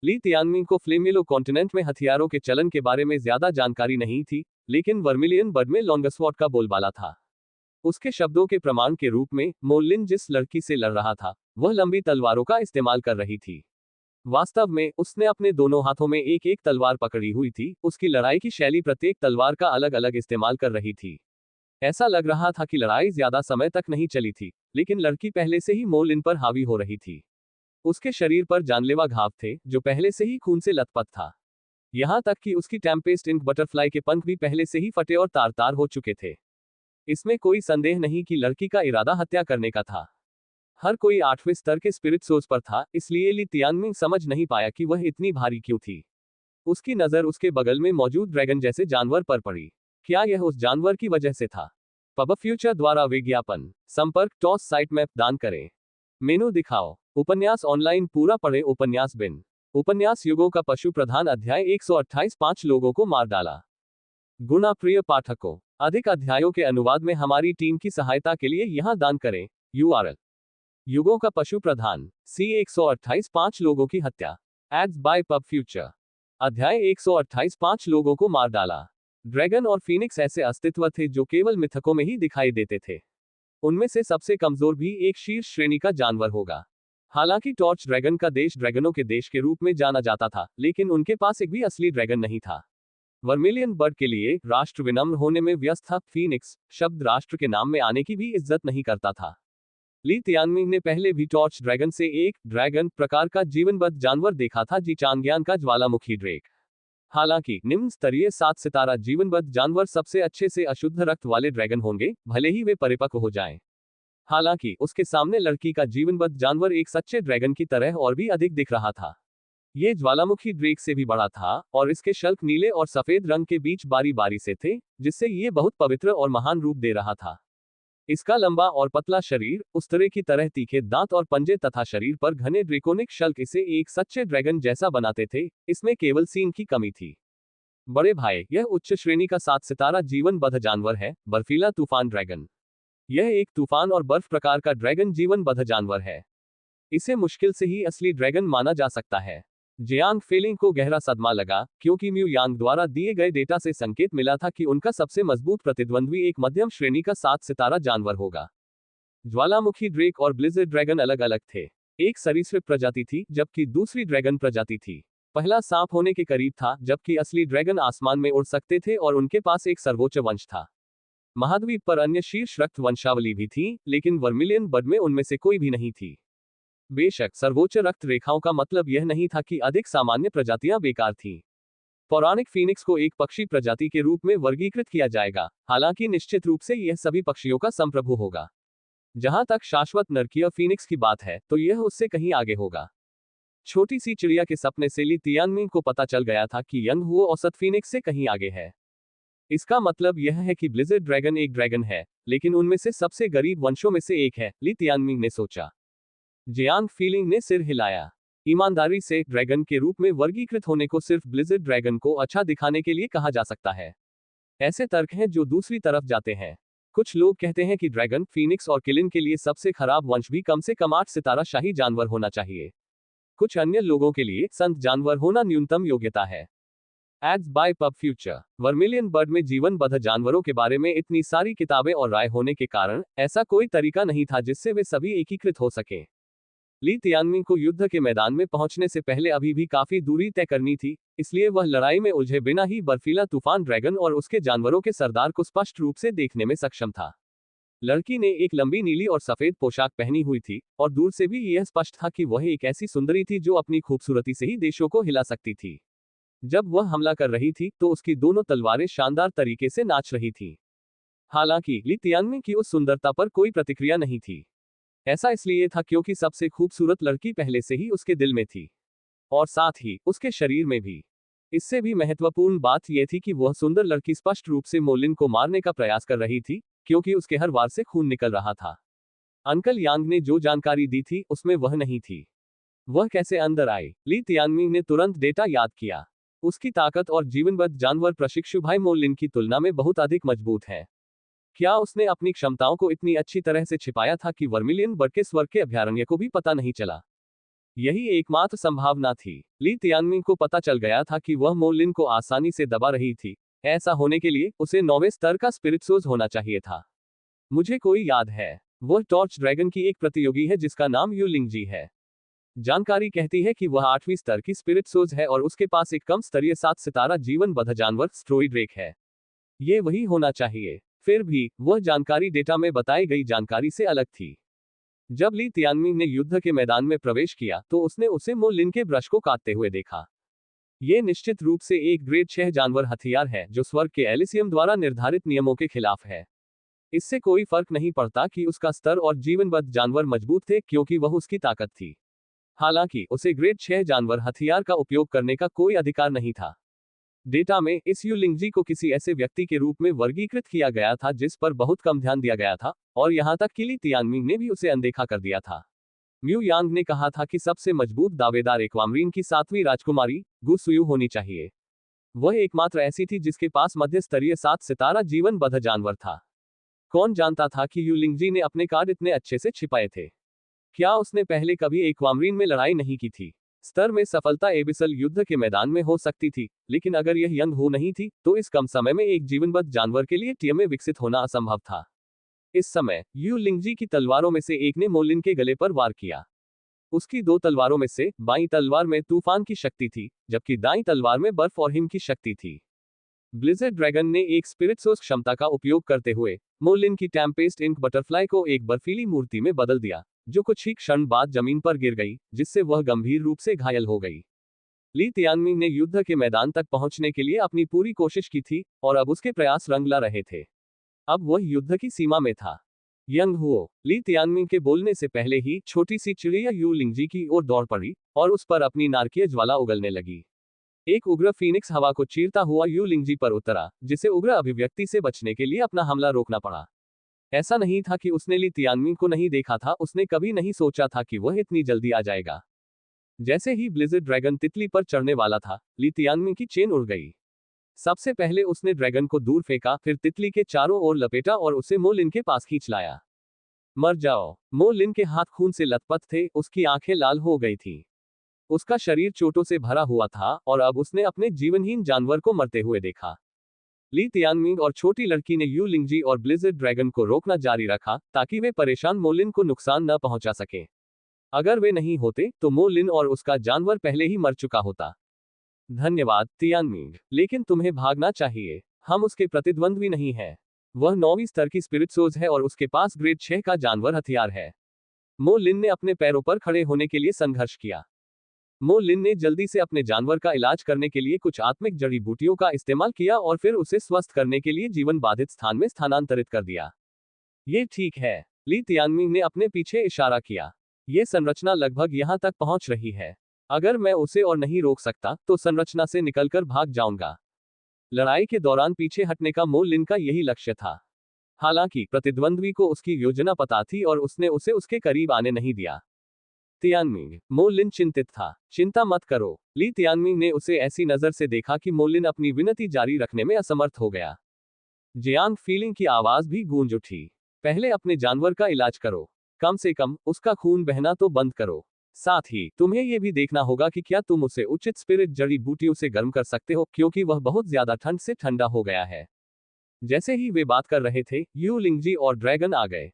ली तियानमिंग को फ्लेमिलो कॉन्टिनेंट में हथियारों के चलन के बारे में ज्यादा जानकारी नहीं थी, लेकिन वर्मिलियन बर्ड में लॉन्गस्वॉर्ड का बोलबाला था। उसके शब्दों के प्रमाण के रूप में, मो लिन जिस लड़की से लड़ रहा था, वह लंबी तलवारों का इस्तेमाल कर रही थी। वास्तव में, उसने अपने दोनों हाथों में एक एक तलवार पकड़ी हुई थी। उसकी लड़ाई की शैली प्रत्येक तलवार का अलग अलग इस्तेमाल कर रही थी। ऐसा लग रहा था कि लड़ाई ज्यादा समय तक नहीं चली थी, लेकिन लड़की पहले से ही मो लिन पर हावी हो रही थी। उसके शरीर पर जानलेवा घाव थे, जो पहले से ही खून से लथपथ था। यहां तक कि उसकी टेम्पेस्ट इंक बटरफ्लाई के पंख भी पहले से ही फटे और तार तार हो चुके थे। इसमें कोई संदेह नहीं कि लड़की का इरादा हत्या करने का था। हर कोई 8वें स्तर के स्पिरिट सोर्स पर था, इसलिए ली तियानमिंग समझ नहीं पाया कि वह इतनी भारी क्यों थी। उसकी नजर उसके बगल में मौजूद ड्रैगन जैसे जानवर पर पड़ी। क्या यह उस जानवर की वजह से था? पब फ्यूचर द्वारा विज्ञापन। संपर्क टॉस साइट मैप दान करें। मेनू दिखाओ। उपन्यास ऑनलाइन पूरा पढ़े। उपन्यास बिन। उपन्यास युगों का पशु प्रधान अध्याय 128 5 लोगों को मार डाला। गुना प्रिय पाठकों, अधिक अध्यायों के अनुवाद में हमारी टीम की सहायता के लिए यहां दान करें। URL: युगों का पशु प्रधान C 128 5 लोगों की हत्या। Ads by PubFuture. अध्याय 128 5 लोगों को मार डाला। ड्रैगन और फीनिक्स ऐसे अस्तित्व थे जो केवल मिथकों में ही दिखाई देते थे। उनमें से सबसे कमजोर भी एक शीर्ष श्रेणी का जानवर होगा। हालांकि टॉर्च ड्रैगन का देश ड्रैगनों के देश के रूप में जाना जाता था, लेकिन उनके पास एक भी असली ड्रैगन नहीं था। वर्मिलियन बर्ड के लिए राष्ट्र विनम्र होने में व्यस्त था। फीनिक्स शब्द राष्ट्र के नाम में आने की भी इज्जत नहीं करता था। ली तियानमिंग ने पहले भी टॉर्च ड्रैगन से एक ड्रैगन प्रकार का जीवनबद्ध जानवर देखा था, जी चांगयान का ज्वालामुखी ड्रेक। हालांकि निम्न स्तरीय 7 सितारा जीवनबद्ध जानवर सबसे अच्छे से अशुद्ध रक्त वाले ड्रैगन होंगे, भले ही वे परिपक्व हो जाएं। हालांकि उसके सामने लड़की का जीवनबद्ध जानवर एक सच्चे ड्रैगन की तरह और भी अधिक दिख रहा था। ये ज्वालामुखी ड्रेक से भी बड़ा था और इसके शल्क नीले और सफेद रंग के बीच बारी बारी से थे, जिससे ये बहुत पवित्र और महान रूप दे रहा था। इसका लंबा और पतला शरीर, उस्तरे की तरह तीखे दांत और पंजे तथा शरीर पर घने ड्रेकोनिक शल्क इसे एक सच्चे ड्रैगन जैसा बनाते थे। इसमें केवल सींग की कमी थी। बड़े भाई, यह उच्च श्रेणी का 7 सितारा जीवनबद्ध जानवर है, बर्फीला तूफान ड्रैगन। यह एक तूफान और बर्फ प्रकार का ड्रैगन जीवनबद्ध जानवर है। इसे मुश्किल से ही असली ड्रैगन माना जा सकता है। जियांग फेलिंग को गहरा सदमा लगा, क्योंकि म्यू यांग द्वारा दिए गए डेटा से संकेत मिला था कि उनका सबसे मजबूत प्रतिद्वंद्वी एक मध्यम श्रेणी का 7 सितारा जानवर होगा। ज्वालामुखी ड्रेक और ब्लिज़र्ड ड्रैगन अलग अलग थे। एक सरीसृप प्रजाति थी, जबकि दूसरी ड्रैगन प्रजाति थी। पहला सांप होने के करीब था, जबकि असली ड्रैगन आसमान में उड़ सकते थे और उनके पास एक सर्वोच्च वंश था। महाद्वीप पर अन्य शीर्ष रक्त वंशावली भी थी, लेकिन वर्मिलियन बर्ड में उनमें से कोई भी नहीं थी। बेशक सर्वोच्च रक्त रेखाओं का मतलब यह नहीं था कि अधिक सामान्य प्रजातियां बेकार थीं। पौराणिक फीनिक्स को एक पक्षी प्रजाति के रूप में वर्गीकृत किया जाएगा, हालांकि निश्चित रूप से यह सभी पक्षियों का संप्रभु होगा। जहां तक शाश्वत नरकीय फीनिक्स की बात है, तो यह उससे कहीं आगे होगा। छोटी सी चिड़िया के सपने से ली तियानमिंग को पता चल गया था कि यंग हुओ औसत फीनिक्स से कहीं आगे है। इसका मतलब यह है कि ब्लिज़र्ड ड्रैगन एक ड्रैगन है, लेकिन उनमें से सबसे गरीब वंशों में से एक है, ली तियानमिंग ने सोचा। जियांग फीलिंग ने सिर हिलाया। ईमानदारी से, ड्रैगन के रूप में वर्गीकृत होने को सिर्फ ब्लिज़र्ड ड्रैगन को अच्छा दिखाने के लिए कहा जा सकता है। ऐसे तर्क हैं जो दूसरी तरफ जाते हैं। कुछ लोग कहते हैं कि ड्रैगन, फीनिक्स और किलिन के लिए सबसे खराब वंश भी कम से कम 8 सितारा शाही जानवर होना चाहिए। कुछ अन्य लोगों के लिए संत जानवर होना न्यूनतम योग्यता है। Ads by PubFuture. Vermilion bird में जीवनबद्ध जानवरों के बारे में इतनी सारी किताबें और राय होने के कारण ऐसा कोई तरीका नहीं था जिससे वे सभी एकीकृत हो सकें। ली तियानमिंग को युद्ध के मैदान में पहुंचने से पहले अभी भी काफी दूरी तय करनी थी, इसलिए वह लड़ाई में उलझे बिना ही बर्फीला तूफान ड्रैगन और उसके जानवरों के सरदार को स्पष्ट रूप से देखने में सक्षम था। लड़की ने एक लंबी नीली और सफेद पोशाक पहनी हुई थी, और दूर से भी यह स्पष्ट था कि वह एक ऐसी सुंदरी थी जो अपनी खूबसूरती से ही देशों को हिला सकती थी। जब वह हमला कर रही थी, तो उसकी दोनों तलवारें शानदार तरीके से नाच रही थीं। हालांकि ली तियानमिंग की उस सुंदरता पर कोई प्रतिक्रिया नहीं थी। ऐसा इसलिए था क्योंकि सबसे खूबसूरत लड़की पहले से ही उसके दिल में थी, और साथ ही उसके शरीर में भी। इससे भी महत्वपूर्ण बात यह थी कि वह सुंदर लड़की स्पष्ट रूप से मोलिन को मारने का प्रयास कर रही थी, क्योंकि उसके हर वार से खून निकल रहा था। अंकल यांग ने जो जानकारी दी थी, उसमें वह नहीं थी। वह कैसे अंदर आई? ली तियानमिंग ने तुरंत डेटा याद किया। उसकी ताकत और जीवनबद्ध जानवर प्रशिक्षु भाई मोलिन की तुलना में बहुत अधिक मजबूत है। क्या उसने अपनी क्षमताओं को इतनी अच्छी तरह से छिपाया था कि वर्मिलियन बर्ड के स्वर्ग के अभयारण्य को भी पता नहीं चला? यही एकमात्र संभावना थी। ली तियानमिंग को पता चल गया था कि वह मोलिन को आसानी से दबा रही थी। ऐसा होने के लिए उसे 9वें स्तर का स्पिरिट सोज होना चाहिए था। मुझे कोई याद है, वह टॉर्च ड्रैगन की एक प्रतियोगी है जिसका नाम यू लिंगजी है। जानकारी कहती है कि वह 8वीं स्तर की स्पिरिट सोज है और उसके पास एक कम स्तरीय 7 सितारा जीवनबद्ध जानवर स्ट्रोई ड्रेक है। ये वही होना चाहिए। फिर भी वह जानकारी डेटा में बताई गई जानकारी से अलग थी। जब ली तियानमिंग ने युद्ध के मैदान में प्रवेश किया, तो उसने उसे मोलिन के ब्रश को काटते हुए देखा। ये निश्चित रूप से एक ग्रेड 6 जानवर हथियार है, जो स्वर्ग के एलिसियम द्वारा निर्धारित नियमों के खिलाफ है। इससे कोई फर्क नहीं पड़ता कि उसका स्तर और जीवनबद्ध जानवर मजबूत थे, क्योंकि वह उसकी ताकत थी। हालांकि उसे ग्रेड 6 जानवर हथियार का उपयोग करने का कोई अधिकार नहीं था। डेटा में इस यू लिंगजी को किसी ऐसे व्यक्ति के रूप में वर्गीकृत किया गया था जिस पर बहुत कम ध्यान दिया गया था, और यहां तक कि ली तियानमिंग ने भी उसे अनदेखा कर दिया था। म्यू यांग ने कहा था कि सबसे मजबूत दावेदार एक्वामरीन की 7वीं राजकुमारी गु सुयू होनी चाहिए। वह एकमात्र ऐसी थी जिसके पास मध्य स्तरीय 7 सितारा जीवनबद्ध जानवर था। कौन जानता था कि यू लिंगजी ने अपने कार्ड इतने अच्छे से छिपाए थे? क्या उसने पहले कभी एक्वामरीन में लड़ाई नहीं की थी? स्तर में सफलता एबिसल युद्ध के मैदान में हो सकती थी, लेकिन अगर यह यंग हू नहीं थी, तो इस कम समय में एक जीवनबद्ध जानवर के लिए टीम में विकसित होना असंभव था। इस समय यू लिंगजी की तलवारों में से एक ने मोलिन के गले पर वार किया। उसकी दो तलवारों में से बाईं तलवार में तूफान की शक्ति थी, जबकि दाईं तलवार में बर्फ और हिम की शक्ति थी। ब्लिज़र्ड ड्रैगन ने एक स्पिरिट सोर्स क्षमता का उपयोग करते हुए मोलिन की टेम्पेस्ट इंक बटरफ्लाई को एक बर्फीली मूर्ति में बदल दिया, जो कुछ ही क्षण बाद जमीन पर गिर गई, जिससे वह गंभीर रूप से घायल हो गई। ली तियानमिंग ने युद्ध के मैदान तक पहुंचने के लिए अपनी पूरी कोशिश की थी, और अब उसके प्रयास रंग ला रहे थे। अब वह युद्ध की सीमा में था। यंग हुओ, ली तियानमिंग के बोलने से पहले ही छोटी सी चिड़िया यू लिंगजी की ओर दौड़ पड़ी और उस पर अपनी नारकीय ज्वाला उगलने लगी। एक उग्र फीनिक्स हवा को चीरता हुआ यू लिंगजी पर उतरा, जिसे उग्र अभिव्यक्ति से बचने के लिए अपना हमला रोकना पड़ा। ऐसा नहीं था कि उसने ली तियानमिंग को नहीं देखा था, उसने कभी नहीं सोचा था कि वह इतनी जल्दी आ जाएगा। जैसे ही ब्लिज़र्ड ड्रैगन तितली पर चढ़ने वाला था, ली तियानमिंग की चेन उड़ गई। सबसे पहले उसने ड्रैगन को दूर फेंका, फिर तितली के चारों ओर लपेटा और उसे मो लिन के पास खींच लाया। मर जाओ। मो लिन के हाथ खून से लथपथ थे, उसकी आंखें लाल हो गई थीं। उसका शरीर चोटों से भरा हुआ था और अब उसने अपने जीवनहीन जानवर को मरते हुए देखा। ली तियानमिंग और छोटी लड़की ने यू लिंगजी और ब्लिज़र्ड ड्रैगन को रोकना जारी रखा, ताकि वे परेशान मो लिन को नुकसान न पहुंचा सके। अगर वे नहीं होते, तो मो लिन और उसका जानवर पहले ही मर चुका होता। धन्यवाद तियानमिंग, लेकिन तुम्हें भागना चाहिए। हम उसके प्रतिद्वंद्वी नहीं हैं। वह 9वीं स्तर की स्पिरिट सोर्स है और उसके पास ग्रेड 6 का जानवर हथियार है। मो लिन ने अपने पैरों पर खड़े होने के लिए संघर्ष किया। मो लिन ने जल्दी से अपने जानवर का इलाज करने के लिए कुछ आत्मिक जड़ी बूटियों का इस्तेमाल किया और फिर उसे स्वस्थ करने के लिए जीवन बाधित स्थान में स्थानांतरित कर दिया। ये ठीक है। ली तियानमिंग ने अपने पीछे इशारा किया। ये संरचना लगभग यहां तक पहुंच रही है। अगर मैं उसे और नहीं रोक सकता, तो संरचना से निकलकर भाग जाऊंगा। लड़ाई के दौरान पीछे हटने का मो लिन का यही लक्ष्य था। हालांकि प्रतिद्वंद्वी को उसकी योजना पता थी और उसने उसे उसके करीब आने नहीं दिया। तियानमिंग, मो लिन चिंतित था। चिंता मत करो। ली तियानमिंग ने उसे ऐसी नजर से देखा कि मो लिन अपनी विनती जारी रखने में असमर्थ हो गया। जियांग फीलिंग की आवाज भी गूंज उठी। पहले अपने जानवर का इलाज करो। कम से कम उसका खून बहना तो बंद करो। साथ ही तुम्हें यह भी देखना होगा कि क्या तुम उसे उचित स्पिरिट जड़ी बूटियों से गर्म कर सकते हो, क्योंकि वह बहुत ज्यादा ठंड से ठंडा हो गया है। जैसे ही वे बात कर रहे थे, यू लिंगजी और ड्रैगन आ गए।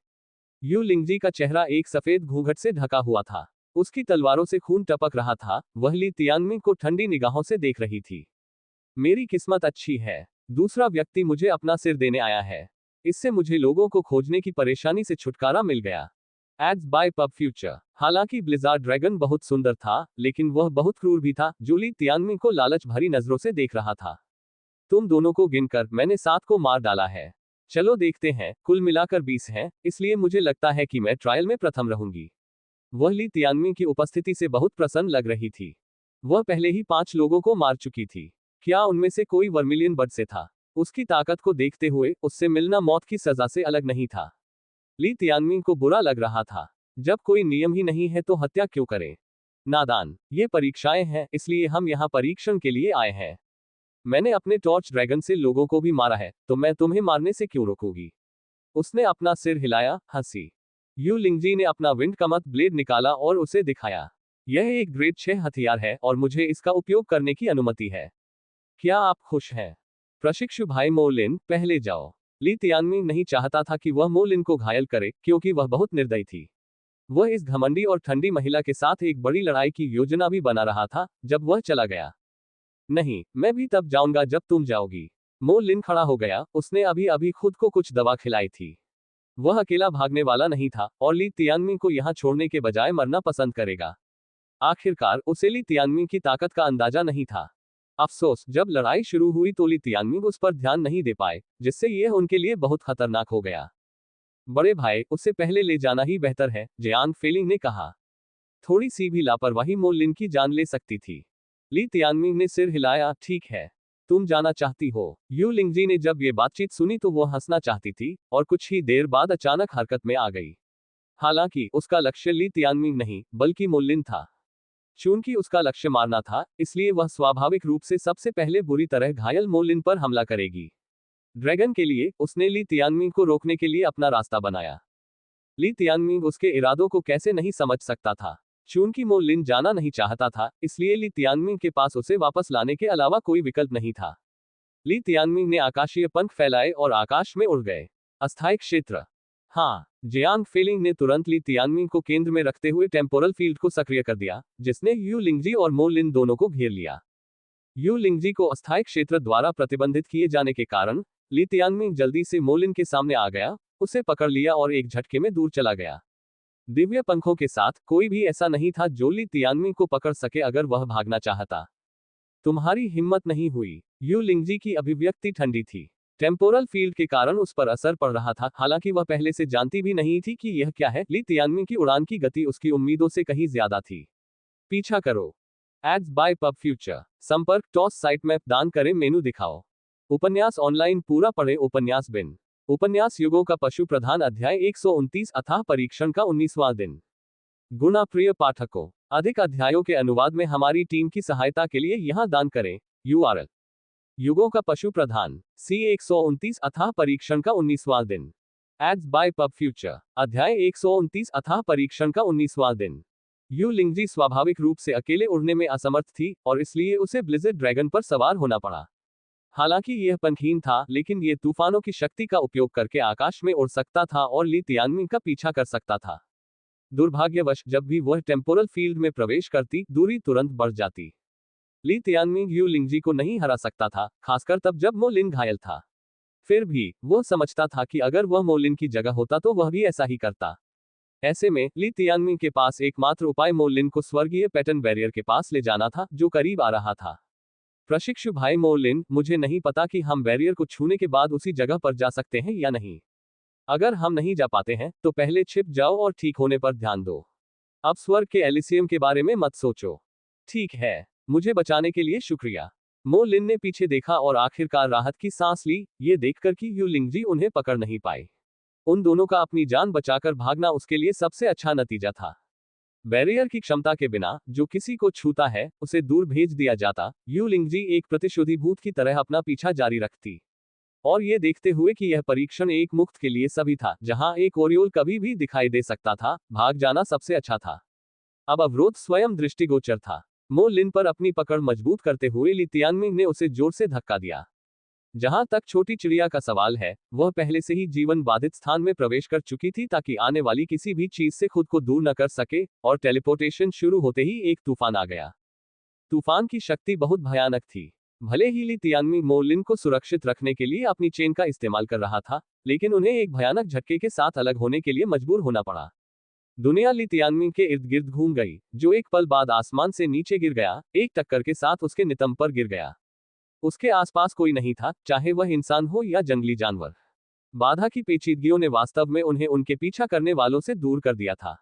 यू लिंगजी का चेहरा एक सफेद घूंघट से ढका हुआ था। उसकी तलवारों से खून टपक रहा था। वह ली तियानमिंग को ठंडी निगाहों से देख रही थी। मेरी किस्मत अच्छी है। दूसरा व्यक्ति मुझे अपना सिर देने आया है। इससे मुझे लोगों को खोजने की परेशानी से छुटकारा मिल गया। Ads by PubFuture. हालांकि ब्लिज़ार्ड ड्रैगन बहुत सुंदर था, लेकिन वह बहुत क्रूर भी था, जो ली तियानमिंग को लालच भरी नजरों से देख रहा था। तुम दोनों को गिनकर मैंने 7 को मार डाला है। चलो देखते हैं, कुल मिलाकर 20 हैं, इसलिए मुझे लगता है कि मैं ट्रायल में प्रथम रहूंगी। वह ली तियानमिंग की उपस्थिति से बहुत प्रसन्न लग रही थी। वह पहले ही 5 लोगों को मार चुकी थी। क्या उनमें से कोई वर्मिलियन बर्ड से था? उसकी ताकत को देखते हुए उससे मिलना मौत की सजा से अलग नहीं था। ली तियानमिंग को बुरा लग रहा था। जब कोई नियम ही नहीं है तो हत्या क्यों करें? नादान, ये परीक्षाएं हैं, इसलिए हम यहाँ परीक्षण के लिए आए हैं। मैंने अपने टॉर्च ड्रैगन से लोगों को भी मारा है, तो मैं तुम्हें मारने से क्यों रोकूंगी? उसने अपना सिर हिलाया, हंसी। यू लिंगजी ने अपना विंड कमत ब्लेड निकाला और उसे दिखाया। यह एक ग्रेड 6 हथियार है और मुझे इसका उपयोग करने की अनुमति है। क्या आप खुश हैं? प्रशिक्षु भाई मो लिन, पहले जाओ। ली तियानमिंग नहीं चाहता था कि वह मो लिन को घायल करे, क्योंकि वह बहुत निर्दयी थी। वह इस घमंडी और ठंडी महिला के साथ एक बड़ी लड़ाई की योजना भी बना रहा था, जब वह चला गया। नहीं, मैं भी तब जाऊंगा जब तुम जाओगी। मो लिन खड़ा हो गया, उसने अभी अभी खुद को कुछ दवा खिलाई थी। वह अकेला भागने वाला नहीं था, और ली तियानमिंग को यहां छोड़ने के बजाय मरना पसंद करेगा। आखिरकार उसे ली तियानमिंग की ताकत का अंदाजा नहीं था। अफसोस, जब लड़ाई शुरू हुई तो ली तियानमिंग उस पर ध्यान नहीं दे पाए, जिससे यह उनके लिए बहुत खतरनाक हो गया। बड़े भाई, उससे पहले ले जाना ही बेहतर है, जियांग फेलिंग ने कहा। थोड़ी सी भी लापरवाही मो लिन की जान ले सकती थी। ली तियानमिंग ने सिर हिलाया, ठीक है। तुम जाना चाहती हो। यू लिंगजी ने जब ये बातचीत सुनी तो वो हंसना चाहती थी, और कुछ ही देर बाद अचानक हरकत में आ गई। हालांकि उसका लक्ष्य ली तियानमिंग नहीं, बल्कि मो लिन था। चूंकि उसका लक्ष्य मारना था, इसलिए वह स्वाभाविक रूप से सबसे पहले बुरी तरह घायल मो लिन पर हमला करेगी। ड्रैगन के लिए, उसने ली तियानमिंग को रोकने के लिए अपना रास्ता बनाया। ली तियानमिंग उसके इरादों को कैसे नहीं समझ सकता था। चूंकि मो लिन जाना नहीं चाहता था, इसलिए ली तियानमिंग के पास उसे वापस लाने के अलावा कोई विकल्प नहीं था। ली तियानमिंग ने आकाशीय पंख फैलाए और आकाश में उड़ गए। अस्थायी क्षेत्र। हाँ, जियांग फेलिंग ने तुरंत ली तियानमिंग को केंद्र में रखते हुए टेम्पोरल फील्ड को सक्रिय कर दिया, जिसने यू लिंगजी और मो लिन दोनों को घेर लिया। यू लिंगजी को अस्थायी क्षेत्र द्वारा प्रतिबंधित किए जाने के कारण ली तियानमिंग जल्दी से मो लिन के सामने आ गया, उसे पकड़ लिया और एक झटके में दूर चला गया। दिव्य पंखों के साथ कोई भी ऐसा नहीं था जो ली तियानमिंग को पकड़ सके अगर वह भागना चाहता। तुम्हारी हिम्मत नहीं हुई। यू लिंगजी की अभिव्यक्ति ठंडी थी। टेम्पोरल फील्ड के कारण उस पर असर पड़ रहा था, हालांकि वह पहले से जानती भी नहीं थी कि यह क्या है। ली तियानमिंग की उड़ान की गति उसकी उम्मीदों से कहीं ज्यादा थी। पीछा करो। Ads by PubFuture. संपर्क टॉस साइट मैप दान करें मेनू दिखाओ। उपन्यास ऑनलाइन पूरा पढ़े। उपन्यास बिन। उपन्यास युगों का पशु प्रधान अध्याय 129 अथाह परीक्षण का 19वां दिन। गुणा प्रिय पाठकों, अधिक अध्यायों के अनुवाद में हमारी टीम की सहायता के लिए यहां दान करें। URL युगों का पशु प्रधान C129 अथाह परीक्षण का 19वां दिन। एड्स बाय पब फ्यूचर अध्याय 129 अथाह परीक्षण का 19वां दिन। यू लिंगजी स्वाभाविक रूप से अकेले उड़ने में असमर्थ थी और इसलिए उसे ब्लिज़र्ड ड्रैगन पर सवार होना पड़ा। हालांकि यह पंखहीन था, लेकिन यह तूफानों की शक्ति का उपयोग करके आकाश में उड़ सकता था और ली तियानमिंग का पीछा कर सकता था। दुर्भाग्यवश जब भी वह टेम्पोरल फील्ड में प्रवेश करती, दूरी तुरंत बढ़ जाती। ली तियानमिंग यू लिंगजी को नहीं हरा सकता था, खासकर तब जब मो लिन घायल था। फिर भी वह समझता था कि अगर वह मो लिन की जगह होता तो वह भी ऐसा ही करता। ऐसे में ली तियानमिंग के पास एकमात्र उपाय मो लिन को स्वर्गीय पैटर्न बैरियर के पास ले जाना था, जो करीब आ रहा था। प्रशिक्षु भाई मो लिन, मुझे नहीं पता कि हम बैरियर को छूने के बाद उसी जगह पर जा सकते हैं या नहीं। अगर हम नहीं जा पाते हैं तो पहले छिप जाओ और ठीक होने पर ध्यान दो। अब स्वर्ग के एलिसियम के बारे में मत सोचो। ठीक है, मुझे बचाने के लिए शुक्रिया। मो लिन ने पीछे देखा और आखिरकार राहत की सांस ली, ये देखकर कि यू लिंगजी उन्हें पकड़ नहीं पाए। उन दोनों का अपनी जान बचाकर भागना उसके लिए सबसे अच्छा नतीजा था। बैरियर की क्षमता के बिना जो किसी को छूता है उसे दूर भेज दिया जाता। यू लिंगजी एक प्रतिशोधीभूत की तरह अपना पीछा जारी रखती, और ये देखते हुए कि यह परीक्षण एक मुक्त के लिए सभी था, जहां एक ओरियोल कभी भी दिखाई दे सकता था, भाग जाना सबसे अच्छा था। अब अवरोध स्वयं दृष्टिगोचर था। मो लिन पर अपनी पकड़ मजबूत करते हुए ली तियानमिंग ने उसे जोर से धक्का दिया। जहां तक छोटी चिड़िया का सवाल है, वह पहले से ही जीवन बाधित स्थान में प्रवेश कर चुकी थी ताकि आने वाली किसी भी चीज से खुद को दूर न कर सके, और टेलीपोर्टेशन शुरू होते ही एक तूफान आ गया। तूफान की शक्ति बहुत भयानक थी। भले ही ली तियानमिंग मो लिन को सुरक्षित रखने के लिए अपनी चेन का इस्तेमाल कर रहा था, लेकिन उन्हें एक भयानक झटके के साथ अलग होने के लिए मजबूर होना पड़ा। दुनिया ली तियानमिंग के इर्द गिर्द घूम गई, जो एक पल बाद आसमान से नीचे गिर गया, एक टक्कर के साथ उसके नितंब पर गिर गया। उसके आसपास कोई नहीं था, चाहे वह इंसान हो या जंगली जानवर। बाधा की पेचीदगियों ने वास्तव में उन्हें उनके पीछा करने वालों से दूर कर दिया था।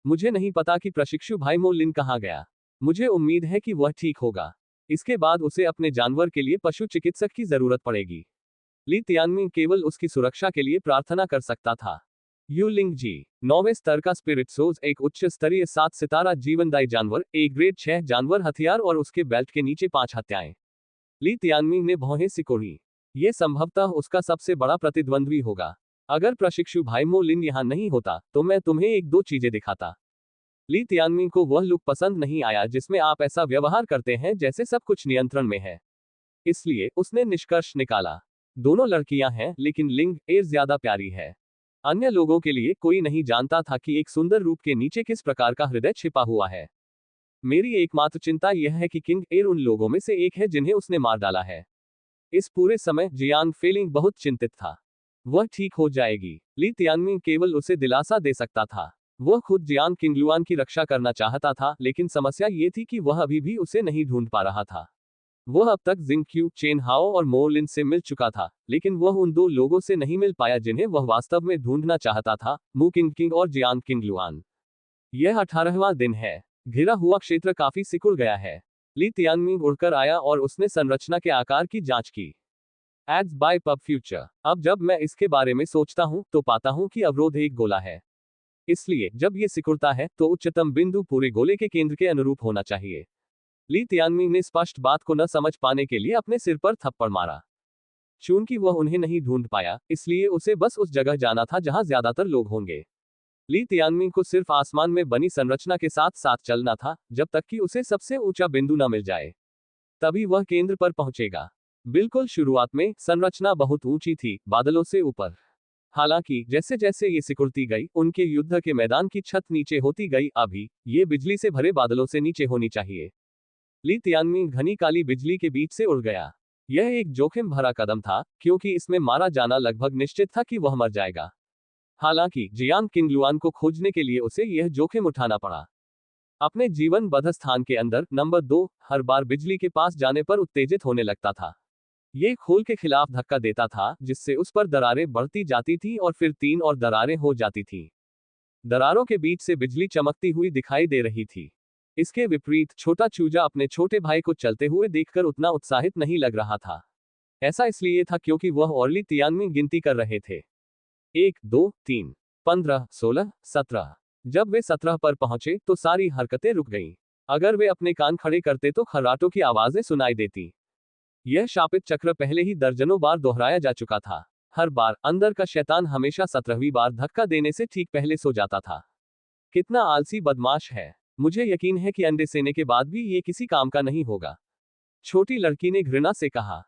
मुझे नहीं पता कि प्रशिक्षु भाई मो लिन कहाँ गया। मुझे उम्मीद है कि वह ठीक होगा। इसके बाद उसे अपने जानवर के लिए पशु चिकित्सक की जरूरत पड़ेगी। ली तियानमिंग केवल उसकी सुरक्षा के लिए प्रार्थना कर सकता था। यू लिंगजी 9वें स्तर का स्पिरिट सोज, एक उच्च स्तरीय 7 सितारा जीवनदायी जानवर, एक ग्रेड 6 जानवर हथियार और उसके बेल्ट के नीचे 5 हत्याएं। ली तियानमिंग ने भौहें सिकोड़ी। यह संभवतः उसका सबसे बड़ा प्रतिद्वंद्वी होगा। अगर प्रशिक्षु भाई मो लिन यहां नहीं होता तो मैं तुम्हें एक दो चीजें दिखाता। ली तियानमिंग को वह लुक पसंद नहीं आया जिसमें आप ऐसा व्यवहार करते हैं जैसे सब कुछ नियंत्रण में है। इसलिए उसने निष्कर्ष निकाला, दोनों लड़कियां हैं, लेकिन लिंग एर ज्यादा प्यारी है। अन्य लोगों के लिए कोई नहीं जानता था कि एक सुंदर रूप के नीचे किस प्रकार का हृदय छिपा हुआ है। मेरी एकमात्र चिंता यह है कि किंग एर उन लोगों में से एक है जिन्हें उसने मार डाला है। इस पूरे समय जियांग फेलिंग बहुत चिंतित था। वह ठीक हो जाएगी। ली तियानमिंग केवल उसे दिलासा दे सकता था। वह खुद जियांग किंगलुआन की रक्षा करना चाहता था, लेकिन समस्या ये थी कि वह अभी भी उसे नहीं ढूंढ पा रहा था। वह अब तक जिंग क्यू, चेन हाओ और मो लिन से मिल चुका था, लेकिन वह उन दो लोगों से नहीं मिल पाया जिन्हें वह वास्तव में ढूंढना चाहता था, मू किंग किंग और जियांग किंगलुआन। यह 18वां दिन है। घिरा हुआ क्षेत्र काफी सिकुड़ गया है। ली तियानमिंग उड़कर आया और उसने संरचना के आकार की जांच की। Ads by PubFuture. अब जब मैं इसके बारे में सोचता हूं तो पाता हूं कि अवरोध एक गोला है। इसलिए जब यह सिकुड़ता है तो उच्चतम बिंदु पूरे गोले के केंद्र के अनुरूप होना चाहिए। ली तियानमिंग ने स्पष्ट बात को न समझ पाने के लिए अपने सिर पर थप्पड़ मारा। चूंकि वह उन्हें नहीं ढूंढ पाया, इसलिए उसे बस उस जगह जाना था जहां ज्यादातर लोग होंगे। ली तियानमिंग को सिर्फ आसमान में बनी संरचना के साथ साथ चलना था, जब तक कि उसे सबसे ऊंचा बिंदु न मिल जाए, तभी वह केंद्र पर पहुंचेगा। बिल्कुल शुरुआत में संरचना बहुत ऊंची थी, बादलों से ऊपर। हालांकि जैसे जैसे ये सिकुड़ती गई, उनके युद्ध के मैदान की छत नीचे होती गई। अभी ये बिजली से भरे बादलों से नीचे होनी चाहिए। ली तियानमिंग घनी काली बिजली के बीच से उड़ गया। यह एक जोखिम भरा कदम था, क्योंकि इसमें मारा जाना लगभग निश्चित था कि वह मर जाएगा। हालांकि जियांग किंगलुआन को खोजने के लिए उसे यह जोखिम उठाना पड़ा। अपने जीवन बद्ध स्थान के अंदर नंबर 2 हर बार बिजली के पास जाने पर उत्तेजित होने लगता था। ये खोल के खिलाफ धक्का देता था, जिससे उस पर दरारें बढ़ती जाती थी और फिर 3 और दरारें हो जाती थीं। दरारों के बीच से बिजली चमकती हुई दिखाई दे रही थी। इसके विपरीत छोटा चूजा अपने छोटे भाई को चलते हुए देखकर उतना उत्साहित नहीं लग रहा था। ऐसा इसलिए था क्योंकि वह और ली तियानमिंग गिनती कर रहे थे। 1, 2, 3, 15, 16, 17। जब वे 17 पर पहुंचे तो सारी हरकतें रुक गईं। अगर वे अपने कान खड़े करते तो खर्राटों की आवाजें सुनाई देती। यह शापित चक्र पहले ही दर्जनों बार दोहराया जा चुका था। हर बार अंदर का शैतान हमेशा 17वीं बार धक्का देने से ठीक पहले सो जाता था। कितना आलसी बदमाश है। मुझे यकीन है कि अंडे सेने के बाद भी ये किसी काम का नहीं होगा, छोटी लड़की ने घृणा से कहा।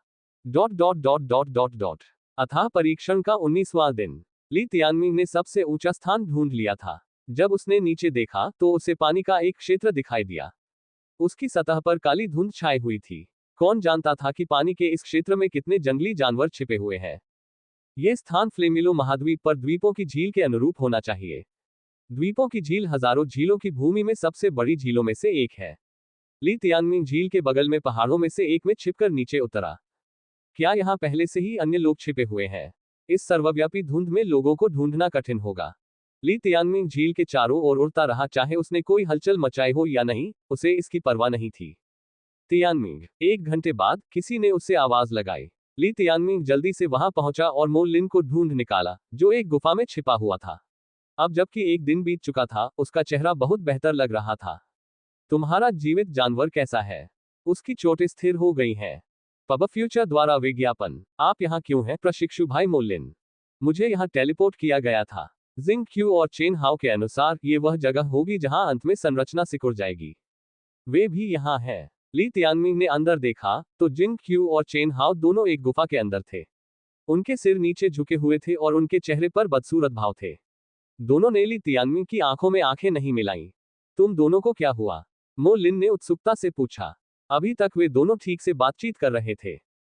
Dot dot dot dot dot dot. अथाह परीक्षण का 19वां दिन। ली तियानमिंग ने सबसे ऊंचा स्थान ढूंढ लिया था। जब उसने नीचे देखा तो उसे पानी का एक क्षेत्र दिखाई दिया। उसकी सतह पर काली धुंध छाई हुई थी। कौन जानता था कि पानी के इस क्षेत्र में कितने जंगली जानवर छिपे हुए हैं। यह स्थान फ्लेमिलो महाद्वीप पर द्वीपों की झील के अनुरूप होना चाहिए। द्वीपों की झील हजारों झीलों की भूमि में सबसे बड़ी झीलों में से एक है। ली तियानमिंग झील के बगल में पहाड़ों में से एक में छिपकर नीचे उतरा। क्या यहाँ पहले से ही अन्य लोग छिपे हुए हैं? इस सर्वव्यापी धुंध में लोगों को ढूंढना कठिन होगा। ली तियानमिंग झील के चारों ओर उड़ता रहा, चाहे उसने कोई हलचल मचाई हो या नहीं, उसे इसकी परवाह नहीं थी। तियानमिंग। 1 घंटे बाद किसी ने उससे आवाज लगाई। ली तियानमिंग जल्दी से वहां पहुंचा और मो लिन को ढूंढ निकाला, जो एक गुफा में छिपा हुआ था। अब जबकि एक दिन बीत चुका था, उसका चेहरा बहुत बेहतर लग रहा था। तुम्हारा जीवित जानवर कैसा है? उसकी चोटें स्थिर हो गई हैं। पब फ्यूचर द्वारा विज्ञापन। आप यहाँ क्यों हैं प्रशिक्षु भाई मो लिन? मुझे यहाँ टेलीपोर्ट किया गया था। जिंग क्यू और चेन हाओ के अनुसार ये वह जगह होगी जहां अंत में संरचना सिकुड़ जाएगी। वे भी यहाँ हैं। ली तियानमिंग ने अंदर देखा तो जिंग क्यू और चेन हाओ दोनों एक गुफा के अंदर थे। उनके सिर नीचे झुके हुए थे और उनके चेहरे पर बदसूरत भाव थे। दोनों ने ली तियानमिंग की आंखों में आंखें नहीं मिलाईं। तुम दोनों को क्या हुआ? मो लिन ने उत्सुकता से पूछा। अभी तक वे दोनों ठीक से बातचीत कर रहे थे।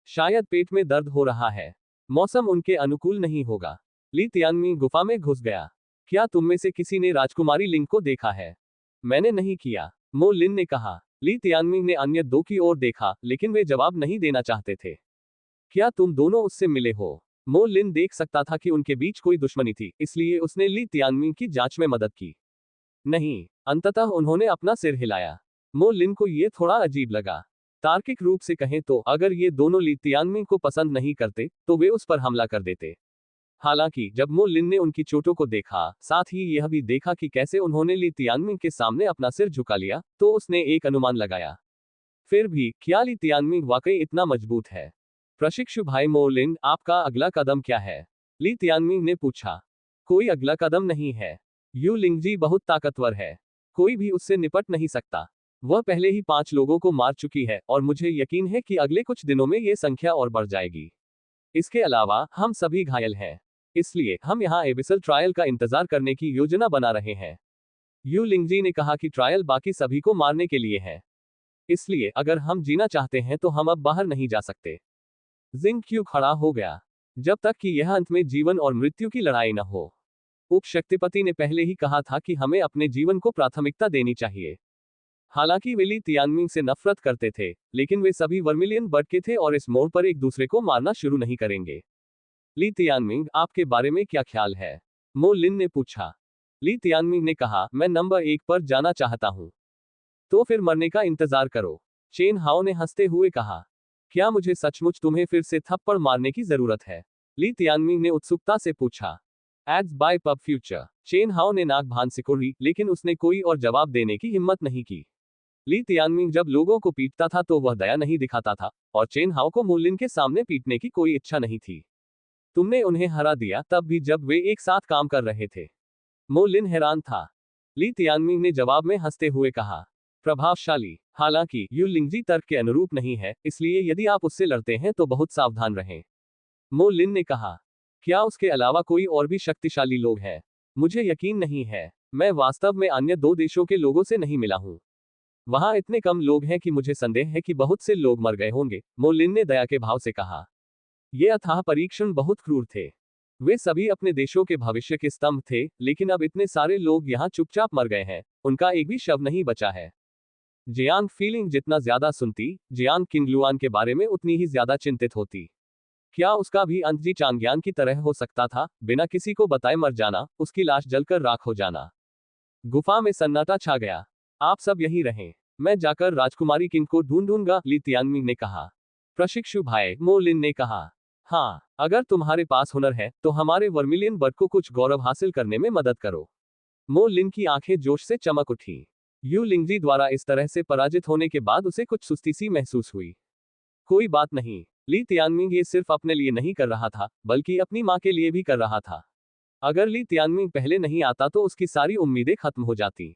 शायद पेट में दर्द हो रहा है। मौसम उनके अनुकूल नहीं होगा। ली तियानमिंग गुफा में घुस गया। क्या तुम में से किसी ने राजकुमारी लिंग को देखा है? मैंने नहीं किया, मो लिन ने कहा। ली तियानमिंग ने अन्य 2 की ओर देखा, लेकिन वे जवाब नहीं देना चाहते थे। क्या तुम दोनों उससे मिले हो? मो लिन देख सकता था कि उनके बीच कोई दुश्मनी थी, इसलिए उसने ली तियानमिंग की जांच में मदद की। नहीं। अंततः उन्होंने अपना सिर हिलाया। मो लिन को यह थोड़ा अजीब लगा। तार्किक रूप से कहें तो अगर ये दोनों ली तियानमिंग को पसंद नहीं करते तो वे उस पर हमला कर देते। हालांकि जब मो लिन ने उनकी चोटों को देखा, साथ ही यह भी देखा कि कैसे उन्होंने ली तियानमिंग के सामने अपना सिर झुका लिया, तो उसने एक अनुमान लगाया। फिर भी क्या ली तियानमिंग वाकई इतना मजबूत है? प्रशिक्षु भाई मो लिन, आपका अगला कदम क्या है? ली तियानमिंग ने पूछा। कोई अगला कदम नहीं है। यू लिंगजी बहुत ताकतवर है। कोई भी उससे निपट नहीं सकता। वह पहले ही 5 लोगों को मार चुकी है और मुझे यकीन है कि अगले कुछ दिनों में ये संख्या और बढ़ जाएगी। इसके अलावा हम सभी घायल हैं। इसलिए हम यहाँ एबिसल ट्रायल का इंतजार करने की योजना बना रहे हैं। यू लिंगजी ने कहा कि ट्रायल बाकी सभी को मारने के लिए है। इसलिए अगर हम जीना चाहते हैं तो हम अब बाहर नहीं जा सकते। जिंग क्यू खड़ा हो गया। जब तक कि यह अंत में जीवन और मृत्यु की लड़ाई न हो। उप शक्तिपति ने पहले ही कहा था कि हमें अपने जीवन को प्राथमिकता देनी चाहिए। हालांकि वे ली तियानमिंग से नफरत करते थे, लेकिन वे सभी वर्मिलियन बर्ड के थे और इस मोड़ पर एक दूसरे को मारना शुरू नहीं करेंगे। ली तियानमिंग, आपके बारे में क्या ख्याल है? मो लिन ने पूछा। ली तियानमिंग ने कहा, मैं नंबर 1 पर जाना चाहता हूं। तो फिर मरने का इंतजार करो। चेन हाओ ने हंसते हुए कहा। क्या मुझे सचमुच तुम्हें फिर से थप्पड़ मारने की जरूरत है? ली तियानमिंग ने उत्सुकता से पूछा। Ads by PubFuture. Chen Hao ने नाक भान सिकोड़ी, लेकिन उसने कोई और जवाब देने की हिम्मत नहीं की। ली तियानमिंग जब लोगों को पीटता था तो वह दया नहीं दिखाता था, और चेन हाओ को मो लिन के सामने पीटने की कोई इच्छा नहीं थी। तुमने उन्हें हरा दिया तब भी जब वे एक साथ काम कर रहे थे। मो लिन हैरान था। ली तियानमिंग ने जवाब में हंसते हुए कहा, प्रभावशाली। हालांकि यू लिंगजी तर्क के अनुरूप नहीं है, इसलिए यदि आप उससे लड़ते हैं तो बहुत सावधान रहें। मो लिन ने कहा, क्या उसके अलावा कोई और भी शक्तिशाली लोग हैं? मुझे यकीन नहीं है। मैं वास्तव में अन्य 2 देशों के लोगों से नहीं मिला हूं। वहां इतने कम लोग हैं कि मुझे संदेह है कि बहुत से लोग मर गए होंगे, मो लिन ने दया के भाव से कहा। ये अथाह परीक्षण बहुत क्रूर थे। वे सभी अपने देशों के भविष्य के स्तंभ थे, लेकिन अब इतने सारे लोग यहाँ चुपचाप मर गए हैं, उनका एक भी शव नहीं बचा है। जियांग फीलिंग जितना ज्यादा सुनती, जियांग किंगलुआन के बारे में उतनी ही ज्यादा चिंतित होती। क्या उसका भी अंत जी चांगयान की तरह हो सकता था, बिना किसी को बताए मर जाना, उसकी लाश जलकर राख हो जाना। गुफा में सन्नाटा छा गया। आप सब यहीं रहें। मैं जाकर राजकुमारी किंग को ढूंढूंगा, ली तियानमिंग ने कहा। प्रशिक्षु भाई, मो लिन ने कहा। हाँ, अगर तुम्हारे पास हुनर है, तो हमारे वर्मिलियन बर्ड को कुछ गौरव हासिल करने में मदद करो। मो लिन की आंखें जोश से चमक उठी। यू लिंगजी द्वारा इस तरह से पराजित होने के बाद उसे कुछ सुस्ती सी महसूस हुई। कोई बात नहीं, ली तियानमिंग ये सिर्फ अपने लिए नहीं कर रहा था, बल्कि अपनी माँ के लिए भी कर रहा था। अगर ली तियानमिंग पहले नहीं आता तो उसकी सारी उम्मीदें खत्म हो जाती।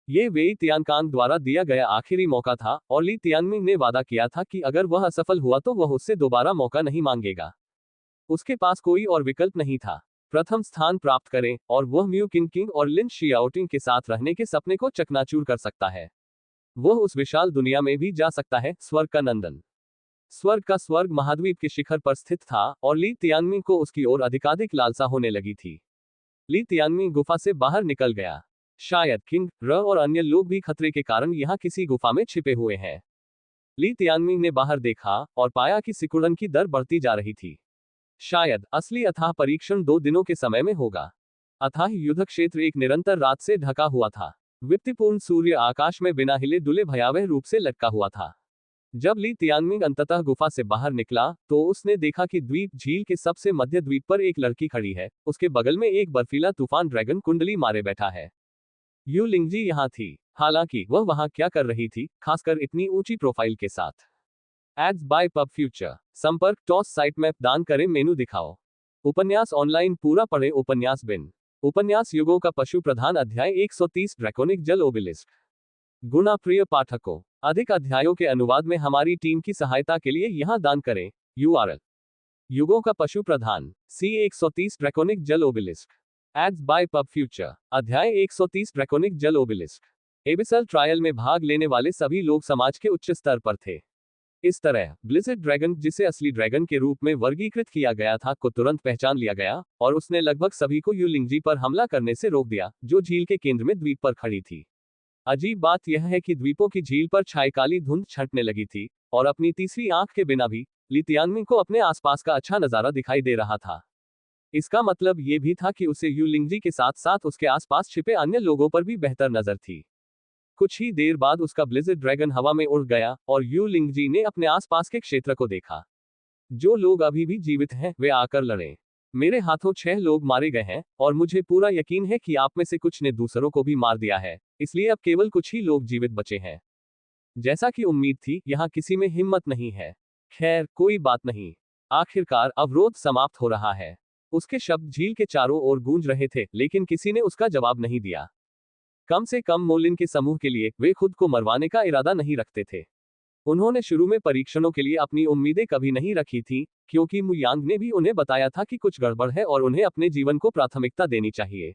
ये वेई तियानकांग द्वारा दिया गया आखिरी मौका था, और ली तियानमिंग ने वादा किया था कि अगर वह असफल हुआ तो वह उससे दोबारा मौका नहीं मांगेगा। उसके पास कोई और विकल्प नहीं था। प्रथम स्थान प्राप्त करें, और वह म्यू किंग किंग और लिन शियाओटिंग के साथ रहने के सपने को चकनाचूर कर सकता है। वह उस विशाल दुनिया में भी जा सकता है, स्वर्ग का नंदन। स्वर्ग का स्वर्ग महाद्वीप के शिखर पर स्थित था, और ली तियानमिंग को उसकी ओर अधिकाधिक लालसा होने लगी थी। ली तियानमिंग गुफा से बाहर निकल गया। शायद किंग र और अन्य लोग भी खतरे के कारण यहाँ किसी गुफा में छिपे हुए हैं। ली तियानमिंग ने बाहर देखा, और पाया कि सिकुड़न की दर बढ़ती जा रही थी। शायद असली अथाह परीक्षण 2 दिनों के समय में होगा। अथाह युद्ध क्षेत्र एक निरंतर रात से ढका हुआ था। विप्तिपूर्ण सूर्य आकाश में बिना हिले डुले भयावह रूप से लटका हुआ था। जब ली तियानमिंग अंततः गुफा से बाहर निकला, तो उसने देखा कि द्वीप झील के सबसे मध्य द्वीप पर एक लड़की खड़ी है, उसके बगल में एक बर्फीला तूफान ड्रैगन कुंडली मारे बैठा है। यू लिंगजी यहाँ थी। हालांकि वह वहां क्या कर रही थी, खासकर इतनी ऊंची प्रोफाइल के साथ। Ads by PubFuture. संपर्क टॉस साइट मैप दान करें, मेनू दिखाओ। उपन्यास ऑनलाइन पूरा पढ़े। उपन्यास बिन। उपन्यास युगों का पशु प्रधान अध्याय 130 ड्रैकोनिक जल ओबिलिस्क। गुणा प्रिय पाठकों, अधिक अध्यायों के अनुवाद में हमारी टीम की सहायता के लिए यहां दान करें। URL: युगों का पशु प्रधान C130 ड्रैकोनिक जल obelisk. Ads by PubFuture. अध्याय 130 ड्रैकोनिक जल ओबिलिस्क। एबिसल ट्रायल में भाग लेने वाले सभी लोग समाज के उच्च स्तर पर थे। इस तरह ब्लिज़र्ड ड्रैगन, जिसे असली ड्रैगन के रूप में वर्गीकृत किया गया था, को तुरंत पहचान लिया गया, और उसने लगभग सभी को यू लिंगजी पर हमला करने से रोक दिया, जो झील के केंद्र में द्वीप पर खड़ी थी। अजीब बात यह है कि द्वीपों की झील पर छाई काली धुंध छंटने लगी थी, और अपनी तीसरी आंख के बिना भी ली तियानमिंग को अपने आसपास का अच्छा नजारा दिखाई दे रहा था। इसका मतलब ये भी था कि उसे यू लिंगजी के साथ साथ उसके आसपास छिपे अन्य लोगों पर भी बेहतर नजर थी। कुछ ही देर बाद उसका ब्लिज़र्ड ड्रैगन हवा में उड़ गया, और यू लिंगजी ने अपने आसपास के क्षेत्र को देखा। जो लोग अभी भी जीवित हैं, वे आकर लड़ें। मेरे हाथों 6 लोग मारे गए हैं, और मुझे पूरा यकीन है कि आप में से कुछ ने दूसरों को भी मार दिया है, इसलिए अब केवल कुछ ही लोग जीवित बचे हैं। जैसा कि उम्मीद थी, यहाँ किसी में हिम्मत नहीं है। खैर, कोई बात नहीं। आखिरकार अवरोध समाप्त हो रहा है। उसके शब्द झील के चारों ओर गूंज रहे थे, लेकिन किसी ने उसका जवाब नहीं दिया। कम से कम मोलिन के समूह के लिए वे खुद को मरवाने का इरादा नहीं रखते थे। उन्होंने शुरू में परीक्षणों के लिए अपनी उम्मीदें कभी नहीं रखी थी, क्योंकि मुयांग ने भी उन्हें बताया था कि कुछ गड़बड़ है और उन्हें अपने जीवन को प्राथमिकता देनी चाहिए।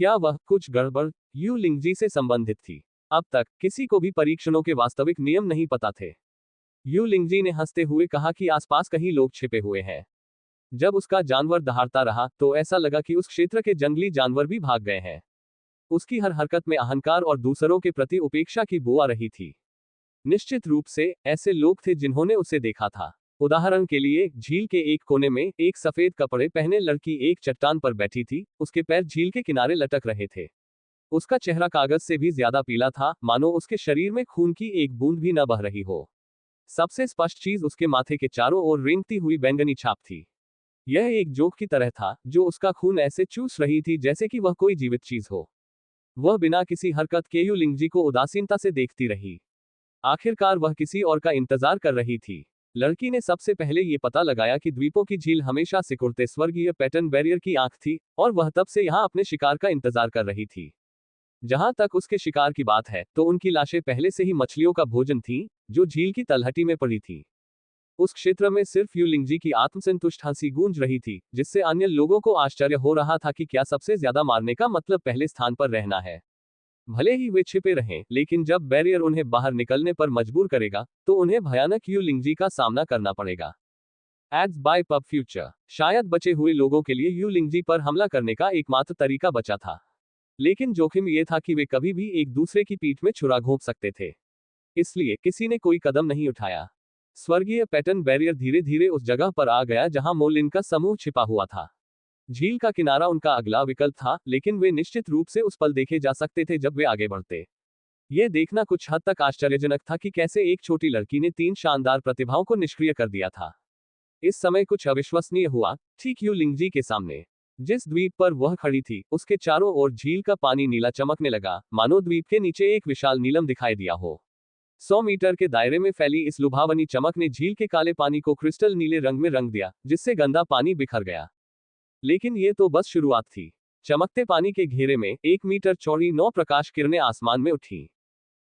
क्या वह कुछ गड़बड़ यू लिंगजी से संबंधित थी? अब तक किसी को भी परीक्षणों के वास्तविक नियम नहीं पता थे। यू लिंगजी ने हंसते हुए कहा कि आसपास कहीं लोग छिपे हुए हैं। जब उसका जानवर दहाड़ता रहा, तो ऐसा लगा कि उस क्षेत्र के जंगली जानवर भी भाग गए हैं। उसकी हर हरकत में अहंकार और दूसरों के प्रति उपेक्षा की बू आ रही थी। निश्चित रूप से ऐसे लोग थे जिन्होंने उसे देखा था। उदाहरण के लिए, झील के एक कोने में एक सफेद कपड़े पहने लड़की एक चट्टान पर बैठी थी, उसके पैर झील के किनारे लटक रहे थे। उसका चेहरा कागज से भी ज्यादा पीला था, मानो उसके शरीर में खून की एक बूंद भी न बह रही हो। सबसे स्पष्ट चीज उसके माथे के चारों ओर रेंगती हुई बैंगनी छाप थी। यह एक जोक की तरह था, जो उसका खून ऐसे चूस रही थी जैसे कि वह कोई जीवित चीज हो। वह बिना किसी हरकत के यू लिंगजी को उदासीनता से देखती रही। आखिरकार वह किसी और का इंतजार कर रही थी। लड़की ने सबसे पहले ये पता लगाया कि द्वीपों की झील हमेशा सिकुड़ते स्वर्गीय पैटर्न बैरियर की आंख थी, और वह तब से यहाँ अपने शिकार का इंतजार कर रही थी। जहां तक उसके शिकार की बात है, तो उनकी लाशें पहले से ही मछलियों का भोजन थीं, जो झील की तलहटी में पड़ी थी। उस क्षेत्र में सिर्फ यू लिंगजी की आत्मसंतुष्ट हंसी गूंज रही थी, जिससे अन्य लोगों को आश्चर्य हो रहा था कि क्या सबसे ज्यादा मारने का मतलब पहले स्थान पर रहना है। भले ही वे छिपे रहें, लेकिन जब बैरियर उन्हें बाहर निकलने पर मजबूर करेगा, तो उन्हें भयानक यू लिंगजी का सामना करना पड़ेगा। Ads by PubFuture. शायद बचे हुए लोगों के लिए यू लिंगजी पर हमला करने का एकमात्र तरीका बचा था, लेकिन जोखिम यह था कि वे कभी भी एक दूसरे की पीठ में छुरा घोंप सकते थे। इसलिए किसी ने कोई कदम नहीं उठाया। स्वर्गीय पैटर्न बैरियर धीरे धीरे उस जगह पर आ गया जहां मोलिन का समूह छिपा हुआ था। झील का किनारा उनका अगला विकल्प था, लेकिन वे निश्चित रूप से उस पल देखे जा सकते थे जब वे आगे बढ़ते। यह देखना कुछ हद तक आश्चर्यजनक था कि कैसे एक छोटी लड़की ने 3 शानदार प्रतिभाओं को निष्क्रिय कर दिया था। इस समय कुछ अविश्वसनीय हुआ, ठीक यू लिंगजी के सामने। जिस द्वीप पर वह खड़ी थी, उसके चारों ओर झील का पानी नीला चमकने लगा, मानो द्वीप के नीचे एक विशाल नीलम दिखाई दिया हो। 100 मीटर के दायरे में फैली इस लुभावनी चमक ने झील के काले पानी को क्रिस्टल नीले रंग में रंग दिया, जिससे गंदा पानी बिखर गया। लेकिन ये तो बस शुरुआत थी। चमकते पानी के घेरे में 1 मीटर चौड़ी 9 प्रकाश किरणें आसमान में उठी।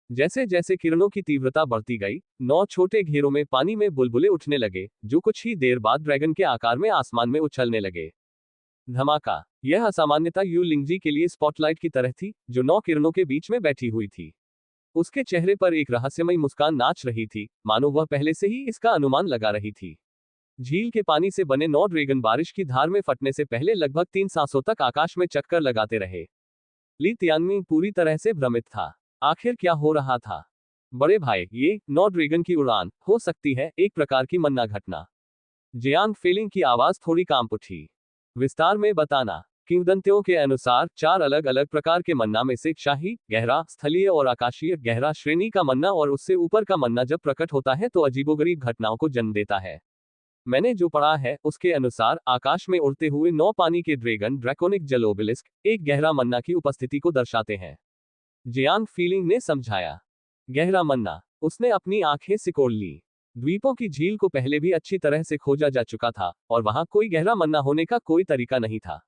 जैसे जैसे किरणों की तीव्रता बढ़ती गई, 9 छोटे घेरों में पानी में बुलबुले उठने लगे, जो कुछ ही देर बाद ड्रैगन के आकार में आसमान में उछलने लगे। धमाका। यह असामान्यता यू लिंगजी के लिए स्पॉटलाइट की तरह थी, जो 9 किरणों के बीच में बैठी हुई थी। उसके चेहरे पर एक रहस्यमयी मुस्कान नाच रही थी, मानो वह पहले से ही इसका अनुमान लगा रही थी। झील के पानी से बने 9 ड्रैगन बारिश की धार में फटने से पहले लगभग 3 सांसों तक आकाश में चक्कर लगाते रहे। ली तियानमिंग पूरी तरह से भ्रमित था। आखिर क्या हो रहा था? बड़े भाई, ये 9 ड्रैगन की उड़ान हो सकती है एक प्रकार की मन्ना घटना। जियांग फेलिंग की आवाज थोड़ी कांप उठी। विस्तार में बताना। किंवदंतियों के अनुसार 4 अलग अलग प्रकार के मन्ना में से शाही, गहरा, स्थलीय और आकाशीय गहरा श्रेणी का मन्ना और उससे ऊपर का मन्ना जब प्रकट होता है तो अजीबोगरीब घटनाओं को जन्म देता है। मैंने जो पढ़ा है उसके अनुसार आकाश में उड़ते हुए 9 पानी के ड्रैगन ड्रैकोनिक जल ओबेलिस्क एक गहरा मन्ना की उपस्थिति को दर्शाते हैं। जियांग फीलिंग ने समझाया। गहरा मन्ना। उसने अपनी आंखें सिकोड़ ली। द्वीपों की झील को पहले भी अच्छी तरह से खोजा जा चुका था, और वहां कोई गहरा मन्ना होने का कोई तरीका नहीं था।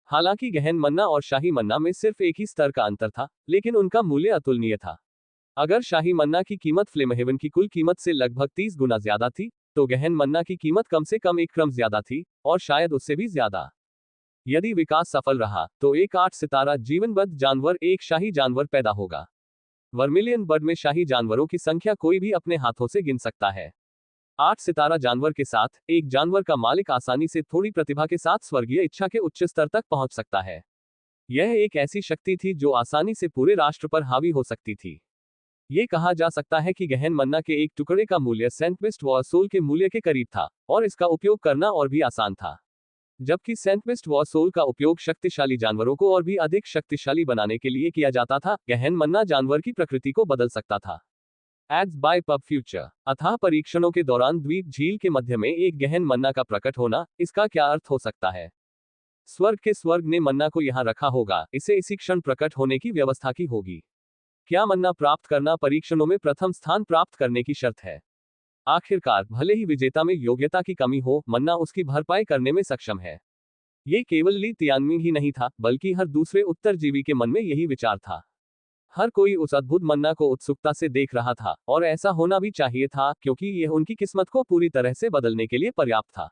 हालांकि गहन मन्ना और शाही मन्ना में सिर्फ एक ही स्तर का अंतर था, लेकिन उनका मूल्य अतुलनीय था। अगर शाही मन्ना की कीमत फ्लेमहेवन की कुल कीमत से लगभग 30 गुना ज्यादा थी, तो गहन मन्ना की कीमत कम से कम एक क्रम ज्यादा थी, और शायद उससे भी ज्यादा। यदि विकास सफल रहा, तो एक 8 सितारा जीवनबद्ध जानवर एक शाही जानवर पैदा होगा। वर्मिलियन बर्ड में शाही जानवरों की संख्या कोई भी अपने हाथों से गिन सकता है। 8 सितारा जानवर के साथ, एक जानवर का मालिक आसानी से थोड़ी प्रतिभा के साथ स्वर्गीय इच्छा के उच्च स्तर तक पहुंच सकता है। यह एक ऐसी शक्ति थी जो आसानी से पूरे राष्ट्र पर हावी हो सकती थी। ये कहा जा सकता है कि गहन मन्ना के एक टुकड़े का मूल्य सेंट बिस्ट वॉरसोल के मूल्य के करीब था, और इसका उपयोग करना और भी आसान था। जबकि सेंट बिस्ट वॉरसोल का उपयोग शक्तिशाली जानवरों को और भी अधिक शक्तिशाली बनाने के लिए किया जाता था, गहन मन्ना जानवर की प्रकृति को बदल सकता था। Ads by PubFuture. अथाह परीक्षणों के दौरान द्वीप झील के मध्य में एक गहन मन्ना का प्रकट होना, इसका क्या अर्थ हो सकता है? स्वर्ग के स्वर्ग ने मन्ना को यहाँ रखा होगा, इसे इसी क्षण प्रकट होने की व्यवस्था की होगी। क्या मन्ना प्राप्त करना परीक्षणों में प्रथम स्थान प्राप्त करने की शर्त है? आखिरकार, भले ही विजेता में योग्यता की कमी हो, मन्ना उसकी भरपाई करने में सक्षम है। ये केवल ली तियानमिंग ही नहीं था, बल्कि हर दूसरे उत्तरजीवी के मन में यही विचार था। हर कोई उस अद्भुत मन्ना को उत्सुकता से देख रहा था, और ऐसा होना भी चाहिए था, क्योंकि यह उनकी किस्मत को पूरी तरह से बदलने के लिए पर्याप्त था।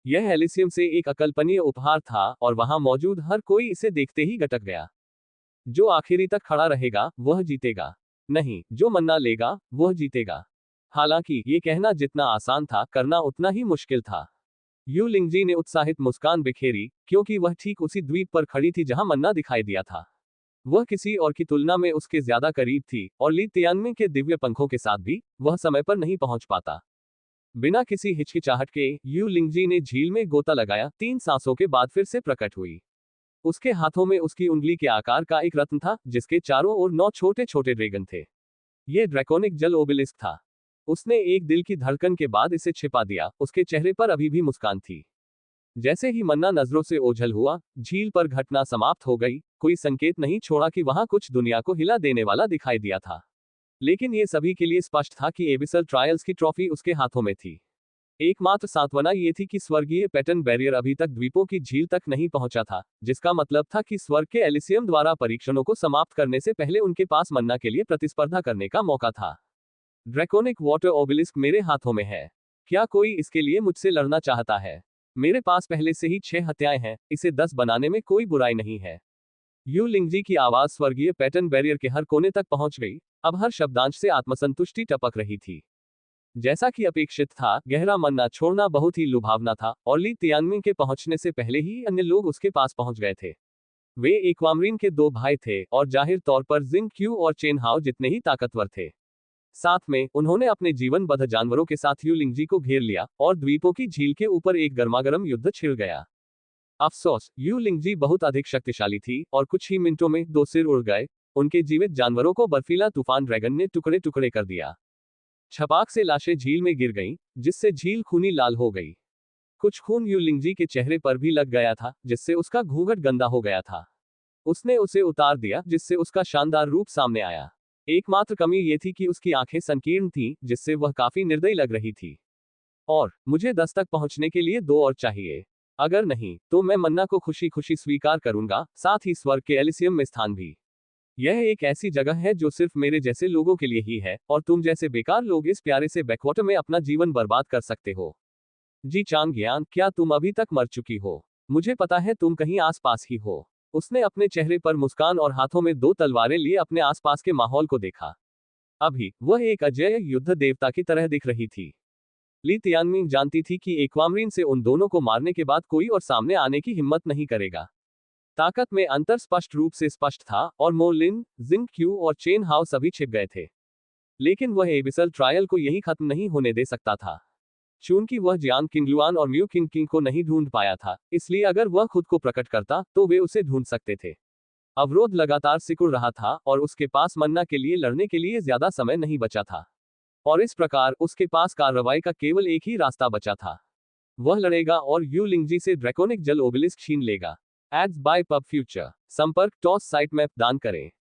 यह एलिसियम से एक अकल्पनीय उपहार था, और वहां मौजूद हर कोई इसे देखते ही गटक गया। जो आखिरी तक खड़ा रहेगा, वह जीतेगा। नहीं, जो मन्ना लेगा, वह जीतेगा। हालांकि ये कहना जितना आसान था, करना उतना ही मुश्किल था। यू लिंगजी ने उत्साहित मुस्कान बिखेरी, क्योंकि वह ठीक उसी द्वीप पर खड़ी थी जहां मन्ना दिखाई दिया था। वह किसी और की तुलना में उसके ज्यादा करीब थी, और ली तियानमिंग के दिव्य पंखों के साथ भी, वह समय पर नहीं पहुंच पाता। बिना किसी हिचकिचाहट के, यू लिंगजी ने झील में गोता लगाया, 3 सांसों के बाद फिर से प्रकट हुई। उसके हाथों में उसकी उंगली के आकार का एक रत्न था, जिसके चारों ओर 9 छोटे छोटे ड्रैगन थे। यह ड्रैकोनिक जल ओबेलिस्क था। उसने एक दिल की धड़कन के बाद इसे छिपा दिया, उसके चेहरे पर अभी भी मुस्कान थी। जैसे ही मन्ना नजरों से ओझल हुआ, झील पर घटना समाप्त हो गई। कोई संकेत नहीं छोड़ा कि वहां कुछ दुनिया को हिला देने वाला दिखाई दिया था। लेकिन ये सभी के लिए स्पष्ट था कि एबिसल ट्रायल्स की ट्रॉफी उसके हाथों में थी। एकमात्र सांत्वना ये थी कि स्वर्गीय पैटर्न बैरियर अभी तक द्वीपों की झील तक नहीं पहुंचा था, जिसका मतलब था कि स्वर्ग के एलिसियम द्वारा परीक्षणों को समाप्त करने से पहले उनके पास मन्ना के लिए प्रतिस्पर्धा करने का मौका था। ड्रैकोनिक वाटर ओबेलिस्क मेरे हाथों में है। क्या कोई इसके लिए मुझसे लड़ना चाहता है? मेरे पास पहले से ही 6 हत्याएं हैं, इसे 10 बनाने में कोई बुराई नहीं है। यू लिंगजी की आवाज स्वर्गीय पैटर्न बैरियर के हर कोने तक पहुंच गई। अब हर शब्दांश से आत्मसंतुष्टि टपक रही थी। जैसा कि अपेक्षित था, गहरा मन्ना छोड़ना बहुत ही लुभावना था, और ली तियानमिंग के पहुंचने से पहले ही अन्य लोग उसके पास पहुंच गए थे। वे एक्वामरीन के 2 भाई थे, और जाहिर तौर पर जिंग क्यू और चेन हाओ जितने ही ताकतवर थे। साथ में, उन्होंने अपने जीवन बद्ध जानवरों के साथ यू लिंगजी को घेर लिया, और द्वीपों की झील के ऊपर एक गर्मागर्म युद्ध छिड़ गया। अफसोस, यू लिंगजी बहुत अधिक शक्तिशाली थी, और कुछ ही मिनटों में 2 सिर उड़ गए। उनके जीवित जानवरों को बर्फीला तूफान ड्रैगन ने टुकड़े टुकड़े कर दिया। छपाक से लाशें झील में गिर गईं, जिससे झील खूनी लाल हो गई। कुछ खून यू लिंगजी के चेहरे पर भी लग गया था, जिससे उसका घूंघट गंदा हो गया था। उसने उसे उतार दिया, जिससे उसका शानदार रूप सामने आया। एकमात्र कमी ये थी कि उसकी आंखें संकीर्ण थीं, जिससे वह काफी निर्दयी लग रही थी। और मुझे 10 तक पहुंचने के लिए 2 और चाहिए। अगर नहीं, तो मैं मन्ना को खुशी खुशी स्वीकार करूंगा, साथ ही स्वर्ग के एलिसियम में स्थान भी। यह एक ऐसी जगह है जो सिर्फ मेरे जैसे लोगों के लिए ही है, और तुम जैसे बेकार लोग इस प्यारे से बैकवाटर में अपना जीवन बर्बाद कर सकते हो। जी चांग ज्ञान, क्या तुम अभी तक मर चुकी हो? मुझे पता है तुम कहीं आसपास ही हो। उसने अपने चेहरे पर मुस्कान और हाथों में 2 तलवारें लिए अपने आसपास के माहौल को देखा। अभी वह एक अजेय युद्ध देवता की तरह दिख रही थी। ली तियानमिंग जानती थी कि एक्वामरीन से उन दोनों को मारने के बाद कोई और सामने आने की हिम्मत नहीं करेगा। ताकत में अंतर स्पष्ट रूप से स्पष्ट था, और मो लिन, जिंग क्यू और चेन हाओ सभी छिप गए थे। लेकिन वह एबिसल ट्रायल को यही खत्म नहीं होने दे सकता था। चूंकि वह जियांग किंगलुआन और म्यू किंग किंग को नहीं ढूंढ पाया था, इसलिए अगर वह खुद को प्रकट करता, तो वे उसे ढूंढ सकते थे। अवरोध लगातार सिकुड़ रहा था, और उसके पास मन्ना के लिए लड़ने के लिए ज्यादा समय नहीं बचा था। और इस प्रकार, उसके पास कार्रवाई का केवल एक ही रास्ता बचा था। वह लड़ेगा और यू लिंगजी से ड्रैकोनिक जल ओबेलिस्क छीन लेगा। Ads by PubFuture. संपर्क टॉस साइट मैप दान करें।